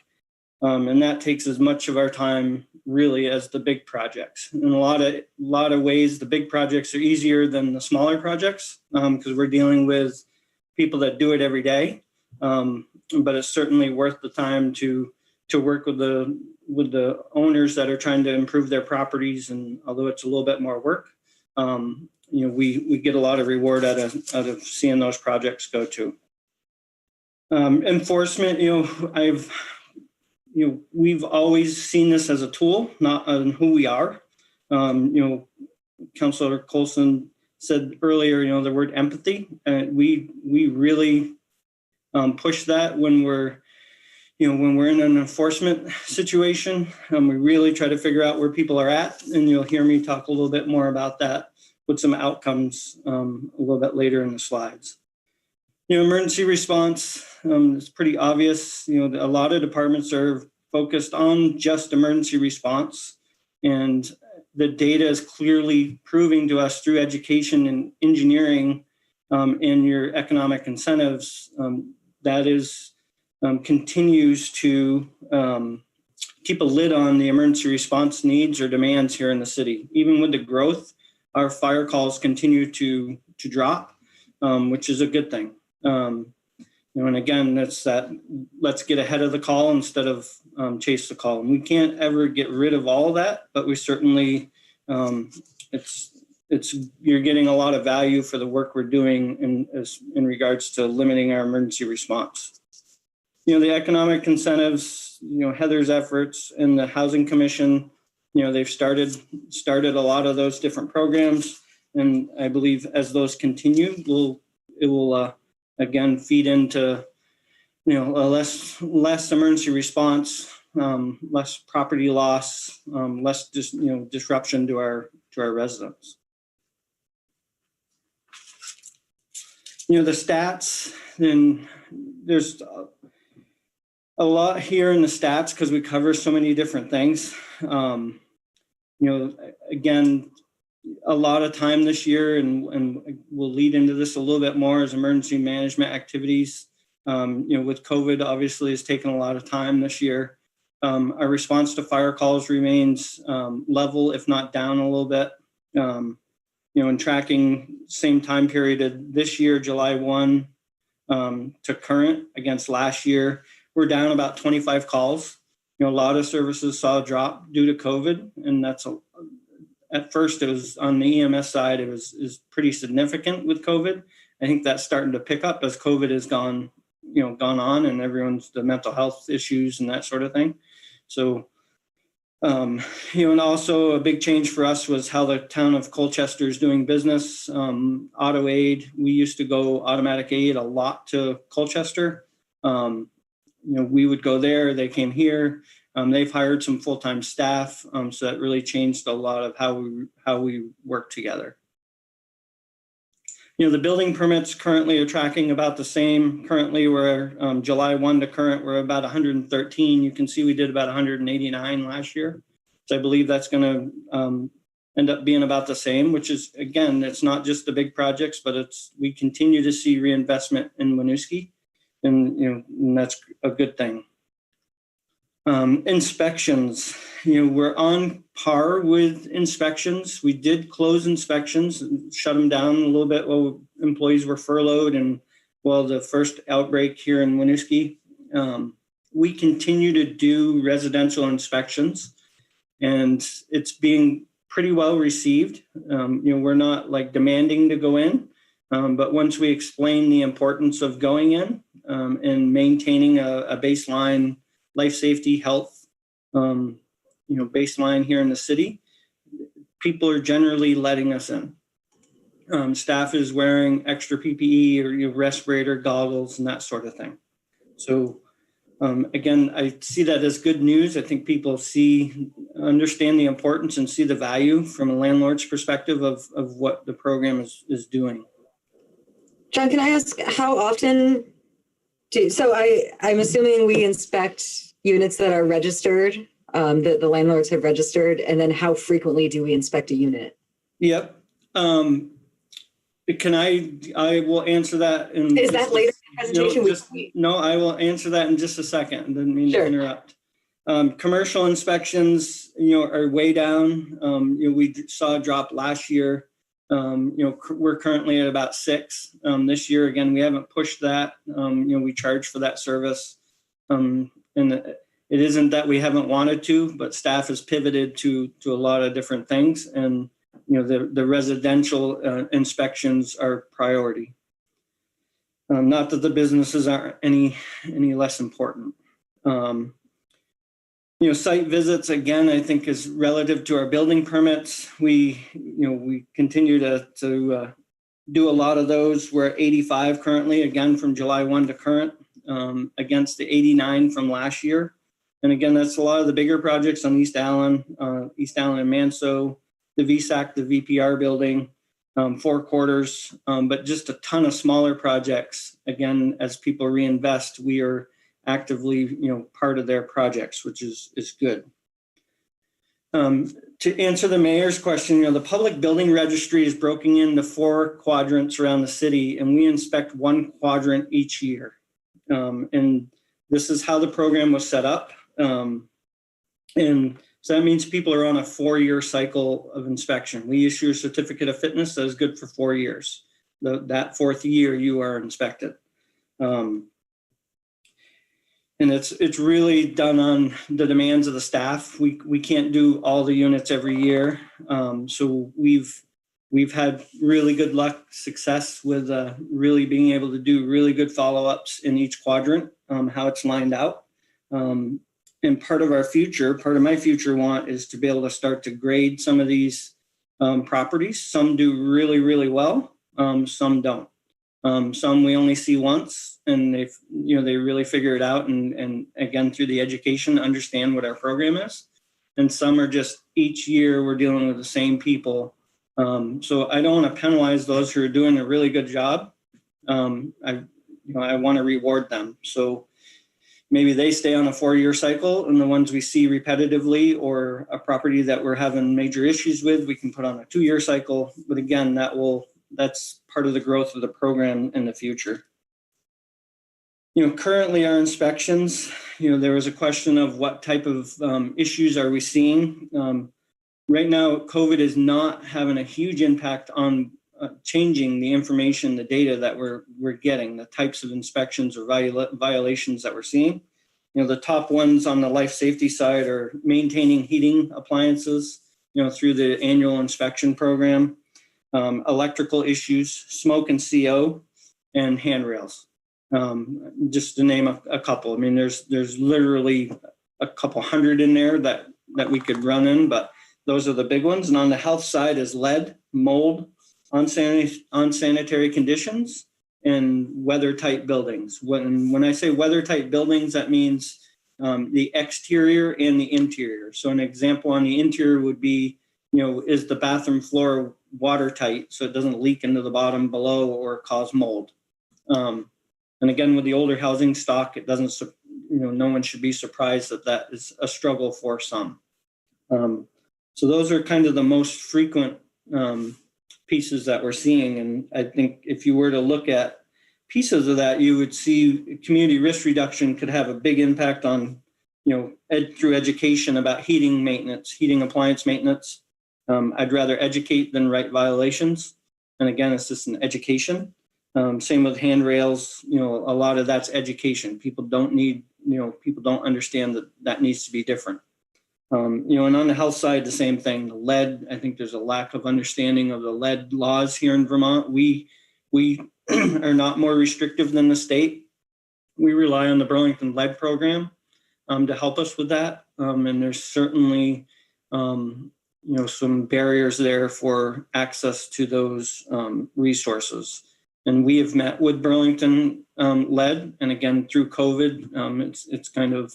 And that takes as much of our time really as the big projects. In a lot of ways, the big projects are easier than the smaller projects because we're dealing with people that do it every day. But it's certainly worth the time to work with the owners that are trying to improve their properties. And although it's a little bit more work, we get a lot of reward out of seeing those projects go to. Enforcement, we've always seen this as a tool, not on who we are. Councilor Colson said earlier, the word empathy, and we really push that when we're in an enforcement situation. We really try to figure out where people are at, and you'll hear me talk a little bit more about that with some outcomes a little bit later in the slides. Emergency response, it's pretty obvious. A lot of departments are focused on just emergency response. And the data is clearly proving to us through education and engineering and your economic incentives that is continues to keep a lid on the emergency response needs or demands here in the city. Even with the growth, our fire calls continue to drop, which is a good thing. And again, that's that, let's get ahead of the call instead of chase the call. And we can't ever get rid of all of that, but we certainly, you're getting a lot of value for the work we're doing in regards to limiting our emergency response. The economic incentives, Heather's efforts and the Housing Commission, they've started a lot of those different programs. And I believe as those continue, it will again feed into, a less emergency response, less property loss, less disruption to our residents. The stats, then there's a lot here in the stats because we cover so many different things. Again, a lot of time this year, and we'll lead into this a little bit more, as emergency management activities. With COVID, obviously, has taken a lot of time this year. Our response to fire calls remains level, if not down a little bit. And tracking same time period this year, July 1 to current against last year, we're down about 25 calls. A lot of services saw a drop due to COVID, and that's at first it was on the EMS side, is pretty significant with COVID. I think that's starting to pick up as COVID has gone on, and everyone's the mental health issues and that sort of thing. So, and also a big change for us was how the town of Colchester is doing business. Auto aid, we used to go automatic aid a lot to Colchester. We would go there, they came here. They've hired some full-time staff, so that really changed a lot of how we work together. The building permits currently are tracking about the same. Currently, we're July 1 to current, we're about 113. You can see we did about 189 last year. So I believe that's going to end up being about the same, which is, again, it's not just the big projects, but we continue to see reinvestment in Winooski, and that's a good thing. Inspections, we're on par with inspections. We did close inspections and shut them down a little bit while employees were furloughed and the first outbreak here in Winooski. We continue to do residential inspections, and it's being pretty well received. We're not like demanding to go in, but once we explain the importance of going in and maintaining a baseline life safety, health, baseline here in the city, people are generally letting us in. Staff is wearing extra PPE or respirator, goggles, and that sort of thing. So again, I see that as good news. I think people understand the importance and see the value from a landlord's perspective of what the program is doing.
John, can I ask how often I'm assuming we inspect units that are registered, that the landlords have registered, and then how frequently do we inspect a unit?
Yep. I will answer that.
Is that later in the presentation?
No, I will answer that in just a second. I didn't mean to interrupt. Commercial inspections, are way down. We saw a drop last year. We're currently at about 6 this year. Again, we haven't pushed that. We charge for that service. And it isn't that we haven't wanted to, but staff has pivoted to a lot of different things. And, the residential inspections are priority. Not that the businesses aren't any less important. Site visits, again, I think is relative to our building permits. We continue to do a lot of those. We're at 85 currently, again, from July 1 to current, against the 89 from last year. And again, that's a lot of the bigger projects on East Allen and Manso, the VSAC, the VPR building, 4 quarters, but just a ton of smaller projects. Again, as people reinvest, we are actively, part of their projects, which is good. To answer the mayor's question, the public building registry is broken into 4 quadrants around the city, and we inspect 1 quadrant each year. And this is how the program was set up. And so that means people are on a 4-year cycle of inspection. We issue a certificate of fitness that is good for 4 years. That 4th year, you are inspected. and it's really done on the demands of the staff. We can't do all the units every year, so we've had really good success with really being able to do really good follow-ups in each quadrant, how it's lined out. And part of my future want is to be able to start to grade some of these properties. Some do really, really well. Some don't. Some we only see once, and they really figure it out, and again through the education understand what our program is. And some are just each year we're dealing with the same people. So I don't want to penalize those who are doing a really good job. I want to reward them. So maybe they stay on a 4-year cycle, and the ones we see repetitively or a property that we're having major issues with, we can put on a 2-year cycle. But again, that's part of the growth of the program in the future. Currently our inspections, there was a question of what type of issues are we seeing. Right now, COVID is not having a huge impact on changing the information, the data that we're getting, the types of inspections or violations that we're seeing. The top ones on the life safety side are maintaining heating appliances, through the annual inspection program, electrical issues, smoke and CO, and handrails. Just to name a couple. I mean, there's literally a couple hundred in there that we could run in, but those are the big ones. And on the health side is lead, mold, unsanitary conditions, and weather-tight buildings. When I say weather-tight buildings, that means the exterior and the interior. So an example on the interior would be, is the bathroom floor watertight so it doesn't leak into the bottom below or cause mold? And again, with the older housing stock, it doesn't, no one should be surprised that is a struggle for some. So those are kind of the most frequent pieces that we're seeing. And I think if you were to look at pieces of that, you would see community risk reduction could have a big impact on, through education about heating maintenance, heating appliance maintenance. I'd rather educate than write violations. And again, it's just an education. Same with handrails, a lot of that's education. People don't understand that needs to be different. And on the health side, the same thing. The lead, I think there's a lack of understanding of the lead laws here in Vermont. We are not more restrictive than the state. We rely on the Burlington Lead Program to help us with that. And there's certainly, some barriers there for access to those resources. And we have met with Burlington Lead, and again through COVID, it's kind of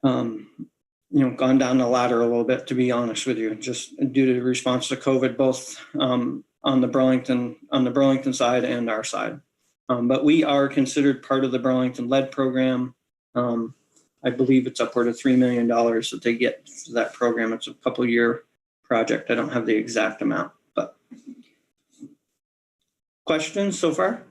gone down the ladder a little bit, to be honest with you, just due to the response to COVID, both on the Burlington side and our side. But we are considered part of the Burlington Lead Program. I believe it's upward of $3 million that they get for that program. It's a couple-year project. I don't have the exact amount, but questions so far?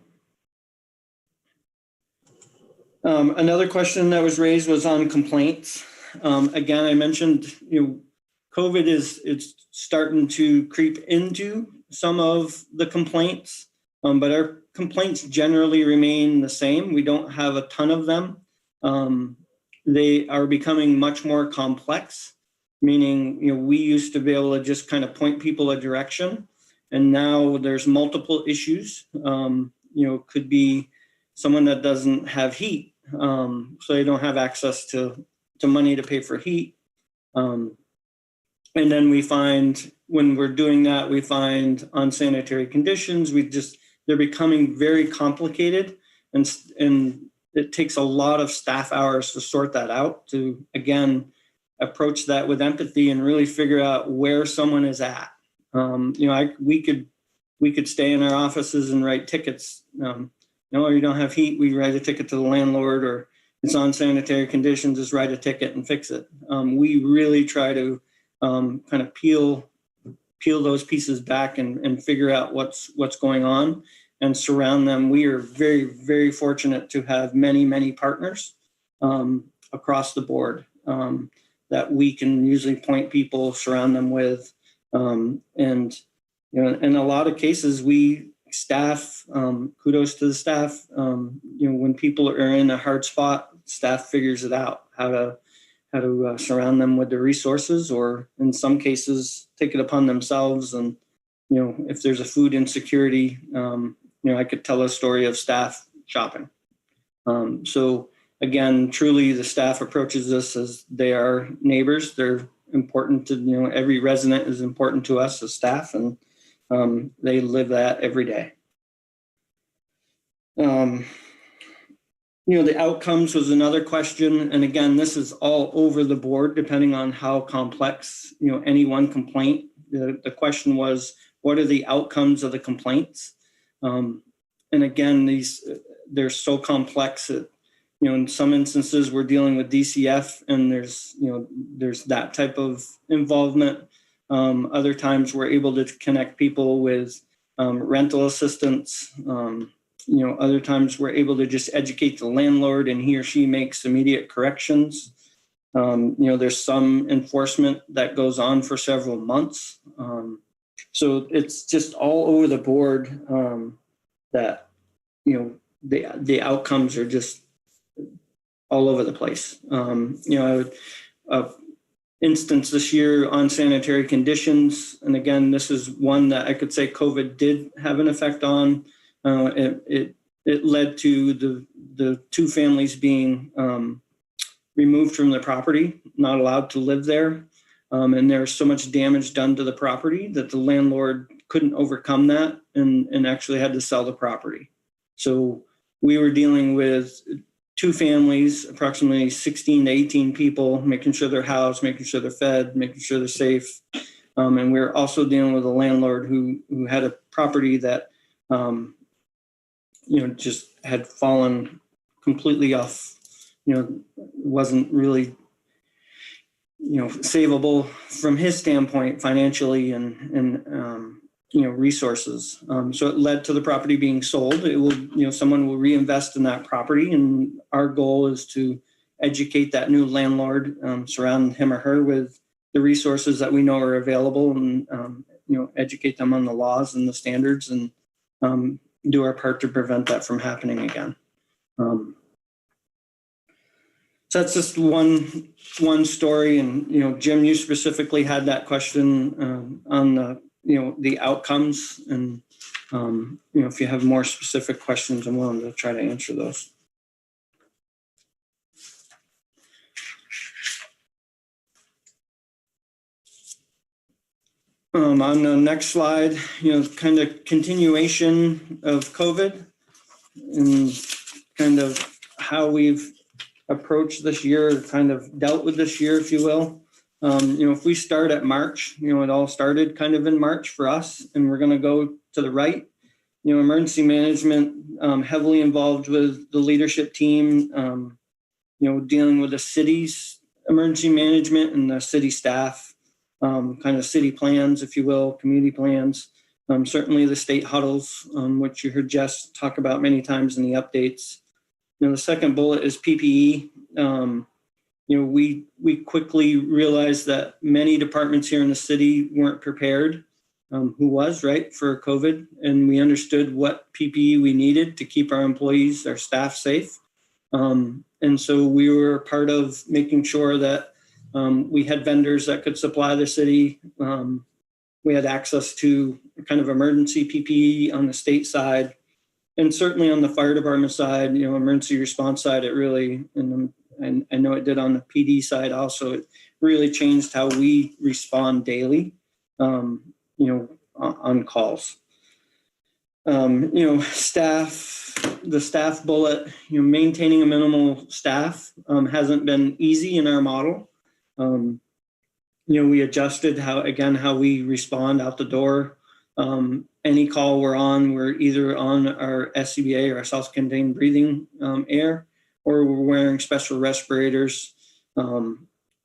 Another question that was raised was on complaints. Again, I mentioned, COVID it's starting to creep into some of the complaints, but our complaints generally remain the same. We don't have a ton of them. They are becoming much more complex, meaning, we used to be able to just kind of point people a direction, and now there's multiple issues. Could be someone that doesn't have heat, so they don't have access to money to pay for heat. And then we find when we're doing that, we find unsanitary conditions. They're becoming very complicated, and it takes a lot of staff hours to sort that out, to again approach that with empathy and really figure out where someone is at. We could stay in our offices and write tickets. No, you don't have heat, we write a ticket to the landlord, or it's on sanitary conditions, just write a ticket and fix it. We really try to kind of peel those pieces back and figure out what's going on and surround them. We are very, very fortunate to have many, many partners across the board that we can usually point people, surround them with. And in a lot of cases, kudos to the staff, when people are in a hard spot staff figures it out, how to surround them with the resources, or in some cases take it upon themselves. And if there's a food insecurity, I could tell a story of staff shopping. So again, truly the staff approaches this as they are neighbors. They're important to, every resident is important to us as staff, and they live that every day. The outcomes was another question. And again, this is all over the board, depending on how complex, any one complaint. The question was, what are the outcomes of the complaints? And again, they're so complex that, in some instances we're dealing with DCF and there's that type of involvement. Other times we're able to connect people with rental assistance. Other times we're able to just educate the landlord and he or she makes immediate corrections. There's some enforcement that goes on for several months. So it's just all over the board that, the outcomes are just all over the place. Instance this year on sanitary conditions. And again, this is one that I could say COVID did have an effect on. It led to the two families being removed from the property, not allowed to live there. And there was so much damage done to the property that the landlord couldn't overcome that and actually had to sell the property. So we were dealing with two families, approximately 16 to 18 people, making sure they're housed, making sure they're fed, making sure they're safe. And we're also dealing with a landlord who had a property that just had fallen completely off, wasn't really, savable from his standpoint financially and resources. So it led to the property being sold. It will, someone will reinvest in that property. And our goal is to educate that new landlord, surround him or her with the resources that we know are available and, educate them on the laws and the standards and do our part to prevent that from happening again. So that's just one story. And, Jim, you specifically had that question on the outcomes. And, if you have more specific questions, I'm willing to try to answer those. On the next slide, kind of continuation of COVID and kind of how we've approached this year, kind of dealt with this year, if you will. If we start at March, it all started kind of in March for us, and we're going to go to the right. Emergency management, heavily involved with the leadership team, dealing with the city's emergency management and the city staff. Kind of city plans, if you will, community plans, certainly the state huddles, which you heard Jess talk about many times in the updates. The second bullet is PPE. We quickly realized that many departments here in the city weren't prepared, who was, right, for COVID. And we understood what PPE we needed to keep our employees, our staff safe. And so we were part of making sure that we had vendors that could supply the city. We had access to kind of emergency PPE on the state side, and certainly on the fire department side, emergency response side, it really, and I know it did on the PD side also, it really changed how we respond daily, on calls. The staff bullet, maintaining a minimal staff hasn't been easy in our model. We adjusted how we respond out the door. Any call we're either on our SCBA or our self-contained breathing air, or we're wearing special respirators,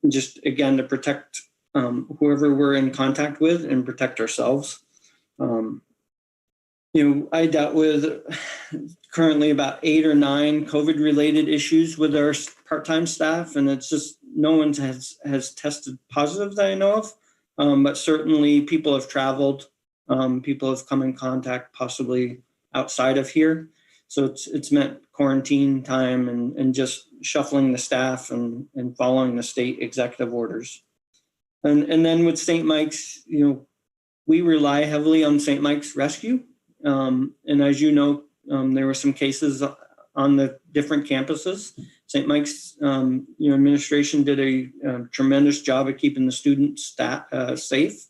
just again to protect whoever we're in contact with and protect ourselves. I dealt with currently about 8 or 9 COVID-related issues with our part-time staff, and it's just no one has tested positive that I know of, but certainly people have traveled, people have come in contact possibly outside of here. So it's meant quarantine time and just shuffling the staff and following the state executive orders. And then with St. Mike's, we rely heavily on St. Mike's Rescue. And as you know, there were some cases on the different campuses. St. Mike's administration did a tremendous job of keeping the students safe,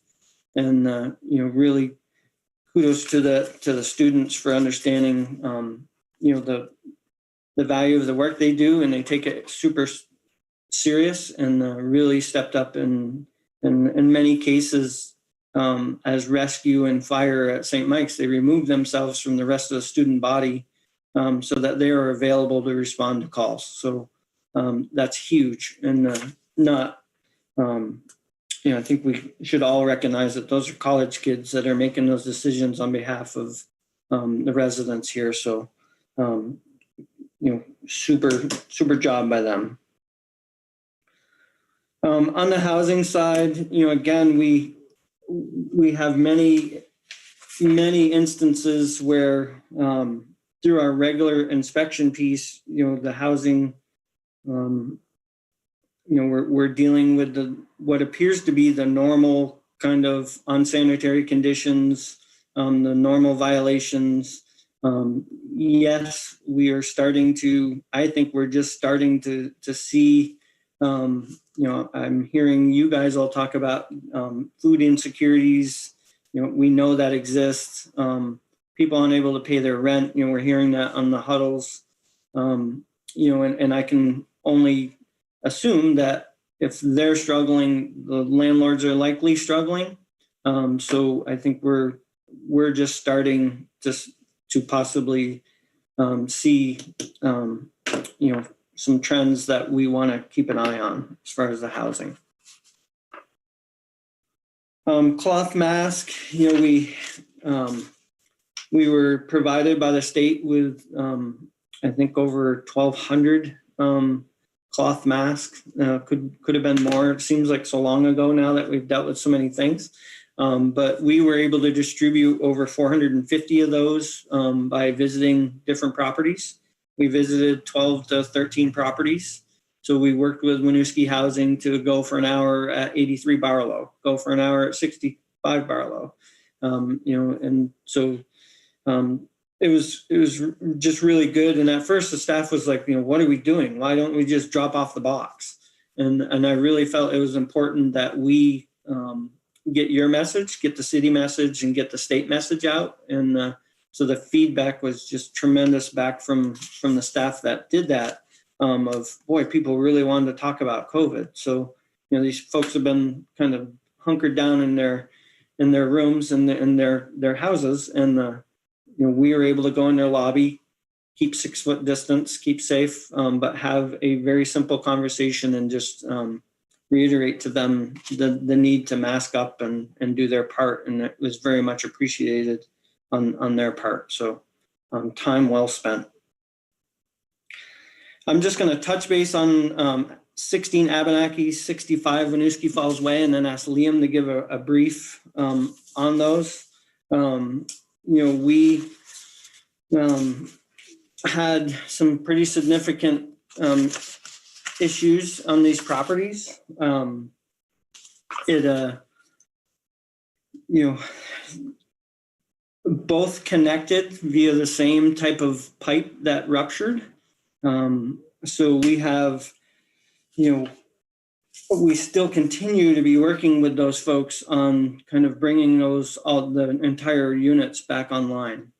and really kudos to the students for understanding the value of the work they do, and they take it super serious and really stepped up in many cases. As rescue and fire at St. Mike's, they removed themselves from the rest of the student body so that they are available to respond to calls. So that's huge, and I think we should all recognize that those are college kids that are making those decisions on behalf of the residents here. So super job by them. On the housing side, again, we have many instances where through our regular inspection piece, the housing, we're dealing with what appears to be the normal kind of unsanitary conditions, the normal violations. Yes, we are starting to, I think we're just starting to see, I'm hearing you guys all talk about food insecurities. We know that exists. People unable to pay their rent. We're hearing that on the huddles. And I can only assume that if they're struggling, the landlords are likely struggling. So I think we're just starting to possibly see some trends that we want to keep an eye on as far as the housing. Cloth mask, we were provided by the state with, I think, over 1,200 cloth masks. Could have been more. It seems like so long ago now that we've dealt with so many things. But we were able to distribute over 450 of those by visiting different properties. We visited 12 to 13 properties. So we worked with Winooski Housing to go for an hour at 83 Barlow, go for an hour at 65 Barlow. And so it was just really good. And at first the staff was like, what are we doing? Why don't we just drop off the box? And I really felt it was important that we get your message, get the city message, and get the state message out. And so the feedback was just tremendous back from the staff that did that. People really wanted to talk about COVID. So these folks have been kind of hunkered down in their rooms and in their houses, and we were able to go in their lobby, keep 6 foot distance, keep safe, but have a very simple conversation and just reiterate to them the need to mask up and do their part. And it was very much appreciated on their part. So time well spent. I'm just going to touch base on 16 Abenaki, 65 Winooski Falls Way, and then ask Liam to give a brief on those. We had some pretty significant issues on these properties. Both connected via the same type of pipe that ruptured. So we have, we still continue to be working with those folks on kind of bringing the entire units back online.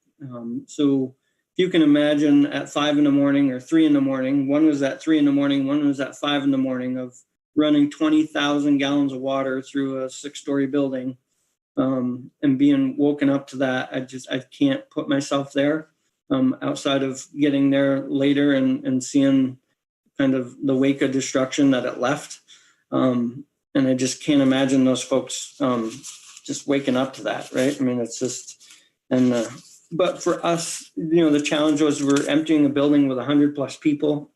So if you can imagine at 5 a.m. or 3 a.m, one was at 3 a.m, one was at 5 a.m, of running 20,000 gallons of water through a 6-story building, and being woken up to that. I can't put myself there. Outside of getting there later and seeing kind of the wake of destruction that it left. And I just can't imagine those folks just waking up to that, right? I mean, it's just, but for us, the challenge was we're emptying a building with 100+ people,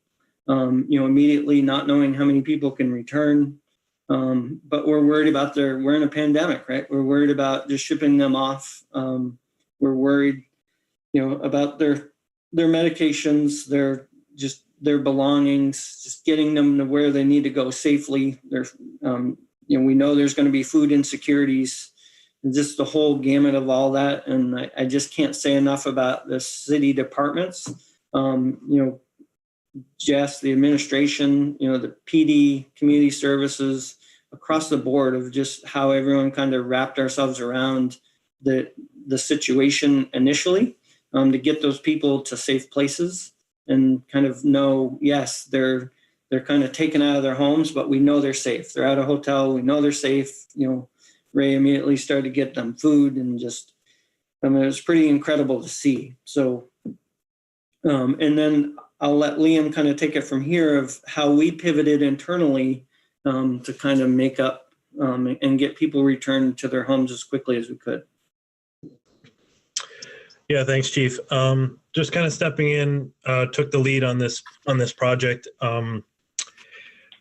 immediately not knowing how many people can return. But we're worried about we're in a pandemic, right? We're worried about just shipping them off. We're worried about their medications, their just their belongings, just getting them to where they need to go safely. There's, we know there's going to be food insecurities, and just the whole gamut of all that. And I just can't say enough about the city departments. Jess, the administration, the PD, community services, across the board, of just how everyone kind of wrapped ourselves around the situation initially, to get those people to safe places and kind of know, yes, they're kind of taken out of their homes, but we know they're safe. They're at a hotel. We know they're safe. Ray immediately started to get them food, and just, it was pretty incredible to see. So, and then I'll let Liam kind of take it from here of how we pivoted internally to kind of make up and get people returned to their homes as quickly as we could.
Yeah, thanks, Chief. Just kind of stepping in, took the lead on this project.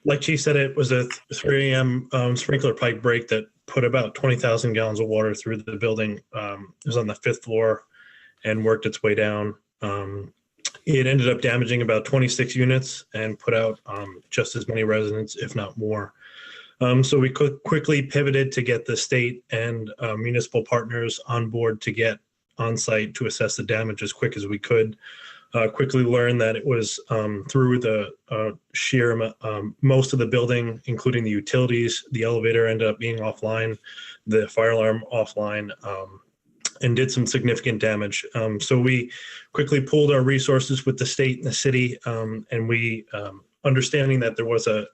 Like Chief said, it was a 3 a.m. Sprinkler pipe break that put about 20,000 gallons of water through the building. It was on the 5th floor and worked its way down. It ended up damaging about 26 units and put out just as many residents, if not more. So we quickly pivoted to get the state and municipal partners on board to get on site to assess the damage as quick as we could. Quickly learned that it was through the sheer most of the building, including the utilities. The elevator ended up being offline, the fire alarm offline, and did some significant damage. So we quickly pooled our resources with the state and the city, and we, understanding that there was a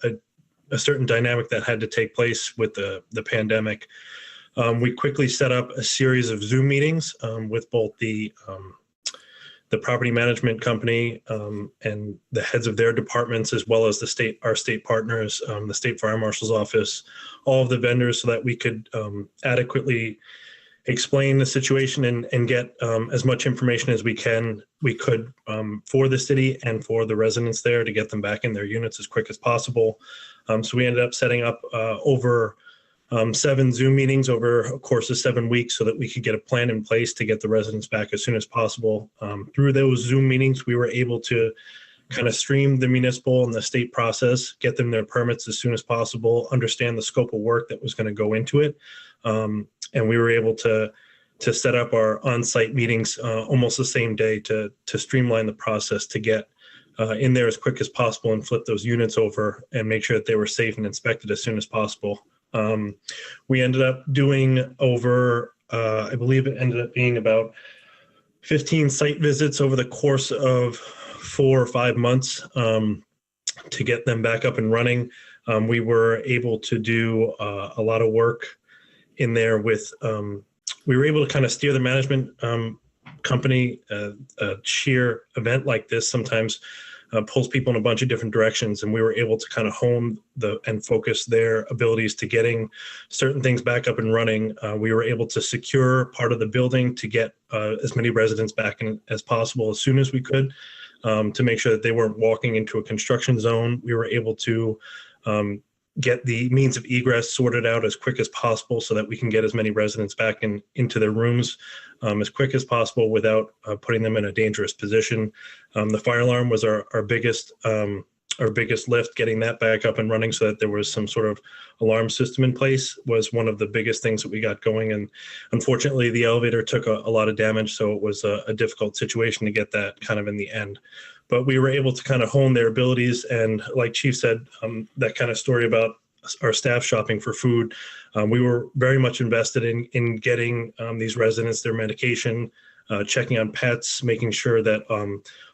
certain dynamic that had to take place with the pandemic, we quickly set up a series of Zoom meetings with both the property management company and the heads of their departments, as well as our state partners, the state fire marshal's office, all of the vendors, so that we could adequately explain the situation and get as much information as we could for the city and for the residents there, to get them back in their units as quick as possible. So we ended up setting up over 7 Zoom meetings over a course of 7 weeks, so that we could get a plan in place to get the residents back as soon as possible. Through those Zoom meetings, we were able to kind of stream the municipal and the state process, get them their permits as soon as possible, understand the scope of work that was going to go into it. And we were able to set up our on-site meetings almost the same day to streamline the process, to get in there as quick as possible and flip those units over and make sure that they were safe and inspected as soon as possible. We ended up doing over, I believe it ended up being about 15 site visits over the course of 4 or 5 months to get them back up and running. We were able to do a lot of work in there with, we were able to kind of steer the management company. A sheer event like this sometimes pulls people in a bunch of different directions, and we were able to kind of hone and focus their abilities to getting certain things back up and running. We were able to secure part of the building to get as many residents back in as possible as soon as we could, to make sure that they weren't walking into a construction zone. We were able to get the means of egress sorted out as quick as possible, so that we can get as many residents back into their rooms as quick as possible without putting them in a dangerous position. The fire alarm was our biggest lift. Getting that back up and running so that there was some sort of alarm system in place was one of the biggest things that we got going. And unfortunately, the elevator took a lot of damage, so it was a difficult situation to get that kind of in the end. But we were able to kind of hone their abilities. And like Chief said, that kind of story about our staff shopping for food, we were very much invested in getting these residents their medication, checking on pets, making sure that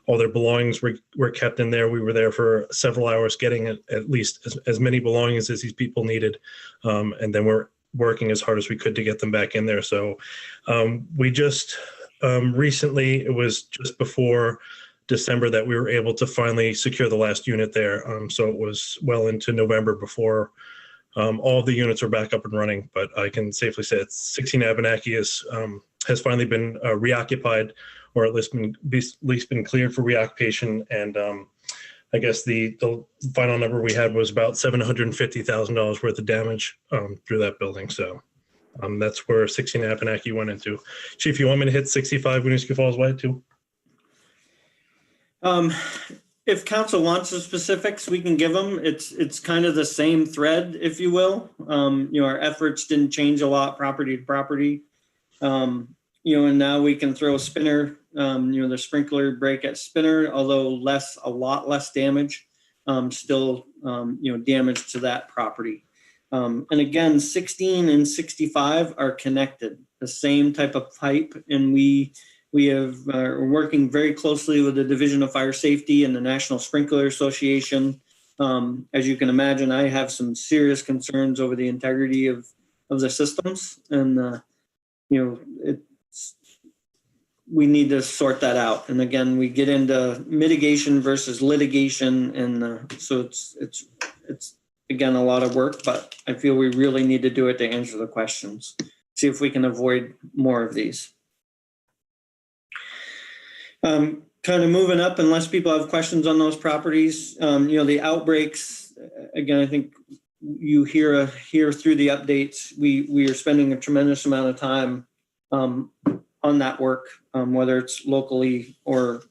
all their belongings were kept in there. We were there for several hours getting at least as many belongings as these people needed. And then we're working as hard as we could to get them back in there. So we just recently, it was just before December that we were able to finally secure the last unit there. So it was well into November before all of the units were back up and running. But I can safely say it's 16 Abenaki has finally been reoccupied, or at least been cleared for reoccupation. And I guess the final number we had was about $750,000 worth of damage through that building. So that's where 16 Abenaki went into. Chief, you want me to hit 65 Winooski Falls Way too?
if council wants the specifics, we can give them. It's kind of the same thread, if you will. Our efforts didn't change a lot, property to property. And now we can throw Spinner, the sprinkler break at Spinner, although a lot less damage, still, damage to that property. And again, 16 and 65 are connected, the same type of pipe. And we are working very closely with the Division of Fire Safety and the National Sprinkler Association. As you can imagine, I have some serious concerns over the integrity of the systems. And, we need to sort that out. And again, we get into mitigation versus litigation. And so it's again, a lot of work, but I feel we really need to do it to answer the questions. See if we can avoid more of these. Kind of moving up, unless people have questions on those properties, the outbreaks, again, I think you hear through the updates, we are spending a tremendous amount of time on that work, whether it's locally or,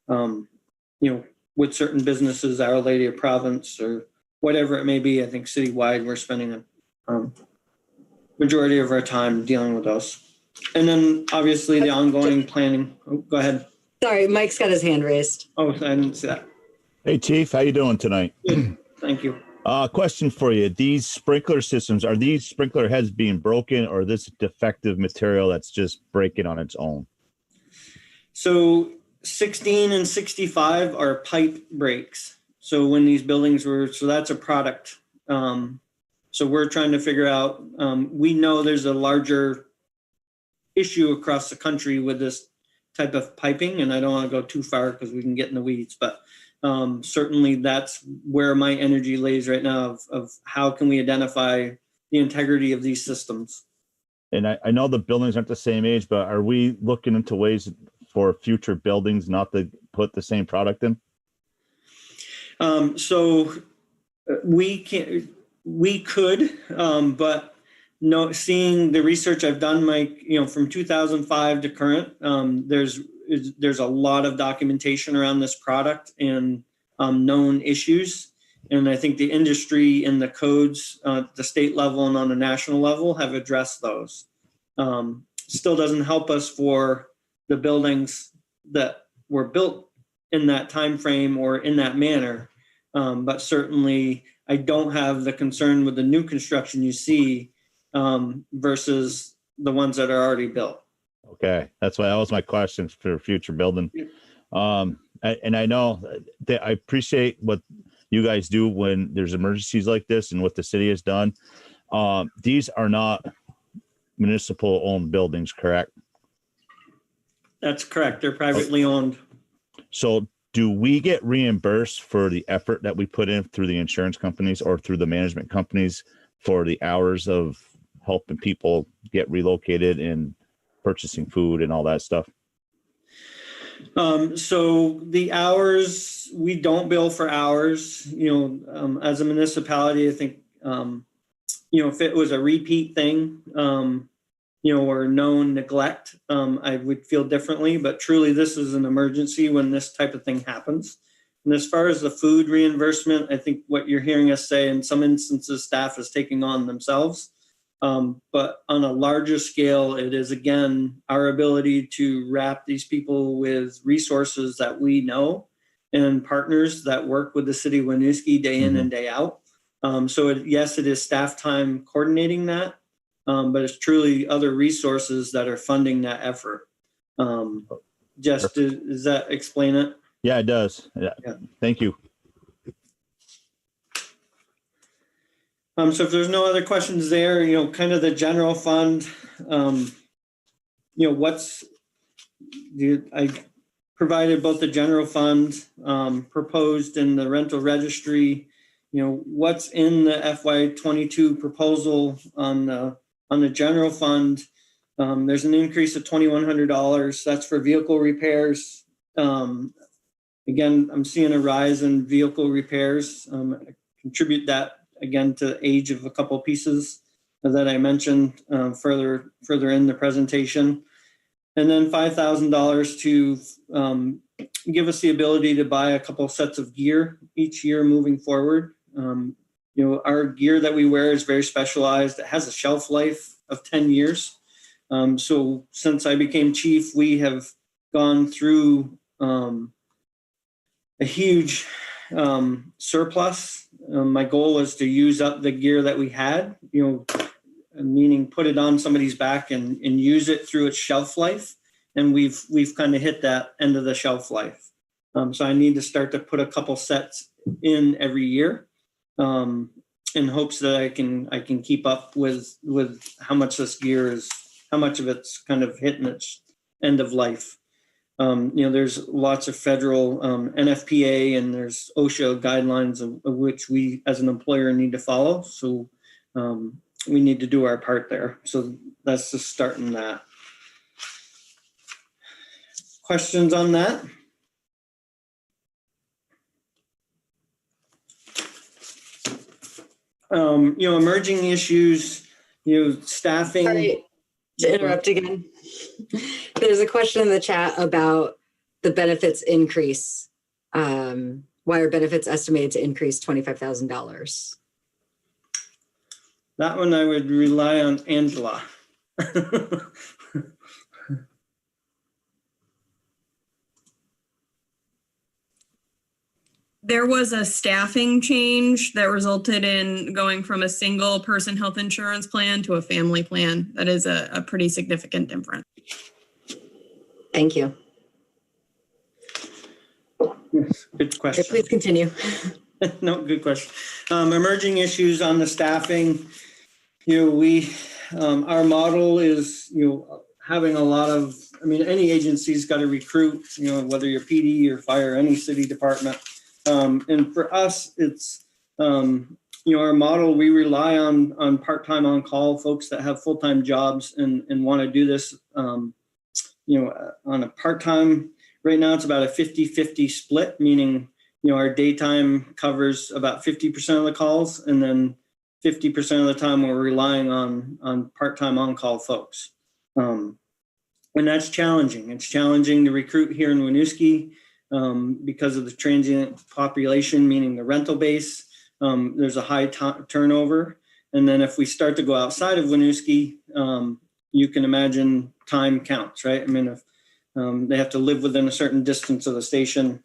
with certain businesses, Our Lady of Providence or whatever it may be. I think citywide, we're spending a majority of our time dealing with those. And then obviously the ongoing planning. Oh, go ahead.
Sorry, Mike's got his hand raised.
Oh, I didn't see that.
Hey, Chief, how you doing tonight?
Good. Thank you.
Question for you. These sprinkler systems, are these sprinkler heads being broken, or this defective material that's just breaking on its own?
So 16 and 65 are pipe breaks. So when these buildings so that's a product. So we're trying to figure out, we know there's a larger issue across the country with this type of piping, and I don't want to go too far because we can get in the weeds, but certainly that's where my energy lays right now of how can we identify the integrity of these systems.
And I know the buildings aren't the same age, but are we looking into ways for future buildings not to put the same product in?
So we could, but no, seeing the research I've done, Mike, from 2005 to current, there's a lot of documentation around this product and known issues. And I think the industry and the codes at the state level and on the national level have addressed those. Still doesn't help us for the buildings that were built in that time frame or in that manner. But certainly I don't have the concern with the new construction you see versus the ones that are already built.
Okay, that was my question for future building. And I know that I appreciate what you guys do when there's emergencies like this and what the city has done. These are not municipal owned buildings, correct?
That's correct. They're privately owned.
So do we get reimbursed for the effort that we put in through the insurance companies or through the management companies for the hours of helping people get relocated and purchasing food and all that stuff?
So the hours, we don't bill for hours, as a municipality. I think, if it was a repeat thing, or known neglect, I would feel differently, but truly this is an emergency when this type of thing happens. And as far as the food reimbursement, I think what you're hearing us say in some instances, staff is taking on themselves. But on a larger scale, it is, again, our ability to wrap these people with resources that we know and partners that work with the city of Winooski day in and day out. So yes, it is staff time coordinating that, but it's truly other resources that are funding that effort. Does that explain it?
Yeah, it does. Yeah. Thank you.
So if there's no other questions there, kind of the general fund, I provided both the general fund proposed in the rental registry, what's in the FY22 proposal on the general fund. There's an increase of $2,100. That's for vehicle repairs. Again, I'm seeing a rise in vehicle repairs. I contribute that again to age of a couple pieces that I mentioned further in the presentation. And then $5,000 to give us the ability to buy a couple sets of gear each year moving forward. Our gear that we wear is very specialized. It has a shelf life of 10 years. So since I became chief, we have gone through a huge surplus. My goal was to use up the gear that we had, meaning put it on somebody's back and use it through its shelf life. And we've kind of hit that end of the shelf life. So I need to start to put a couple sets in every year in hopes that I can keep up with how much this gear is, how much of it's kind of hitting its end of life. There's lots of federal NFPA and there's OSHA guidelines of which we as an employer need to follow. So we need to do our part there. So that's just starting that. Questions on that? Emerging issues, staffing.
Sorry to interrupt again. There's a question in the chat about the benefits increase. Why are benefits estimated to increase $25,000?
That one I would rely on Angela.
There was a staffing change that resulted in going from a single person health insurance plan to a family plan. That is a pretty significant difference.
Thank you.
Yes, good question.
Okay, please continue.
No, good question. Emerging issues on the staffing. We our model is having a lot of. Any agency's got to recruit. Whether you're PD or fire, any city department. And for us, it's, our model, we rely on part-time on-call folks that have full-time jobs and want to do this, on a part-time. Right now, it's about a 50-50 split, meaning, our daytime covers about 50% of the calls, and then 50% of the time we're relying on part-time on-call folks. And that's challenging. It's challenging to recruit here in Winooski. Because of the transient population, meaning the rental base, there's a high turnover. And then if we start to go outside of Winooski, you can imagine time counts, right? If they have to live within a certain distance of the station.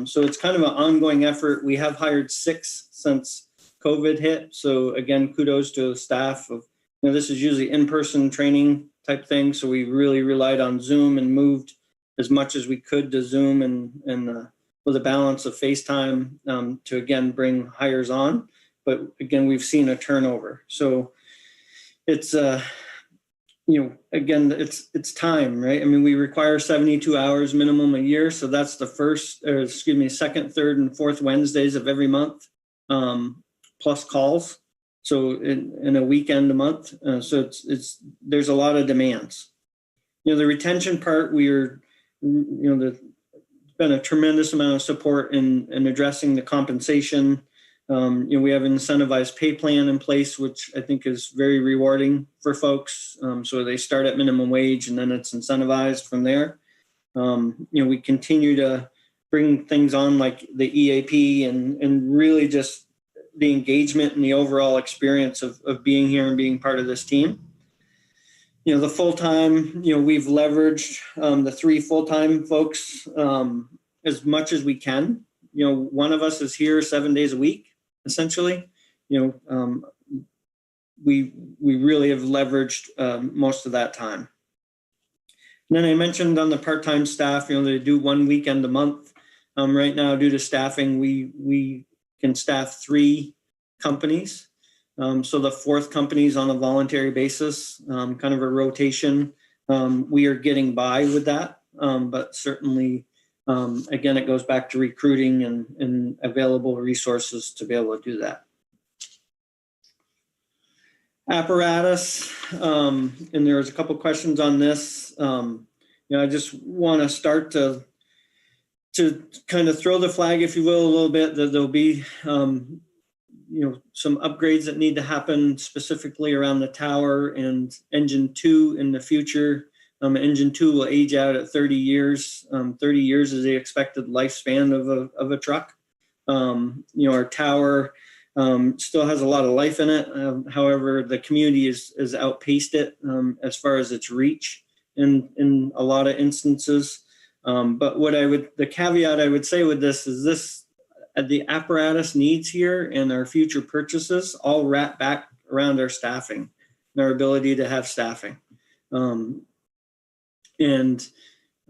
So it's kind of an ongoing effort. We have hired 6 since COVID hit. So again, kudos to the staff of, this is usually in-person training type thing. So we really relied on Zoom and moved as much as we could to Zoom and with a balance of FaceTime to again bring hires on. But again, we've seen a turnover. So it's again, it's time, right? We require 72 hours minimum a year. So that's the second, third, and fourth Wednesdays of every month, plus calls. So in a weekend a month. So there's a lot of demands. The retention part, there's been a tremendous amount of support in addressing the compensation. We have an incentivized pay plan in place, which I think is very rewarding for folks. So they start at minimum wage and then it's incentivized from there. We continue to bring things on like the EAP and really just the engagement and the overall experience of being here and being part of this team. The full-time, we've leveraged the 3 full-time folks as much as we can. One of us is here 7 days a week, essentially. We really have leveraged most of that time. And then I mentioned on the part-time staff, they do 1 weekend a month. Right now, due to staffing, we can staff 3 companies. So the 4th company is on a voluntary basis, kind of a rotation. We are getting by with that, but certainly, again, it goes back to recruiting and available resources to be able to do that. Apparatus, and there was a couple questions on this. I just want to start to kind of throw the flag, if you will, a little bit, that there'll be some upgrades that need to happen specifically around the tower and engine 2 in the future. Engine 2 will age out at 30 years. 30 years is the expected lifespan of a truck. Our tower still has a lot of life in it. However, the community has outpaced it as far as its reach in a lot of instances. But the caveat I would say with this is the apparatus needs here and our future purchases all wrap back around our staffing and our ability to have staffing.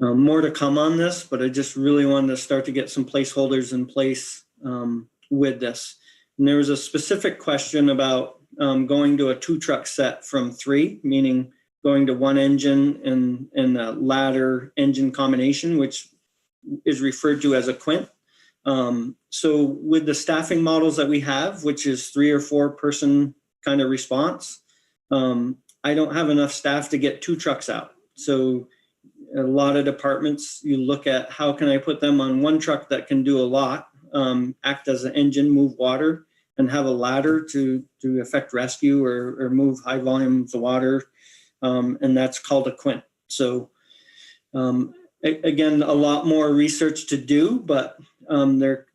More to come on this, but I just really wanted to start to get some placeholders in place with this. And there was a specific question about going to a 2-truck set from 3, meaning going to 1 engine and a ladder engine combination, which is referred to as a quint. So with the staffing models that we have, which is 3 or 4 person kind of response, I don't have enough staff to get 2 trucks out. So a lot of departments, you look at how can I put them on 1 truck that can do a lot, act as an engine, move water, and have a ladder to effect rescue or move high volumes of water. And that's called a quint. So again, a lot more research to do, but there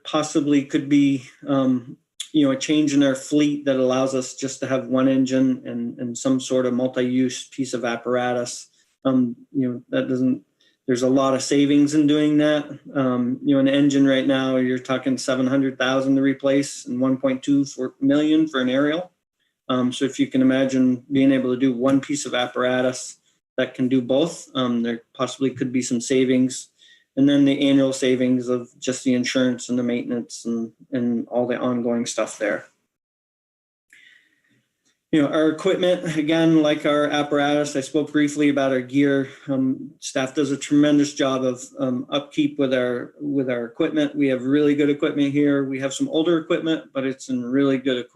possibly could be a change in our fleet that allows us just to have 1 engine and some sort of multi-use piece of apparatus. There's a lot of savings in doing that. An engine right now, you're talking $700,000 to replace and 1.2 million for an aerial. So if you can imagine being able to do 1 piece of apparatus that can do both, there possibly could be some savings. And then the annual savings of just the insurance and the maintenance and all the ongoing stuff there. Our equipment, again, like our apparatus, I spoke briefly about our gear. Staff does a tremendous job of upkeep with our equipment. We have really good equipment here. We have some older equipment, but it's in really good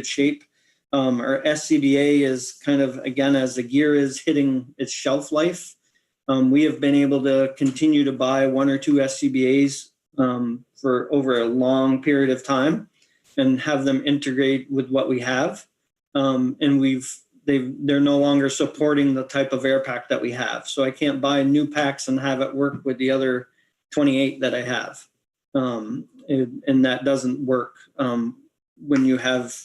shape. Our SCBA is kind of, again, as the gear is hitting its shelf life, we have been able to continue to buy 1 or 2 SCBAs for over a long period of time and have them integrate with what we have. And they're no longer supporting the type of air pack that we have. So I can't buy new packs and have it work with the other 28 that I have. And that doesn't work when you have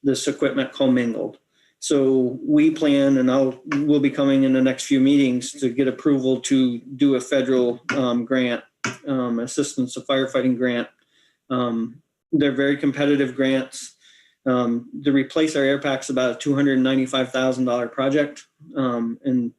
this equipment commingled. So we plan, and we'll be coming in the next few meetings to get approval to do a federal grant, assistance to firefighting grant. They're very competitive grants. To replace our air packs about a $295,000 project. And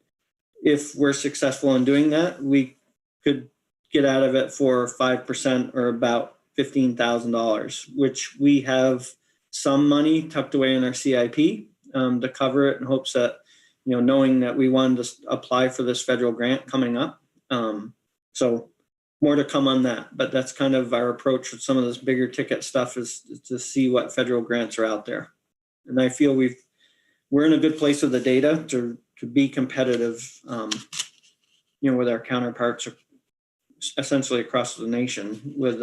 if we're successful in doing that, we could get out of it for 5% or about $15,000, which we have some money tucked away in our CIP to cover it in hopes that, knowing that we wanted to apply for this federal grant coming up. So more to come on that, but that's kind of our approach with some of this bigger ticket stuff is to see what federal grants are out there. And I feel we're in a good place with the data to be competitive, with our counterparts essentially across the nation with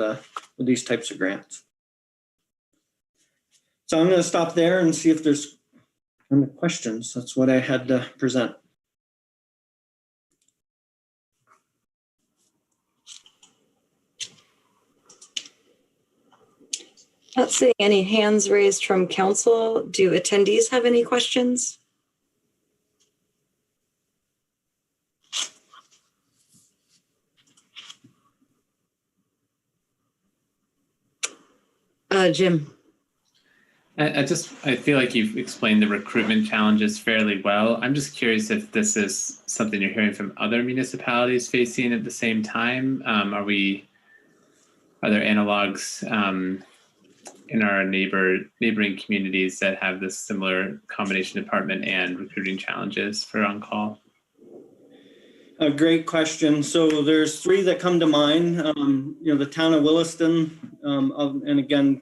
these types of grants. So I'm going to stop there and see if there's any questions. That's what I had to present.
Not seeing any hands raised from council. Do attendees have any questions? Jim.
I feel like you've explained the recruitment challenges fairly well. I'm just curious if this is something you're hearing from other municipalities facing at the same time. Are there analogs in our neighboring communities that have this similar combination department and recruiting challenges for on-call?
A great question. So there's 3 that come to mind. The town of Williston, and again,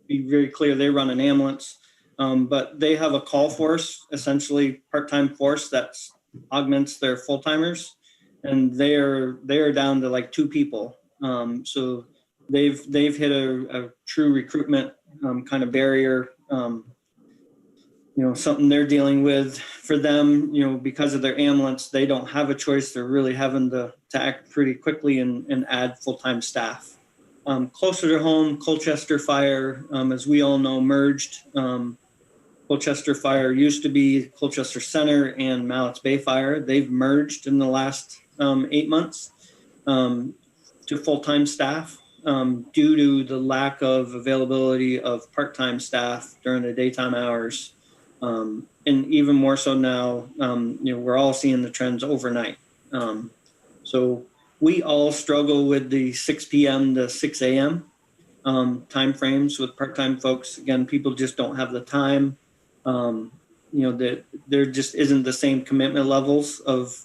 be very clear, they run an ambulance, but they have a call force, essentially part-time force that augments their full-timers, and they're down to like 2 people. So they've hit a true recruitment kind of barrier. something they're dealing with. For them, because of their ambulance, they don't have a choice. They're really having to act pretty quickly and add full-time staff. Closer to home, Colchester Fire, as we all know, merged. Colchester Fire used to be Colchester Center and Mallett's Bay Fire. They've merged in the last 8 months to full-time staff due to the lack of availability of part-time staff during the daytime hours. And even more so now, we're all seeing the trends overnight. So we all struggle with the 6 p.m. to 6 a.m. Time frames with part-time folks. Again, people just don't have the time. That there just isn't the same commitment levels of,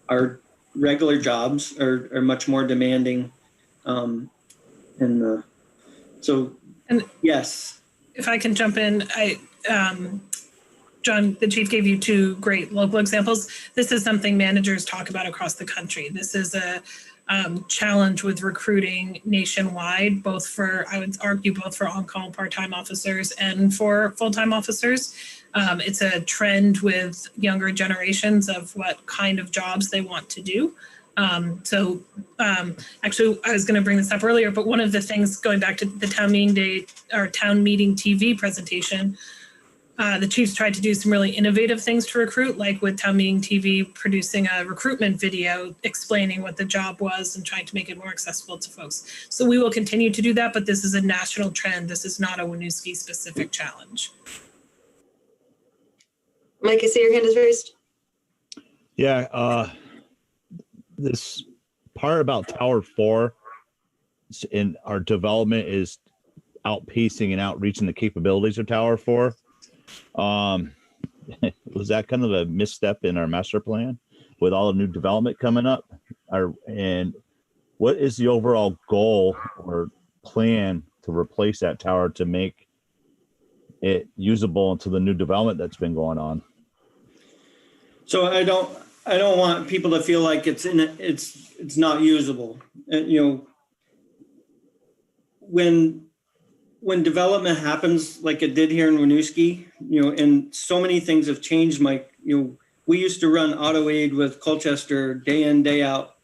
our regular jobs are much more demanding. Yes.
If I can jump in, John, the chief gave you 2 great local examples. This is something managers talk about across the country. This is a challenge with recruiting nationwide, I would argue both for on-call part-time officers and for full-time officers. It's a trend with younger generations of what kind of jobs they want to do. Actually, I was going to bring this up earlier, but one of the things, going back to the town meeting TV presentation, the chiefs tried to do some really innovative things to recruit, like with Town Meeting TV producing a recruitment video explaining what the job was and trying to make it more accessible to folks. So we will continue to do that, but this is a national trend. This is not a Winooski specific challenge.
Mike, I see your hand is raised.
Yeah, this part about Tower 4 in our development is outpacing and outreaching the capabilities of Tower 4. Was that kind of a misstep in our master plan with all the new development coming up? And what is the overall goal or plan to replace that tower to make it usable into the new development that's been going on?
So I don't want people to feel like it's not usable. When development happens like it did here in Winooski, and so many things have changed, Mike. We used to run auto aid with Colchester day in, day out.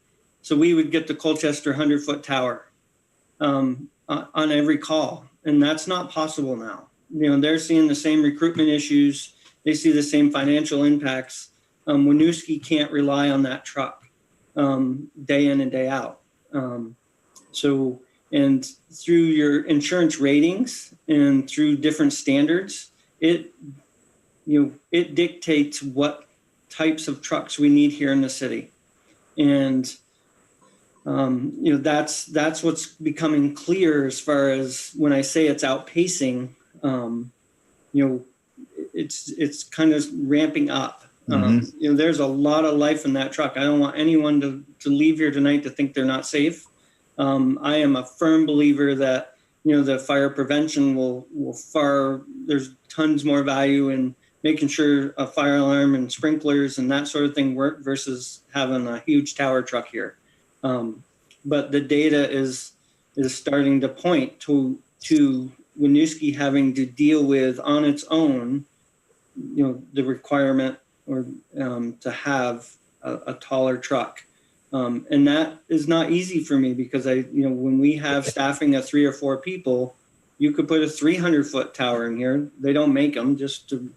So we would get the Colchester 100-foot tower on every call. And that's not possible now. They're seeing the same recruitment issues. They see the same financial impacts. Winooski can't rely on that truck day in and day out. And through your insurance ratings and through different standards, it dictates what types of trucks we need here in the city. And that's what's becoming clear as far as when I say it's outpacing, it's kind of ramping up. There's a lot of life in that truck. I don't want anyone to leave here tonight to think they're not safe. I am a firm believer that, the fire prevention there's tons more value in making sure a fire alarm and sprinklers and that sort of thing work versus having a huge tower truck here. But the data is starting to point to Winooski having to deal with on its own, the requirement or to have a taller truck. And that is not easy for me because when we have staffing of 3 or 4 people, you could put a 300-foot tower in here. They don't make them, just to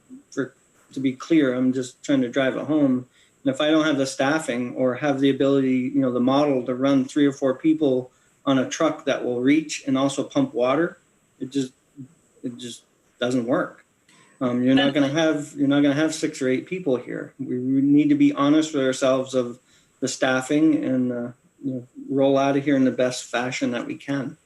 be clear. I'm just trying to drive it home. And if I don't have the staffing or have the ability, the model to run 3 or 4 people on a truck that will reach and also pump water, it just doesn't work. You're not going to have 6 or 8 people here. We need to be honest with ourselves of the staffing and roll out of here in the best fashion that we can.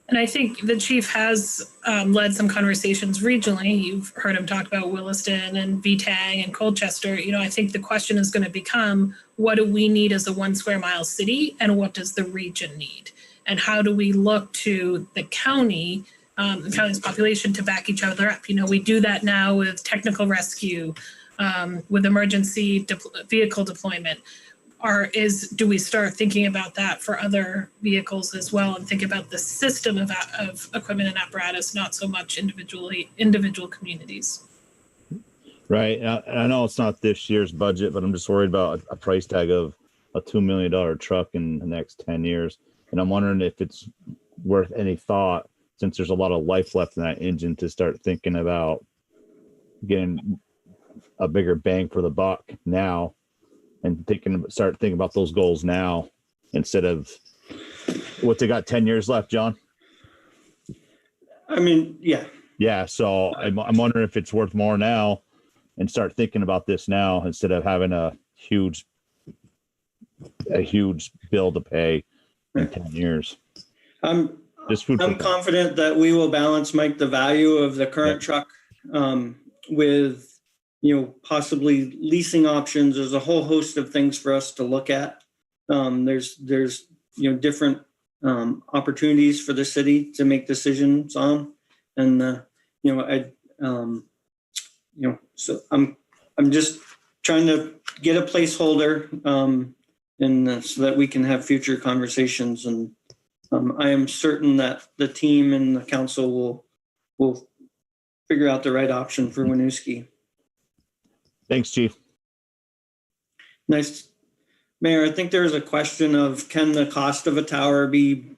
And I think the chief has led some conversations regionally. You've heard him talk about Williston and VTAG and Colchester. I think the question is going to become, what do we need as a 1 square mile city and what does the region need? And how do we look to the county, the county's population to back each other up? We do that now with technical rescue, with emergency vehicle deployment. do we start thinking about that for other vehicles as well, and think about the system of equipment and apparatus, not so much individual communities.
Right. I know it's not this year's budget, but I'm just worried about a price tag of a $2 million truck in the next 10 years. And I'm wondering if it's worth any thought, since there's a lot of life left in that engine, to start thinking about getting a bigger bang for the buck now, and start thinking about those goals now instead of what they got 10 years left, John.
I mean, yeah.
Yeah. So I'm wondering if it's worth more now, and start thinking about this now instead of having a huge bill to pay in 10 years.
I'm confident that we will balance, Mike, the value of the current truck with, possibly leasing options. There's a whole host of things for us to look at. There's different opportunities for the city to make decisions on, and so I'm just trying to get a placeholder, and so that we can have future conversations. And I am certain that the team and the council will figure out the right option for Winooski.
Thanks, Chief.
Nice. Mayor, I think there was a question of, can the cost of a tower be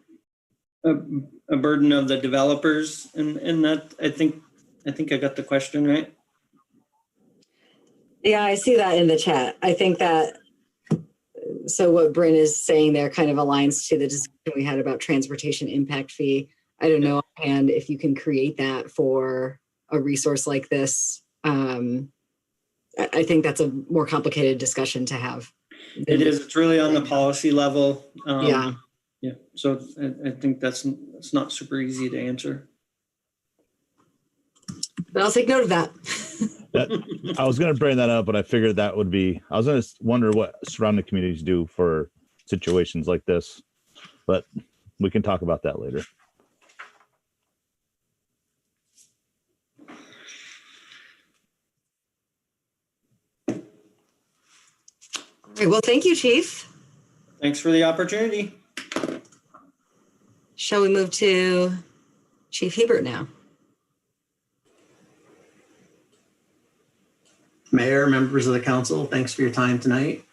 a burden of the developers? And that, I think I got the question right.
Yeah, I see that in the chat. I think that, so what Bryn is saying there kind of aligns to the discussion we had about transportation impact fee. I don't know, and if you can create that for a resource like this, I think that's a more complicated discussion to have.
It is. It's really on the policy level.
Yeah.
Yeah. So I think that's not super easy to answer.
But I'll take note of that.
I was going to bring that up, but I figured that would be, I was going to wonder what surrounding communities do for situations like this, but we can talk about that later.
All right, well, thank you, Chief.
Thanks for the opportunity.
Shall we move to Chief Hebert now?
Mayor, members of the council, thanks for your time tonight.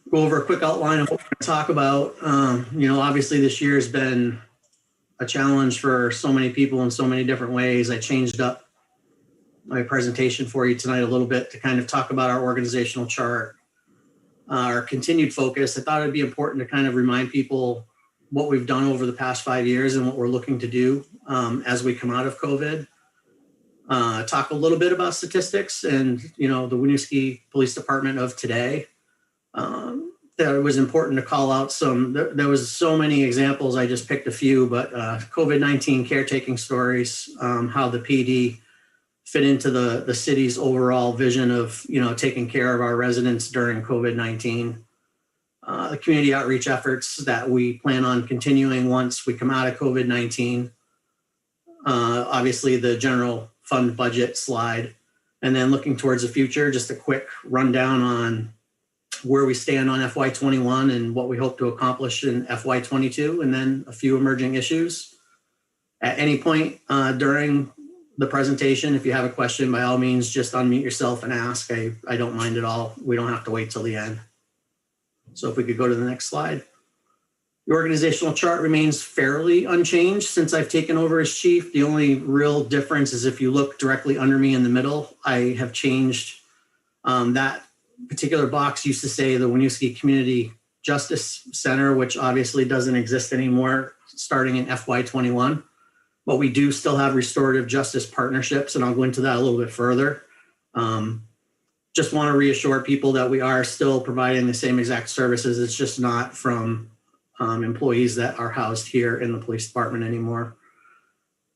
Go over a quick outline of what we're going to talk about. Obviously this year has been a challenge for so many people in so many different ways. I changed up my presentation for you tonight a little bit to kind of talk about our organizational chart, our continued focus. I thought it'd be important to kind of remind people what we've done over the past 5 years and what we're looking to do as we come out of COVID. Talk a little bit about statistics and, the Winooski Police Department of today. That it was important to call out there was so many examples. I just picked a few, but COVID-19 caretaking stories, how the PD fit into the city's overall vision of, taking care of our residents during COVID-19. The community outreach efforts that we plan on continuing once we come out of COVID-19. Obviously the general fund budget slide, and then looking towards the future, just a quick rundown on where we stand on FY21 and what we hope to accomplish in FY22, and then a few emerging issues. At any point during the presentation, if you have a question, by all means, just unmute yourself and ask. I don't mind at all. We don't have to wait till the end. So if we could go to the next slide. The organizational chart remains fairly unchanged since I've taken over as chief. The only real difference is if you look directly under me in the middle, I have changed that particular box used to say the Winooski Community Justice Center, which obviously doesn't exist anymore starting in FY21. But we do still have restorative justice partnerships, and I'll go into that a little bit further. Just want to reassure people that we are still providing the same exact services. It's just not from employees that are housed here in the police department anymore.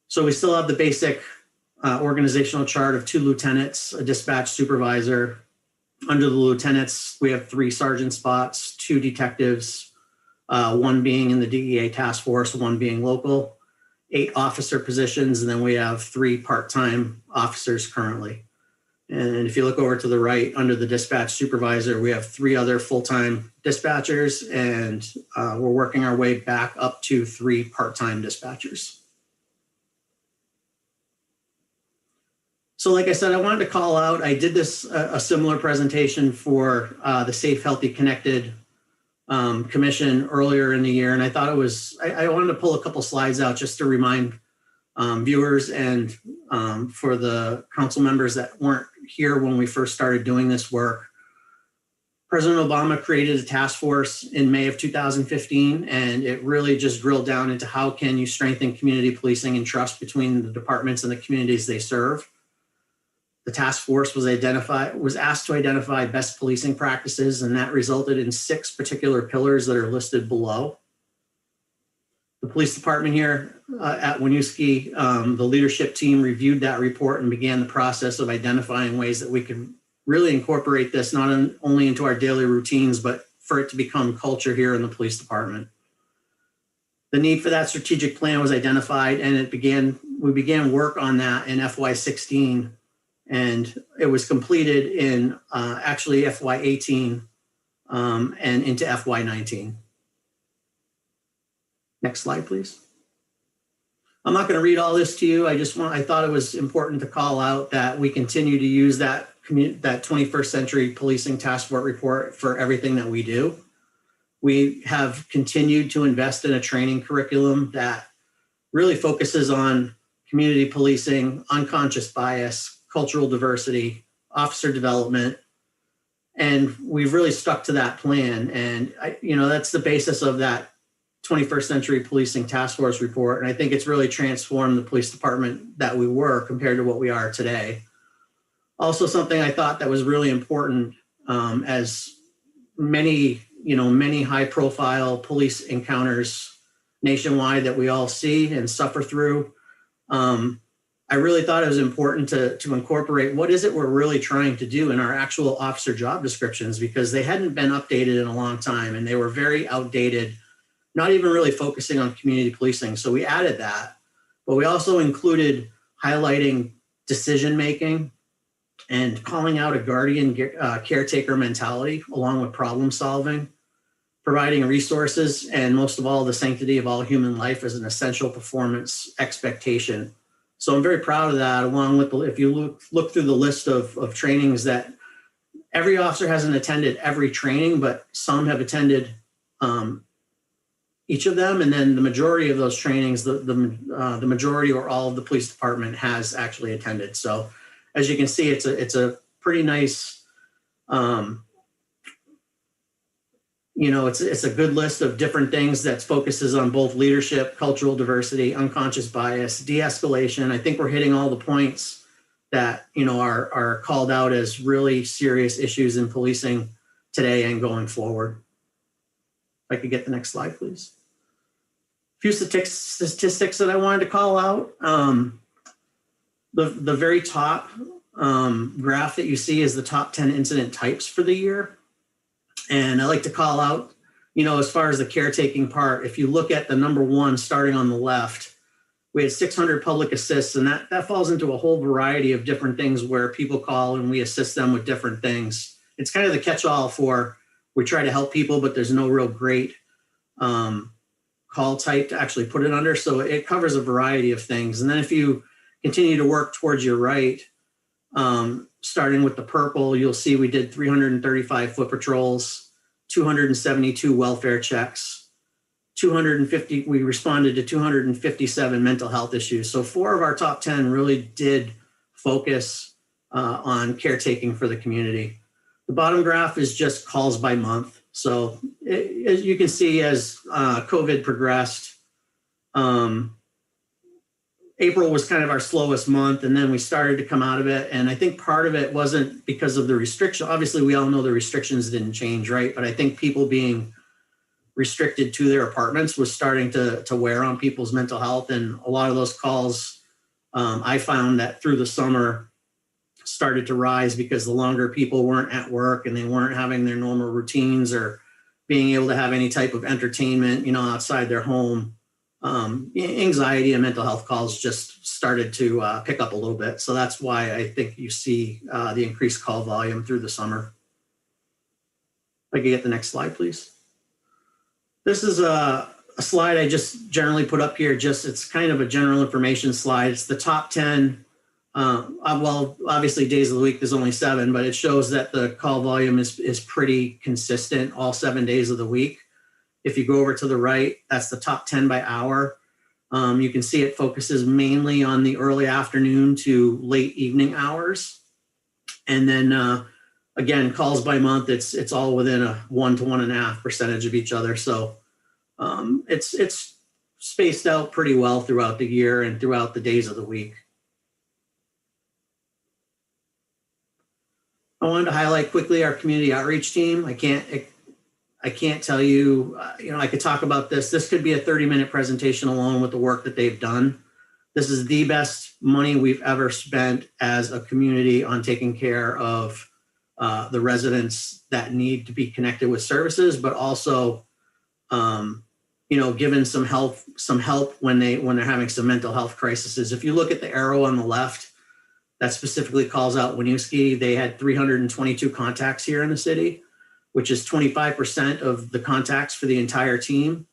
So we still have the basic organizational chart of 2 lieutenants, a dispatch supervisor. Under the lieutenants, we have 3 sergeant spots, 2 detectives, 1 being in the DEA task force, 1 being local, 8 officer positions, and then we have 3 part-time officers currently. And if you look over to the right under the dispatch supervisor, we have 3 other full-time dispatchers, and we're working our way back up to 3 part-time dispatchers. So like I said, I wanted to call out, I did this, a similar presentation for the Safe, Healthy, Connected Commission earlier in the year. And I thought it was, I wanted to pull a couple slides out just to remind viewers and for the council members that weren't here when we first started doing this work. President Obama created a task force in May of 2015, and it really just drilled down into how can you strengthen community policing and trust between the departments and the communities they serve. The task force was asked to identify best policing practices, and that resulted in 6 particular pillars that are listed below. The police department here at Winooski, the leadership team reviewed that report and began the process of identifying ways that we could really incorporate this not only into our daily routines, but for it to become culture here in the police department. The need for that strategic plan was identified, and we began work on that in FY16. And it was completed in actually FY18 and into FY19. Next slide, please. I'm not going to read all this to you. I thought it was important to call out that we continue to use that 21st Century Policing Task Force report for everything that we do. We have continued to invest in a training curriculum that really focuses on community policing, unconscious bias, cultural diversity, officer development, and we've really stuck to that plan. And that's the basis of that 21st Century Policing Task Force report. And I think it's really transformed the police department that we were compared to what we are today. Also, something I thought that was really important, as many high-profile police encounters nationwide that we all see and suffer through. I really thought it was important to incorporate what is it we're really trying to do in our actual officer job descriptions, because they hadn't been updated in a long time and they were very outdated, not even really focusing on community policing. So we added that, but we also included highlighting decision-making and calling out a guardian caretaker mentality along with problem solving, providing resources, and most of all, the sanctity of all human life as an essential performance expectation. So I'm very proud of that, along with, if you look through the list of trainings, that every officer hasn't attended every training, but some have attended each of them. And then the majority of those trainings, the majority or all of the police department has actually attended. So as you can see, it's a pretty nice, it's a good list of different things that focuses on both leadership, cultural diversity, unconscious bias, de-escalation. I think we're hitting all the points that, are called out as really serious issues in policing today and going forward. If I could get the next slide, please. A few statistics that I wanted to call out. The very top graph that you see is the top 10 incident types for the year. And I like to call out, as far as the caretaking part, if you look at the number 1 starting on the left, we had 600 public assists, and that falls into a whole variety of different things where people call and we assist them with different things. It's kind of the catch-all for, we try to help people, but there's no real great call type to actually put it under. So it covers a variety of things. And then if you continue to work towards your right, starting with the purple, you'll see we did 335 foot patrols, 272 welfare checks, 250, we responded to 257 mental health issues. So 4 of our top 10 really did focus on caretaking for the community. The bottom graph is just calls by month. So as you can see, as COVID progressed, April was kind of our slowest month, and then we started to come out of it. And I think part of it wasn't because of the restriction. Obviously, we all know the restrictions didn't change, right? But I think people being restricted to their apartments was starting to wear on people's mental health. And a lot of those calls, I found that through the summer started to rise because the longer people weren't at work and they weren't having their normal routines or being able to have any type of entertainment, outside their home, anxiety and mental health calls just started to pick up a little bit. So that's why I think you see the increased call volume through the summer. If I could get the next slide, please. This is a slide I just generally put up here. It's kind of a general information slide. It's the top 10. Well, obviously days of the week, there's only 7, but it shows that the call volume is pretty consistent all 7 days of the week. If you go over to the right, that's the top 10 by hour. You can see it focuses mainly on the early afternoon to late evening hours. And then again, calls by month, it's all within a 1 to 1.5% of each other. So it's spaced out pretty well throughout the year and throughout the days of the week. I wanted to highlight quickly our community outreach team. I can't tell you, I could talk about this. This could be a 30-minute presentation alone with the work that they've done. This is the best money we've ever spent as a community on taking care of the residents that need to be connected with services, but also, given some help when they're having some mental health crises. If you look at the arrow on the left, that specifically calls out Winooski. They had 322 contacts here in the city, which is 25% of the contacts for the entire team.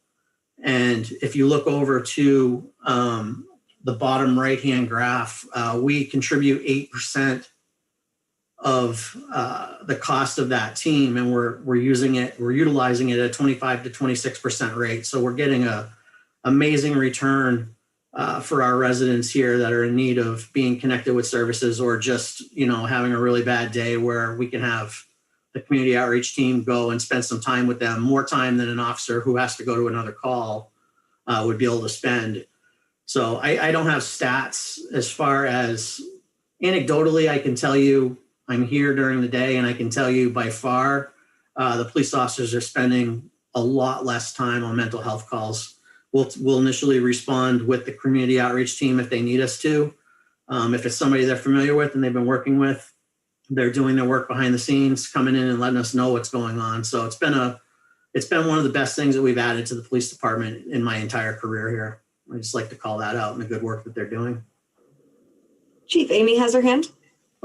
And if you look over to the bottom right-hand graph, we contribute 8% of the cost of that team, and we're utilizing it at a 25 to 26% rate. So we're getting a amazing return for our residents here that are in need of being connected with services, or just having a really bad day, where we can have the community outreach team go and spend some time with them, more time than an officer who has to go to another call would be able to spend. So I don't have stats as far as anecdotally. I can tell you I'm here during the day, and I can tell you by far the police officers are spending a lot less time on mental health calls. We'll initially respond with the community outreach team if they need us to. If it's somebody they're familiar with and they've been working with, they're doing their work behind the scenes, coming in and letting us know what's going on. So it's been one of the best things that we've added to the police department in my entire career here. I just like to call that out, and the good work that they're doing.
Chief, Amy has her hand.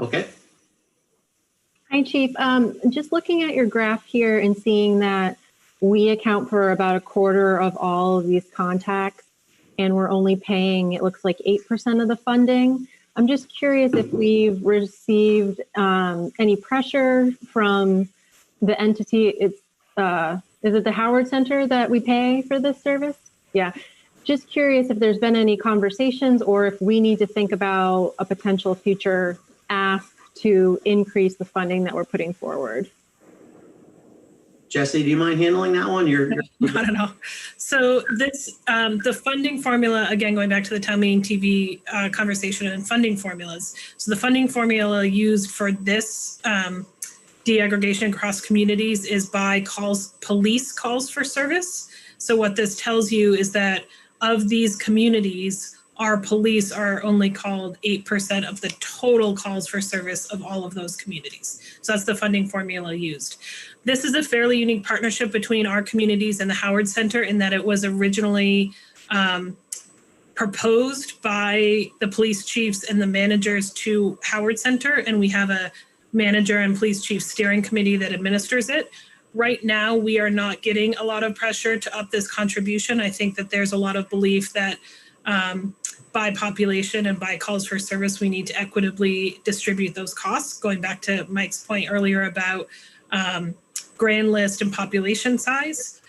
Okay.
Hi, Chief. Just looking at your graph here and seeing that we account for about 1/4 of all of these contacts, and we're only paying, it looks like 8% of the funding. I'm just curious if we've received any pressure from the entity. Is it the Howard Center that we pay for this service? Yeah. Just curious if there's been any conversations, or if we need to think about a potential future ask to increase the funding that we're putting forward.
Jesse, do you mind handling that one?
Not at all. So this, the funding formula, again, going back to the town meeting TV conversation and funding formulas. So the funding formula used for this deaggregation across communities is by police calls for service. So what this tells you is that of these communities, our police are only called 8% of the total calls for service of all of those communities. So that's the funding formula used. This is a fairly unique partnership between our communities and the Howard Center, in that it was originally proposed by the police chiefs and the managers to Howard Center, and we have a manager and police chief steering committee that administers it. Right now, we are not getting a lot of pressure to up this contribution. I think that there's a lot of belief that by population and by calls for service, we need to equitably distribute those costs, going back to Mike's point earlier about grand list and population size.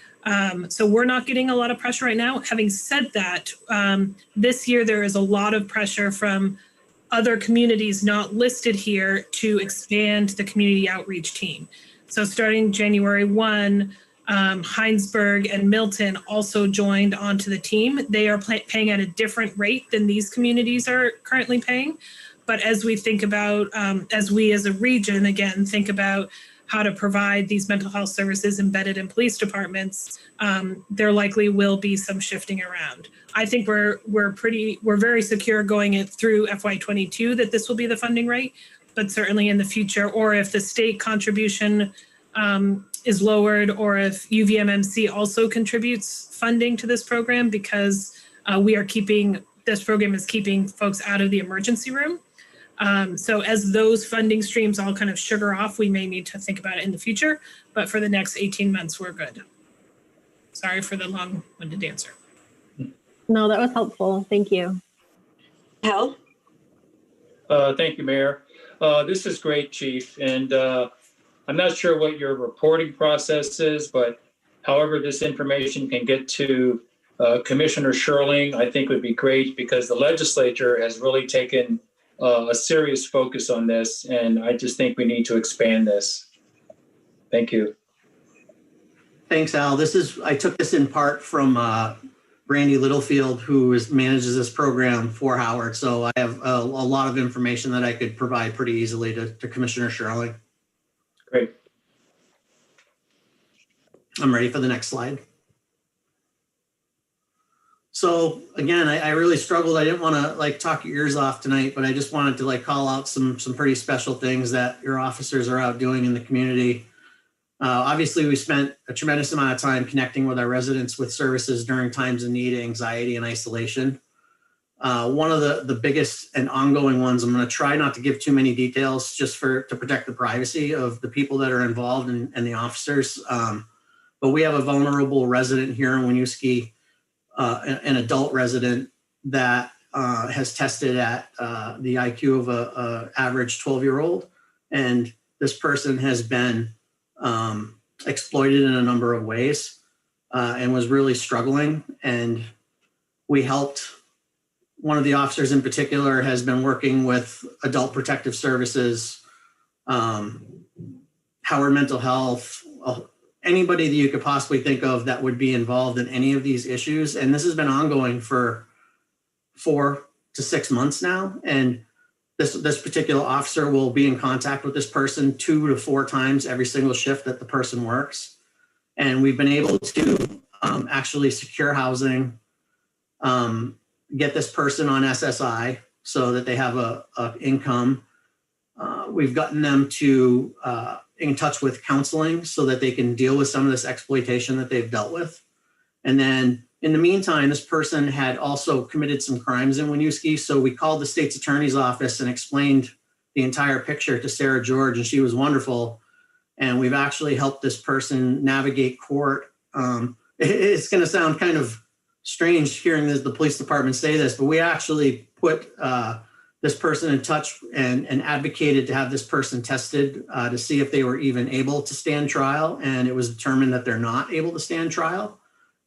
So we're not getting a lot of pressure right now. Having said that, this year there is a lot of pressure from other communities not listed here to expand the community outreach team. So starting January 1, Heinsberg and Milton also joined onto the team. They are paying at a different rate than these communities are currently paying. But as we think about, as we as a region, again, think about how to provide these mental health services embedded in police departments, there likely will be some shifting around. I think we're very secure going it through FY22 that this will be the funding rate, but certainly in the future, or if the state contribution is lowered, or if UVMMC also contributes funding to this program, because This program is keeping folks out of the emergency room. So as those funding streams all kind of sugar off, we may need to think about it in the future, but for the next 18 months, we're good. Sorry for the long-winded answer.
No, that was helpful. Thank you.
Hal?
Thank you, Mayor. This is great, Chief. And I'm not sure what your reporting process is, but however this information can get to Commissioner Sherling, I think would be great, because the legislature has really taken a serious focus on this. And I just think we need to expand this. Thank you.
Thanks, Al. I took this in part from Brandy Littlefield, who manages this program for Howard. So I have a lot of information that I could provide pretty easily to Commissioner Sherling.
Great.
I'm ready for the next slide. So again, I really struggled. I didn't want to talk your ears off tonight, but I just wanted to call out some pretty special things that your officers are out doing in the community. Obviously, we spent a tremendous amount of time connecting with our residents with services during times of need, anxiety, and isolation. One of the biggest and ongoing ones, I'm going to try not to give too many details just to protect the privacy of the people that are involved and the officers. But we have a vulnerable resident here in Winooski, an adult resident that has tested at the IQ of a average 12-year-old. And this person has been exploited in a number of ways and was really struggling. And we helped. One of the officers in particular has been working with Adult Protective Services, Howard Mental Health, anybody that you could possibly think of that would be involved in any of these issues. And this has been ongoing for 4 to 6 months now. And this particular officer will be in contact with this person 2 to 4 times every single shift that the person works. And we've been able to actually secure housing, get this person on SSI so that they have a income. We've gotten them to in touch with counseling so that they can deal with some of this exploitation that they've dealt with. And then in the meantime, this person had also committed some crimes in Winooski. So we called the state's attorney's office and explained the entire picture to Sarah George, and she was wonderful. And we've actually helped this person navigate court. It's going to sound kind of strange hearing the police department say this, but we actually put this person in touch and advocated to have this person tested to see if they were even able to stand trial. And it was determined that they're not able to stand trial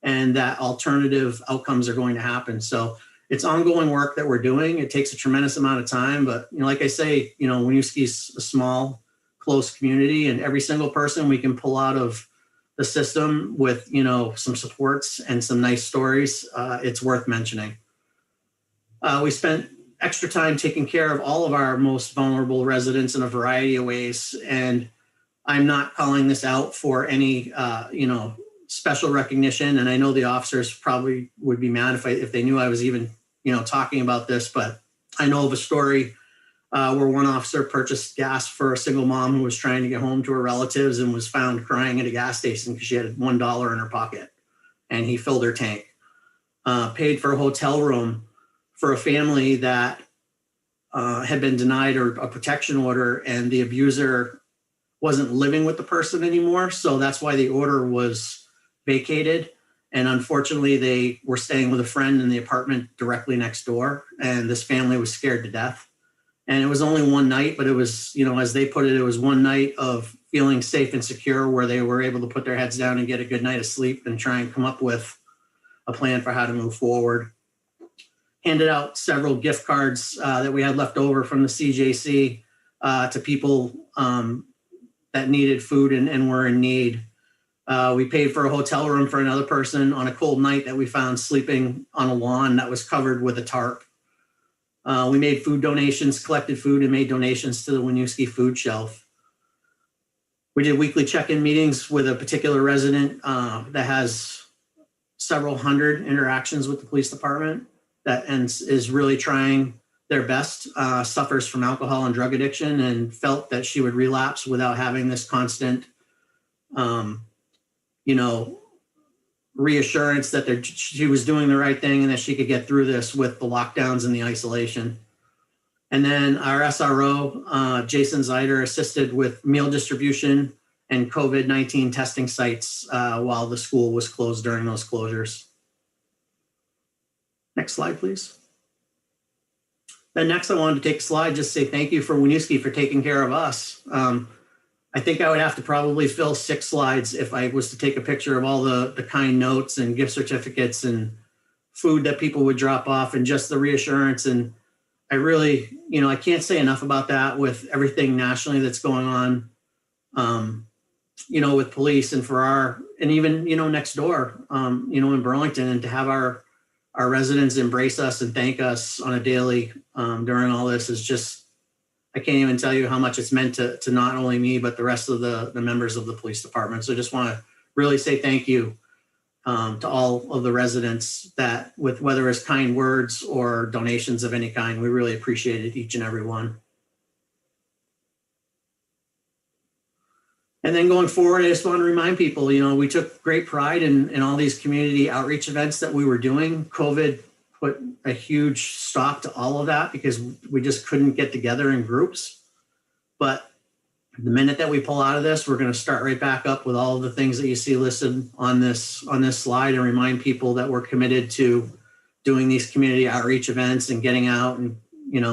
and that alternative outcomes are going to happen. So it's ongoing work that we're doing. It takes a tremendous amount of time, but like I say, Winooski's a small, close community, and every single person we can pull out of the system with, some supports and some nice stories, it's worth mentioning. We spent extra time taking care of all of our most vulnerable residents in a variety of ways. And I'm not calling this out for any, special recognition. And I know the officers probably would be mad if they knew I was even, talking about this, but I know of a story where one officer purchased gas for a single mom who was trying to get home to her relatives and was found crying at a gas station because she had $1 in her pocket, and he filled her tank. Paid for a hotel room for a family that had been denied a protection order, and the abuser wasn't living with the person anymore. So that's why the order was vacated. And unfortunately, they were staying with a friend in the apartment directly next door, and this family was scared to death. And it was only one night, but it was, as they put it, it was one night of feeling safe and secure where they were able to put their heads down and get a good night of sleep and try and come up with a plan for how to move forward. Handed out several gift cards that we had left over from the CJC to people that needed food and were in need. We paid for a hotel room for another person on a cold night that we found sleeping on a lawn that was covered with a tarp. We made food donations, collected food, and made donations to the Winooski food shelf. We did weekly check-in meetings with a particular resident that has several hundred interactions with the police department and is really trying their best, suffers from alcohol and drug addiction, and felt that she would relapse without having this constant, reassurance that she was doing the right thing and that she could get through this with the lockdowns and the isolation. And then our SRO, Jason Zeider, assisted with meal distribution and COVID-19 testing sites while the school was closed during those closures. Next slide, please. Then next, I wanted to take a slide, just say thank you for Winooski for taking care of us. I think I would have to probably fill 6 slides if I was to take a picture of all the kind notes and gift certificates and food that people would drop off and just the reassurance. And I really, I can't say enough about that with everything nationally that's going on, with police and and even, next door, in Burlington, and to have our residents embrace us and thank us on a daily during all this is just, I can't even tell you how much it's meant to not only me, but the rest of the members of the police department. So I just want to really say thank you to all of the residents that with whether it's kind words or donations of any kind, we really appreciated each and every one. And then going forward, I just want to remind people, we took great pride in all these community outreach events that we were doing. COVID put a huge stop to all of that because we just couldn't get together in groups. But the minute that we pull out of this, we're going to start right back up with all of the things that you see listed on this slide and remind people that we're committed to doing these community outreach events and getting out. And,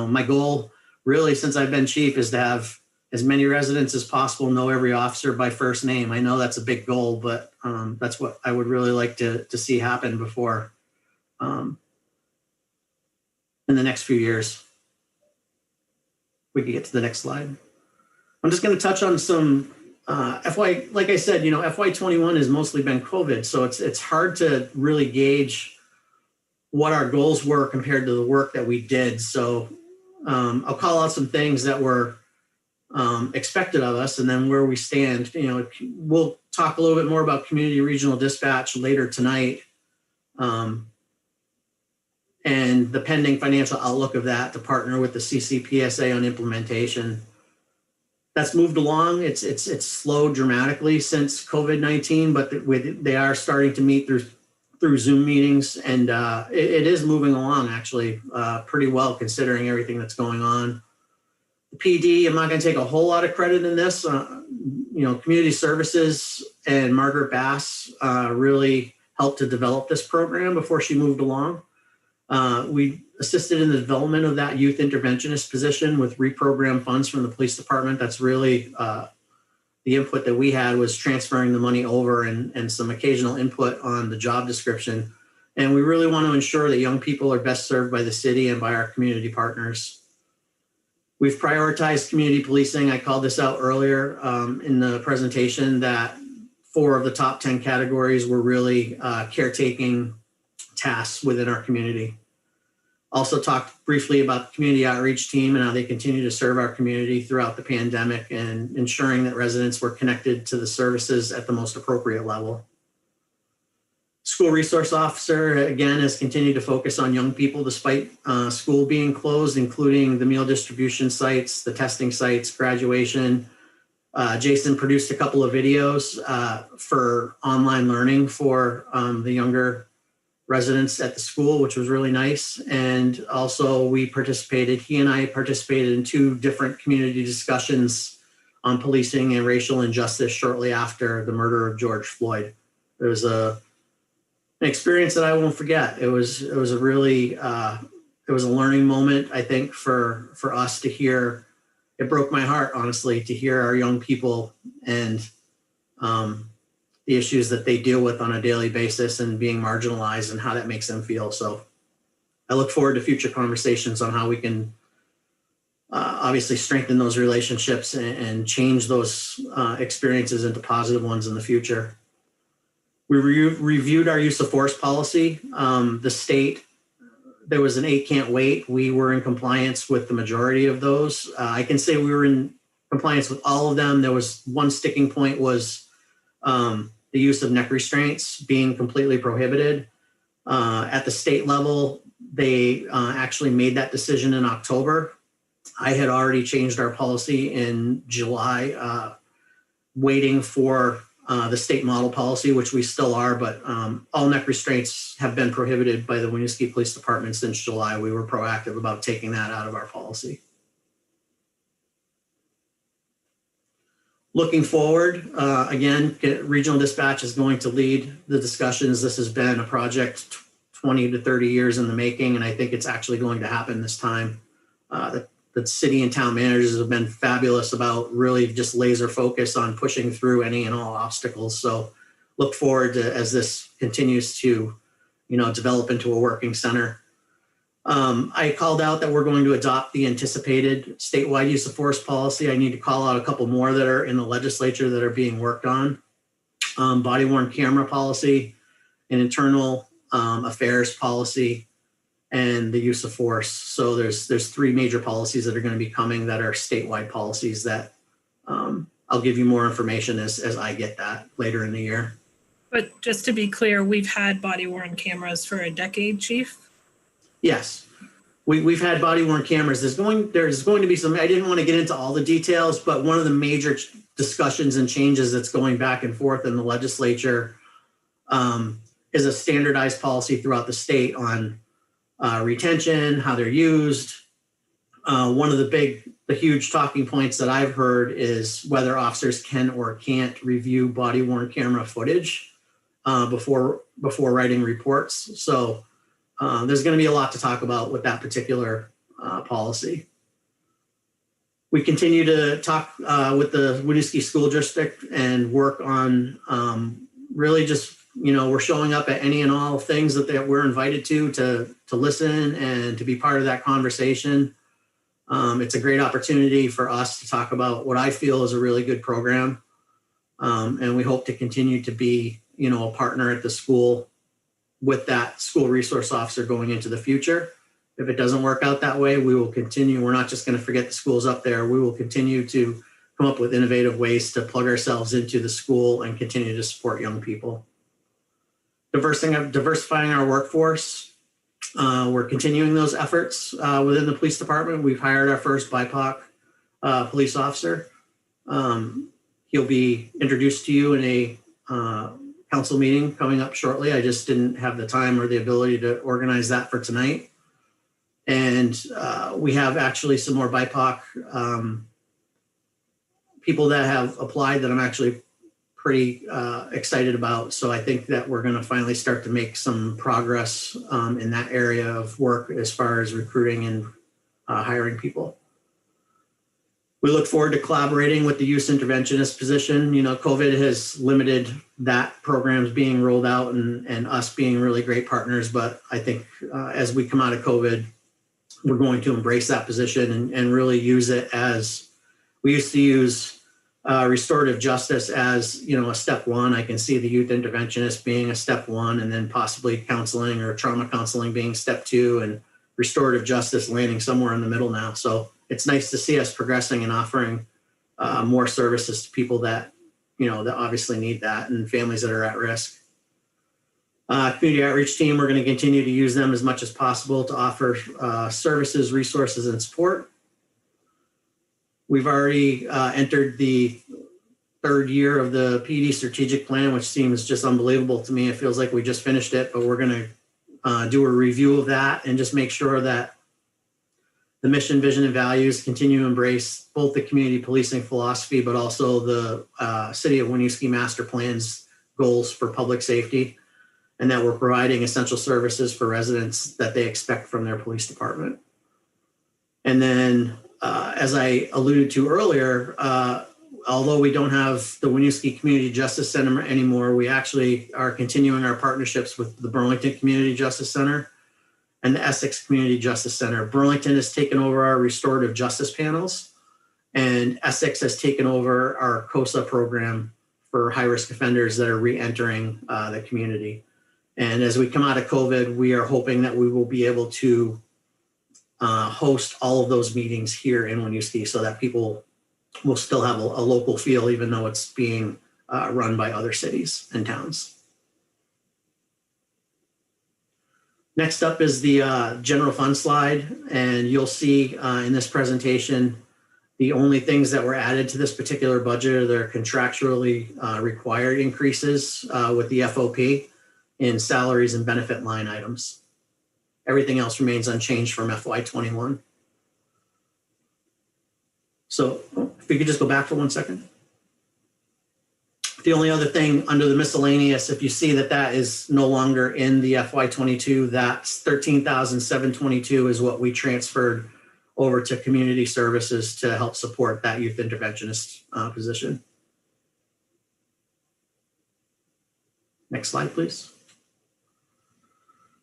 my goal really since I've been chief is to have as many residents as possible know every officer by first name. I know that's a big goal, but that's what I would really like to see happen before in the next few years. We can get to the next slide. I'm just going to touch on some like I said, FY21 has mostly been COVID, so it's hard to really gauge what our goals were compared to the work that we did. So I'll call out some things that were expected of us and then where we stand. We'll talk a little bit more about community regional dispatch later tonight. And the pending financial outlook of that to partner with the CCPSA on implementation. That's moved along. It's slowed dramatically since COVID-19, but they are starting to meet through Zoom meetings, and it is moving along actually pretty well considering everything that's going on. The PD, I'm not going to take a whole lot of credit in this. Community Services and Margaret Bass really helped to develop this program before she moved along. We assisted in the development of that youth interventionist position with reprogrammed funds from the police department. That's really the input that we had was transferring the money over and some occasional input on the job description. And we really want to ensure that young people are best served by the city and by our community partners. We've prioritized community policing. I called this out earlier in the presentation that 4 of the top 10 categories were really caretaking tasks within our community. Also talked briefly about the community outreach team and how they continue to serve our community throughout the pandemic and ensuring that residents were connected to the services at the most appropriate level. School resource officer, again, has continued to focus on young people despite school being closed, including the meal distribution sites, the testing sites, graduation. Jason produced a couple of videos for online learning for the younger residents at the school, which was really nice. And also he and I participated in 2 different community discussions on policing and racial injustice shortly after the murder of George Floyd. It was an experience that I won't forget. It was a really, it was a learning moment, I think, for us to hear. It broke my heart, honestly, to hear our young people and the issues that they deal with on a daily basis and being marginalized and how that makes them feel. So I look forward to future conversations on how we can obviously strengthen those relationships and change those experiences into positive ones in the future. We reviewed our use of force policy. The state, there was an 8 can't wait. We were in compliance with the majority of those. I can say we were in compliance with all of them. There was one sticking point was the use of neck restraints being completely prohibited. At the state level, they actually made that decision in October. I had already changed our policy in July, waiting for the state model policy, which we still are, but all neck restraints have been prohibited by the Winooski Police Department since July. We were proactive about taking that out of our policy. Looking forward, again, regional dispatch is going to lead the discussions. This has been a project 20 to 30 years in the making, and I think it's actually going to happen this time. The city and town managers have been fabulous about really just laser focus on pushing through any and all obstacles. So look forward to as this continues to, develop into a working center. I called out that we're going to adopt the anticipated statewide use of force policy. I need to call out a couple more that are in the legislature that are being worked on. Body worn camera policy, an internal affairs policy, and the use of force. So there's three major policies that are going to be coming that are statewide policies that I'll give you more information as I get that later in the year.
But just to be clear, we've had body worn cameras for a decade, Chief?
Yes, we've had body worn cameras. There's going to be some, I didn't want to get into all the details, but one of the major discussions and changes that's going back and forth in the legislature is a standardized policy throughout the state on retention, how they're used. One of the huge talking points that I've heard is whether officers can or can't review body worn camera footage before writing reports. So there's going to be a lot to talk about with that particular policy. We continue to talk with the Winooski School District and work on really just, we're showing up at any and all things that we're invited to listen and to be part of that conversation. It's a great opportunity for us to talk about what I feel is a really good program. And we hope to continue to be, a partner at the school with that school resource officer going into the future. If it doesn't work out that way, we will continue. We're not just going to forget the schools up there. We will continue to come up with innovative ways to plug ourselves into the school and continue to support young people. Diversifying our workforce. We're continuing those efforts within the police department. We've hired our first BIPOC police officer. He'll be introduced to you in a council meeting coming up shortly. I just didn't have the time or the ability to organize that for tonight. And we have actually some more BIPOC people that have applied that I'm actually pretty excited about. So I think that we're going to finally start to make some progress in that area of work as far as recruiting and hiring people. We look forward to collaborating with the youth interventionist position. COVID has limited that programs being rolled out and us being really great partners. But I think as we come out of COVID, we're going to embrace that position and really use it as we used to use restorative justice as, a step one. I can see the youth interventionist being a step one, and then possibly counseling or trauma counseling being step two, and restorative justice landing somewhere in the middle now. So it's nice to see us progressing and offering more services to people that, that obviously need that, and families that are at risk. Community outreach team, we're going to continue to use them as much as possible to offer services, resources, and support. We've already entered the third year of the PD strategic plan, which seems just unbelievable to me. It feels like we just finished it, but we're going to do a review of that and just make sure that the mission, vision, and values continue to embrace both the community policing philosophy, but also the City of Winooski Master Plan's goals for public safety, and that we're providing essential services for residents that they expect from their police department. And then, as I alluded to earlier, although we don't have the Winooski Community Justice Center anymore, we actually are continuing our partnerships with the Burlington Community Justice Center and the Essex Community Justice Center. Burlington has taken over our restorative justice panels, and Essex has taken over our COSA program for high-risk offenders that are re-entering the community. And as we come out of COVID, we are hoping that we will be able to host all of those meetings here in Winooski so that people will still have a local feel, even though it's being run by other cities and towns. Next up is the general fund slide, and you'll see in this presentation The only things that were added to this particular budget are their contractually required increases with the FOP in salaries and benefit line items. Everything else remains unchanged from FY21. So if we could just go back for 1 second. The only other thing under the miscellaneous, if you see that that is no longer in the FY22, that's 13,722 is what we transferred over to community services to help support that youth interventionist position. Next slide, please.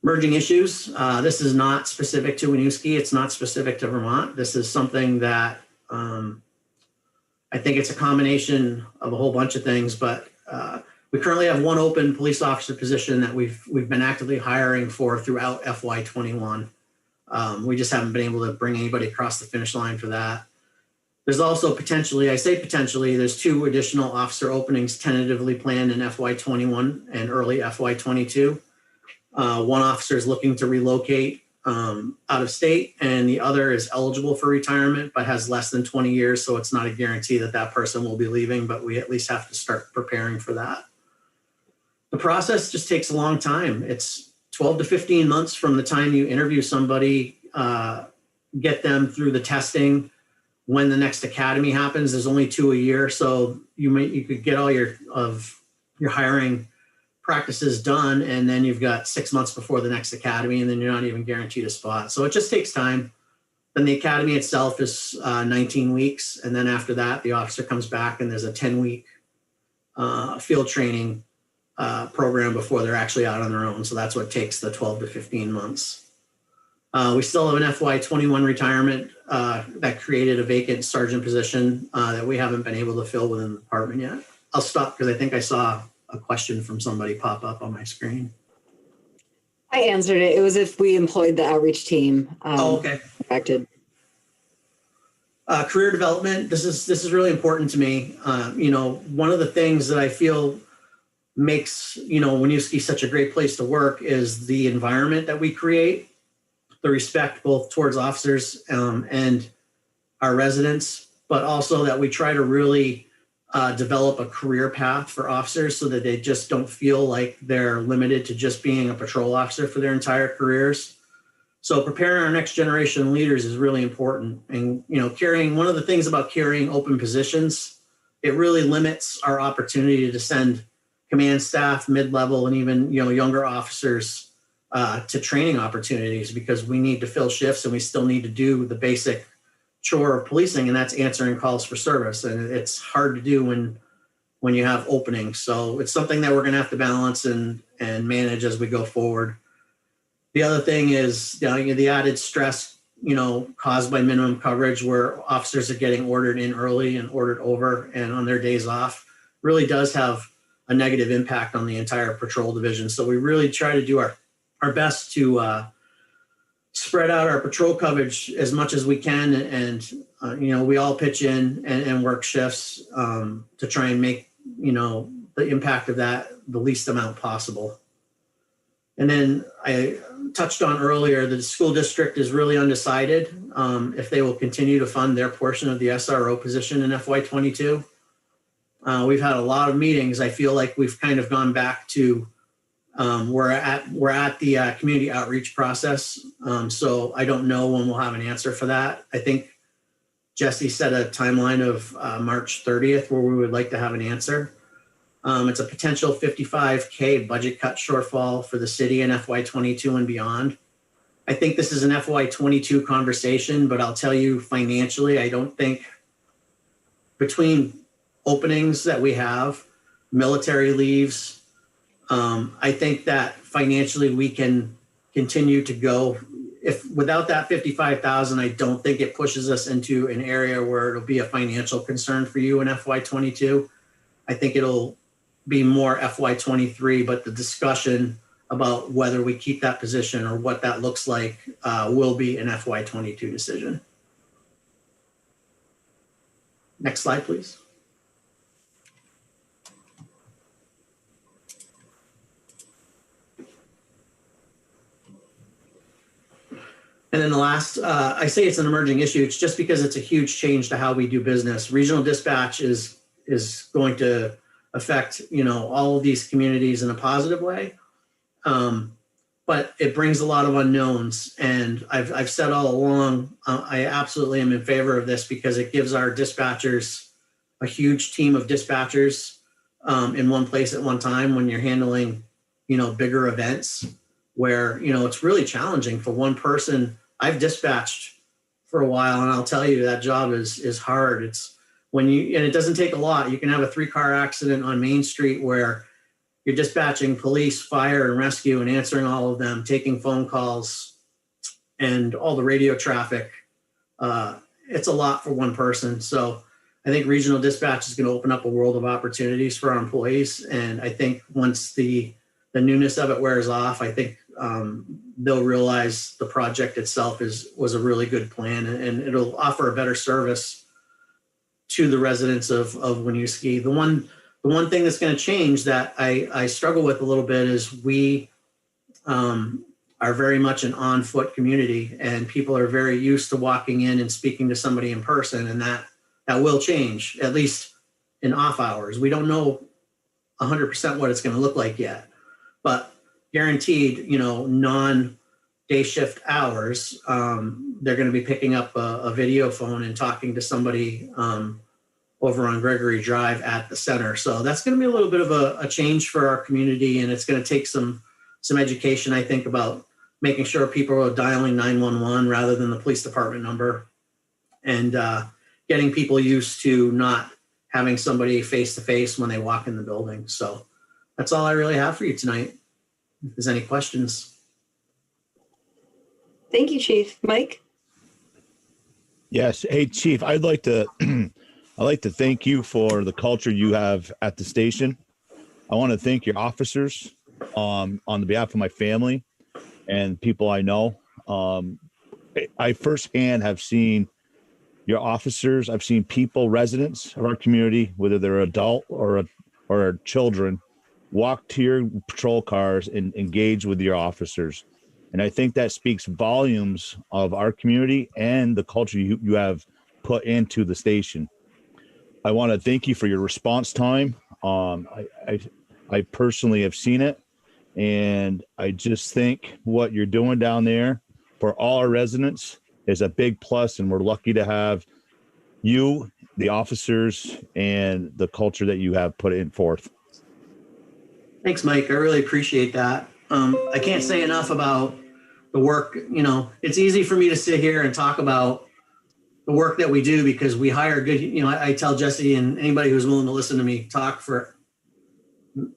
Merging issues. This is not specific to Winooski. It's not specific to Vermont. This is something that I think it's a combination of a whole bunch of things, but we currently have one open police officer position that we've been actively hiring for throughout FY21. We just haven't been able to bring anybody across the finish line for that. There's also potentially, I say potentially, there's 2 additional officer openings tentatively planned in FY21 and early FY22. One officer is looking to relocate out of state, and the other is eligible for retirement but has less than 20 years, so it's not a guarantee that that person will be leaving, but we at least have to start preparing for that. The process just takes a long time. It's 12 to 15 months from the time you interview somebody, get them through the testing. When the next academy happens, there's only 2 a year, so you could get all your hiring practices done, and then you've got 6 months before the next academy, and then you're not even guaranteed a spot. So it just takes time. Then the academy itself is 19 weeks, and then after that, the officer comes back and there's a 10-week field training program before they're actually out on their own. So that's what takes the 12 to 15 months. We still have an FY21 retirement that created a vacant sergeant position that we haven't been able to fill within the department yet. I'll stop because I think I saw a question from somebody pop up on my screen.
I answered it. It was if we employed the outreach team.
Okay.
Affected.
Career development. This is really important to me. One of the things that I feel makes Winooski such a great place to work is the environment that we create, the respect both towards officers and our residents, but also that we try to really develop a career path for officers so that they just don't feel like they're limited to just being a patrol officer for their entire careers. So preparing our next generation leaders is really important. And, one of the things about carrying open positions, it really limits our opportunity to send command staff, mid-level, and even, younger officers to training opportunities, because we need to fill shifts and we still need to do the basic chore of policing, and that's answering calls for service. And it's hard to do when you have openings. So it's something that we're going to have to balance and manage as we go forward. The other thing is the added stress, caused by minimum coverage, where officers are getting ordered in early and ordered over and on their days off, really does have a negative impact on the entire patrol division. So we really try to do our best to spread out our patrol coverage as much as we can, and we all pitch in and work shifts to try and make the impact of that the least amount possible. And then I touched on earlier, the school district is really undecided if they will continue to fund their portion of the SRO position in FY22. We've had a lot of meetings. I feel like we've kind of gone back to we're at the community outreach process. So I don't know when we'll have an answer for that. I think Jesse set a timeline of March 30th where we would like to have an answer. It's a potential $55K budget cut shortfall for the city in FY22 and beyond. I think this is an FY22 conversation, but I'll tell you financially, I don't think between openings that we have, military leaves, I think that financially we can continue to go. If without that 55,000, I don't think it pushes us into an area where it'll be a financial concern for you in FY22. I think it'll be more FY23, but the discussion about whether we keep that position or what that looks like will be an FY22 decision. Next slide, please. And then the last, I say it's an emerging issue. It's just because it's a huge change to how we do business. Regional dispatch is going to affect, all of these communities in a positive way. But it brings a lot of unknowns. And I've said all along, I absolutely am in favor of this because it gives our dispatchers a huge team of dispatchers in one place at one time when you're handling, bigger events where, it's really challenging for one person. I've dispatched for a while, and I'll tell you that job is hard. It's and it doesn't take a lot. You can have a 3-car accident on Main Street where you're dispatching police, fire, and rescue and answering all of them, taking phone calls and all the radio traffic. It's a lot for one person. So I think regional dispatch is going to open up a world of opportunities for our employees. And I think once the newness of it wears off, I think they'll realize the project itself was a really good plan, and it'll offer a better service to the residents of Winooski. The one thing that's going to change that I struggle with a little bit is we are very much an on-foot community, and people are very used to walking in and speaking to somebody in person, and that will change, at least in off hours. We don't know 100% what it's going to look like yet, but guaranteed, non-day shift hours, they're going to be picking up a video phone and talking to somebody over on Gregory Drive at the center. So that's going to be a little bit of a change for our community, and it's going to take some education, I think, about making sure people are dialing 911 rather than the police department number, and getting people used to not having somebody face-to-face when they walk in the building. So that's all I really have for you tonight. If there's any questions.
Thank you, Chief. Mike?
Yes. Hey, Chief, I'd like to thank you for the culture you have at the station. I want to thank your officers on the behalf of my family and people I know. I firsthand have seen your officers. I've seen people, residents of our community, whether they're adult or children, walk to your patrol cars and engage with your officers. And I think that speaks volumes of our community and the culture you have put into the station. I want to thank you for your response time. I personally have seen it, and I just think what you're doing down there for all our residents is a big plus, and we're lucky to have you, the officers, and the culture that you have put in forth.
Thanks, Mike. I really appreciate that. I can't say enough about the work. It's easy for me to sit here and talk about the work that we do because we hire good, I tell Jesse and anybody who's willing to listen to me talk for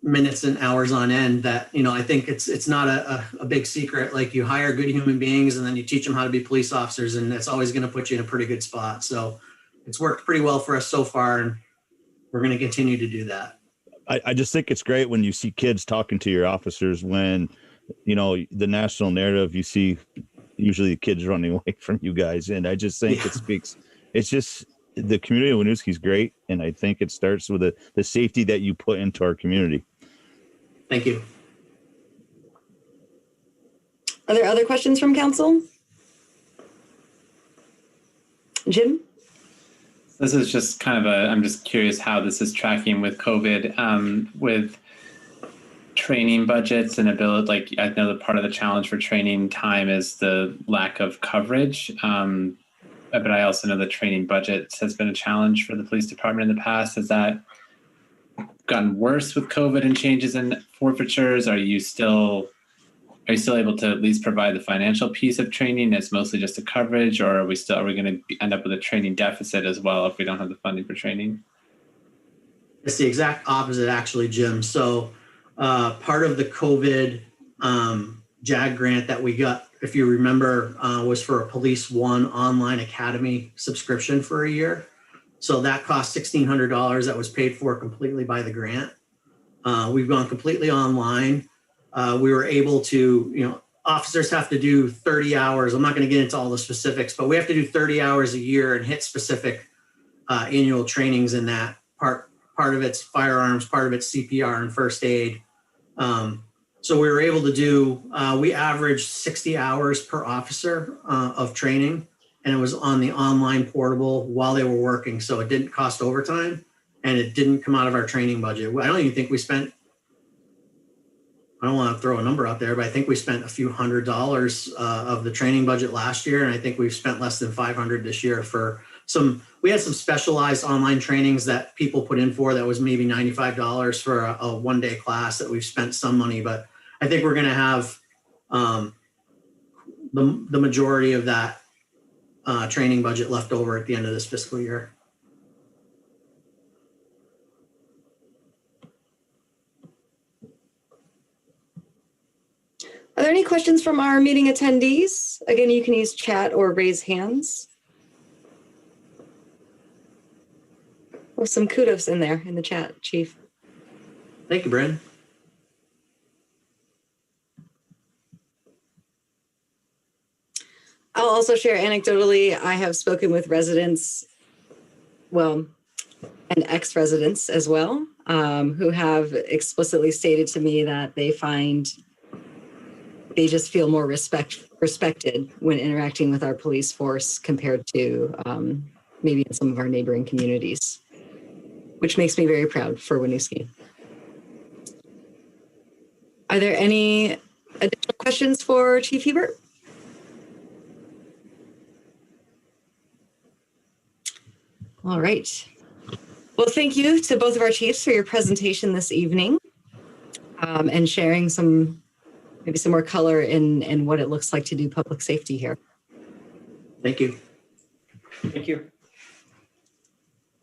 minutes and hours on end that, I think it's not a big secret. Like, you hire good human beings and then you teach them how to be police officers, and that's always going to put you in a pretty good spot. So it's worked pretty well for us so far, and we're going to continue to do that.
I just think it's great when you see kids talking to your officers when, the national narrative, you see usually the kids running away from you guys. And I just think it's just, the community of Winooski is great. And I think it starts with the safety that you put into our community.
Thank you.
Are there other questions from council? Jim?
This is just kind of I'm just curious how this is tracking with COVID, with training budgets and ability. Like, I know that part of the challenge for training time is the lack of coverage. But I also know that training budgets has been a challenge for the police department in the past. Has that gotten worse with COVID and changes in forfeitures? Are you still able to at least provide the financial piece of training? It's mostly just a coverage, or are we going to end up with a training deficit as well if we don't have the funding for training?
It's the exact opposite, actually, Jim. So part of the COVID JAG grant that we got, if you remember, was for a Police One online academy subscription for a year. So that cost $1,600. That was paid for completely by the grant. We've gone completely online. We were able to, officers have to do 30 hours. I'm not going to get into all the specifics, but we have to do 30 hours a year and hit specific annual trainings in that. Part of it's firearms, part of it's CPR and first aid. So we were able to do, we averaged 60 hours per officer of training, and it was on the online portable while they were working. So it didn't cost overtime and it didn't come out of our training budget. I don't even think we spent, I don't want to throw a number out there, but I think we spent a few $100s of the training budget last year. And I think we've spent less than 500 this year for we had some specialized online trainings that people put in for that was maybe $95 for a one-day class that we've spent some money, but I think we're going to have the majority of that training budget left over at the end of this fiscal year.
Are there any questions from our meeting attendees? Again, you can use chat or raise hands. Oh, some kudos in there in the chat, Chief.
Thank you, Brandon.
I'll also share anecdotally, I have spoken with residents, well, and ex-residents as well, who have explicitly stated to me that they just feel more respected when interacting with our police force compared to maybe in some of our neighboring communities, which makes me very proud for Winooski. Are there any additional questions for Chief Hebert? All right. Well, thank you to both of our chiefs for your presentation this evening and sharing maybe some more color in what it looks like to do public safety here.
Thank you.
Thank you.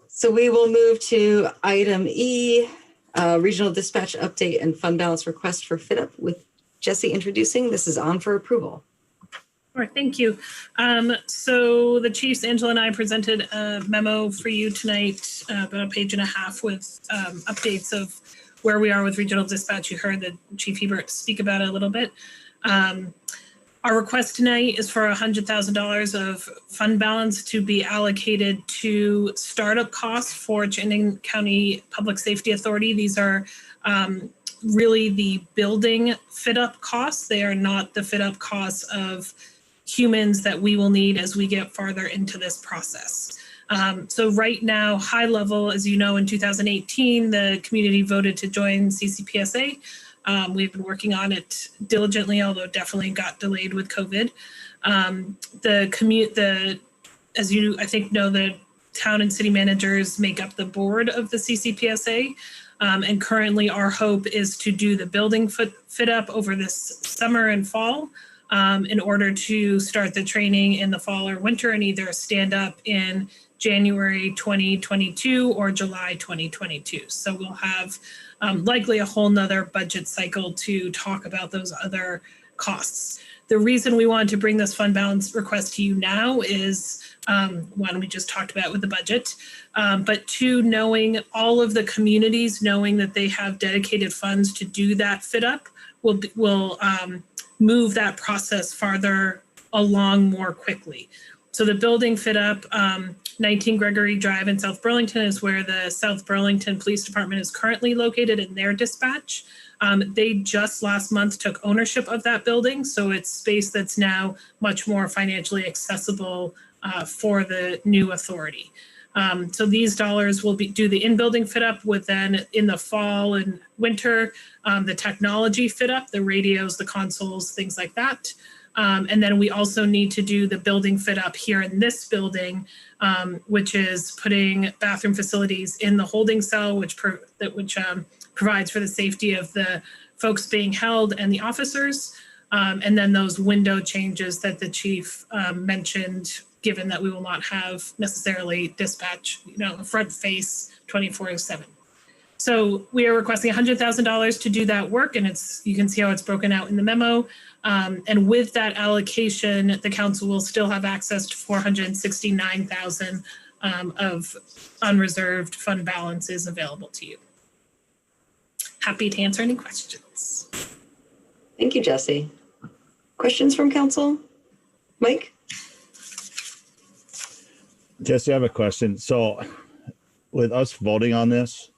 So we will move to item E, regional dispatch update and fund balance request for fit up with Jesse introducing. This is on for approval.
All right, thank you. So the chiefs, Angela and I presented a memo for you tonight, about a page and a half with updates of where we are with regional dispatch. You heard the Chief Hebert speak about it a little bit. Our request tonight is for $100,000 of fund balance to be allocated to startup costs for Chittenden County Public Safety Authority. These are really the building fit up costs. They are not the fit up costs of humans that we will need as we get farther into this process. So right now, high level, as you know, in 2018, the community voted to join CCPSA. We've been working on it diligently, although definitely got delayed with COVID. As you, I think, know, the town and city managers make up the board of the CCPSA. And currently our hope is to do the building fit up over this summer and fall in order to start the training in the fall or winter and either stand up in January 2022 or July 2022. So we'll have likely a whole nother budget cycle to talk about those other costs. The reason we wanted to bring this fund balance request to you now is one, we just talked about with the budget, but two, knowing all of the communities, knowing that they have dedicated funds to do that fit up will move that process farther along more quickly. So the building fit up, 19 Gregory Drive in South Burlington is where the South Burlington Police Department is currently located in their dispatch. They just last month took ownership of that building. So it's space that's now much more financially accessible for the new authority. So these dollars will do the in-building fit up with then in the fall and winter, the technology fit up, the radios, the consoles, things like that. And then we also need to do the building fit up here in this building, which is putting bathroom facilities in the holding cell, which provides for the safety of the folks being held and the officers. And then those window changes that the chief mentioned, given that we will not have necessarily dispatch, a front face 24/7. So we are requesting $100,000 to do that work, and you can see how it's broken out in the memo. And with that allocation, the council will still have access to $469,000 of unreserved fund balances available to you. Happy to answer any questions.
Thank you, Jesse. Questions from council? Mike?
Jesse, I have a question. So with us voting on this,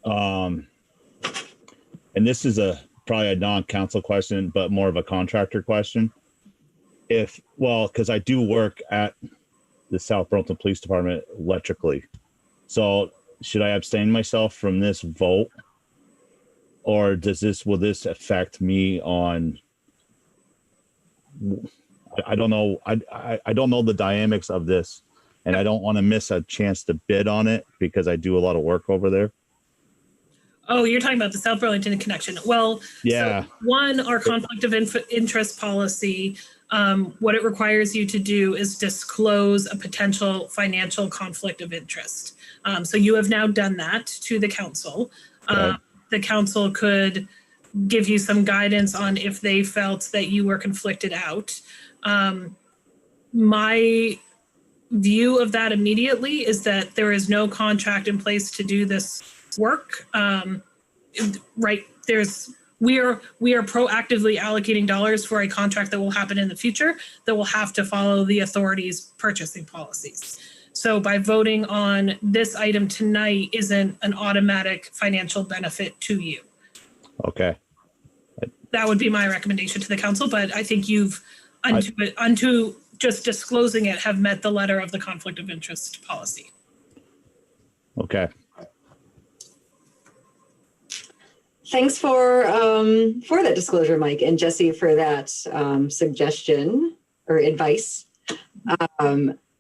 and this is a probably a non-council question, but more of a contractor question. Because I do work at the South Burlington Police Department electrically. So should I abstain myself from this vote? Or will this affect me on, I don't know. I don't know the dynamics of this, and I don't want to miss a chance to bid on it because I do a lot of work over there.
Oh, you're talking about the South Burlington connection. Well,
yeah.
So one, our conflict of interest policy, what it requires you to do is disclose a potential financial conflict of interest. So you have now done that to the council.
Okay.
The council could give you some guidance on if they felt that you were conflicted out. My view of that immediately is that there is no contract in place to do this work. Right, we are proactively allocating dollars for a contract that will happen in the future that will have to follow the authority's purchasing policies. So by voting on this item tonight isn't an automatic financial benefit to you.
Okay.
That would be my recommendation to the council, but I think you've unto just disclosing it have met the letter of the conflict of interest policy.
Okay.
Thanks for that disclosure, Mike, and Jesse for that suggestion or advice.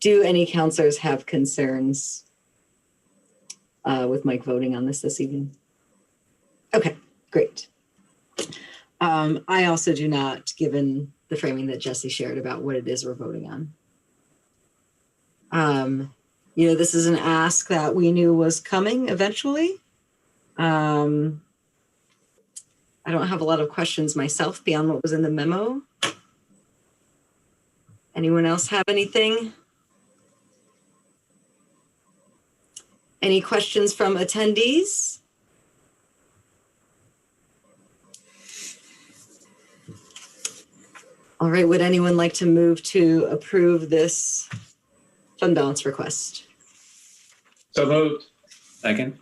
Do any counselors have concerns with Mike voting on this evening? Okay, great. I also do not, given the framing that Jesse shared about what it is we're voting on. This is an ask that we knew was coming eventually. I don't have a lot of questions myself beyond what was in the memo. Anyone else have anything? Any questions from attendees? All right, would anyone like to move to approve this fund balance request?
So moved.
Second.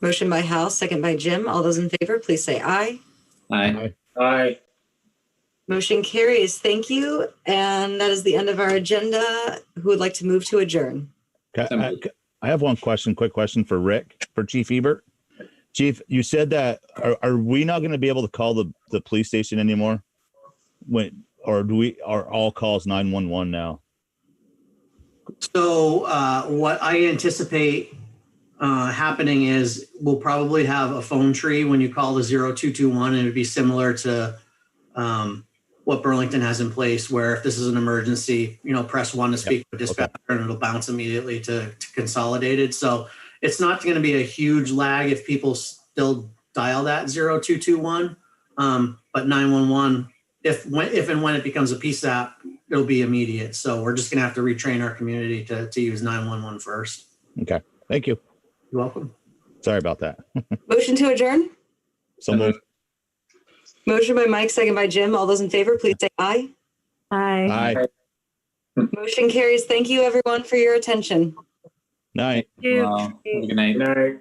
Motion by Hal, second by Jim. All those in favor, please say aye.
Aye.
Aye.
Motion carries. Thank you. And that is the end of our agenda. Who would like to move to adjourn?
I have one quick question for Rick, for Chief Ebert. Chief, you said that, are we not going to be able to call the police station anymore? Or are all calls 911 now?
So what I anticipate happening is we'll probably have a phone tree when you call the 0221, and it'd be similar to what Burlington has in place, where if this is an emergency, press 1 to speak with dispatcher, and it'll bounce immediately to consolidated. So it's not going to be a huge lag if people still dial that 0221, but 911, if and when it becomes a PSAP, it'll be immediate. So we're just going to have to retrain our community to use 911 first.
Okay, thank you.
You're welcome.
Sorry about that.
Motion to adjourn?
So moved.
Motion by Mike, second by Jim. All those in favor, please say aye.
Aye.
Aye.
Motion carries. Thank you, everyone, for your attention.
Night.
Thank you.
Well, good night.
Night.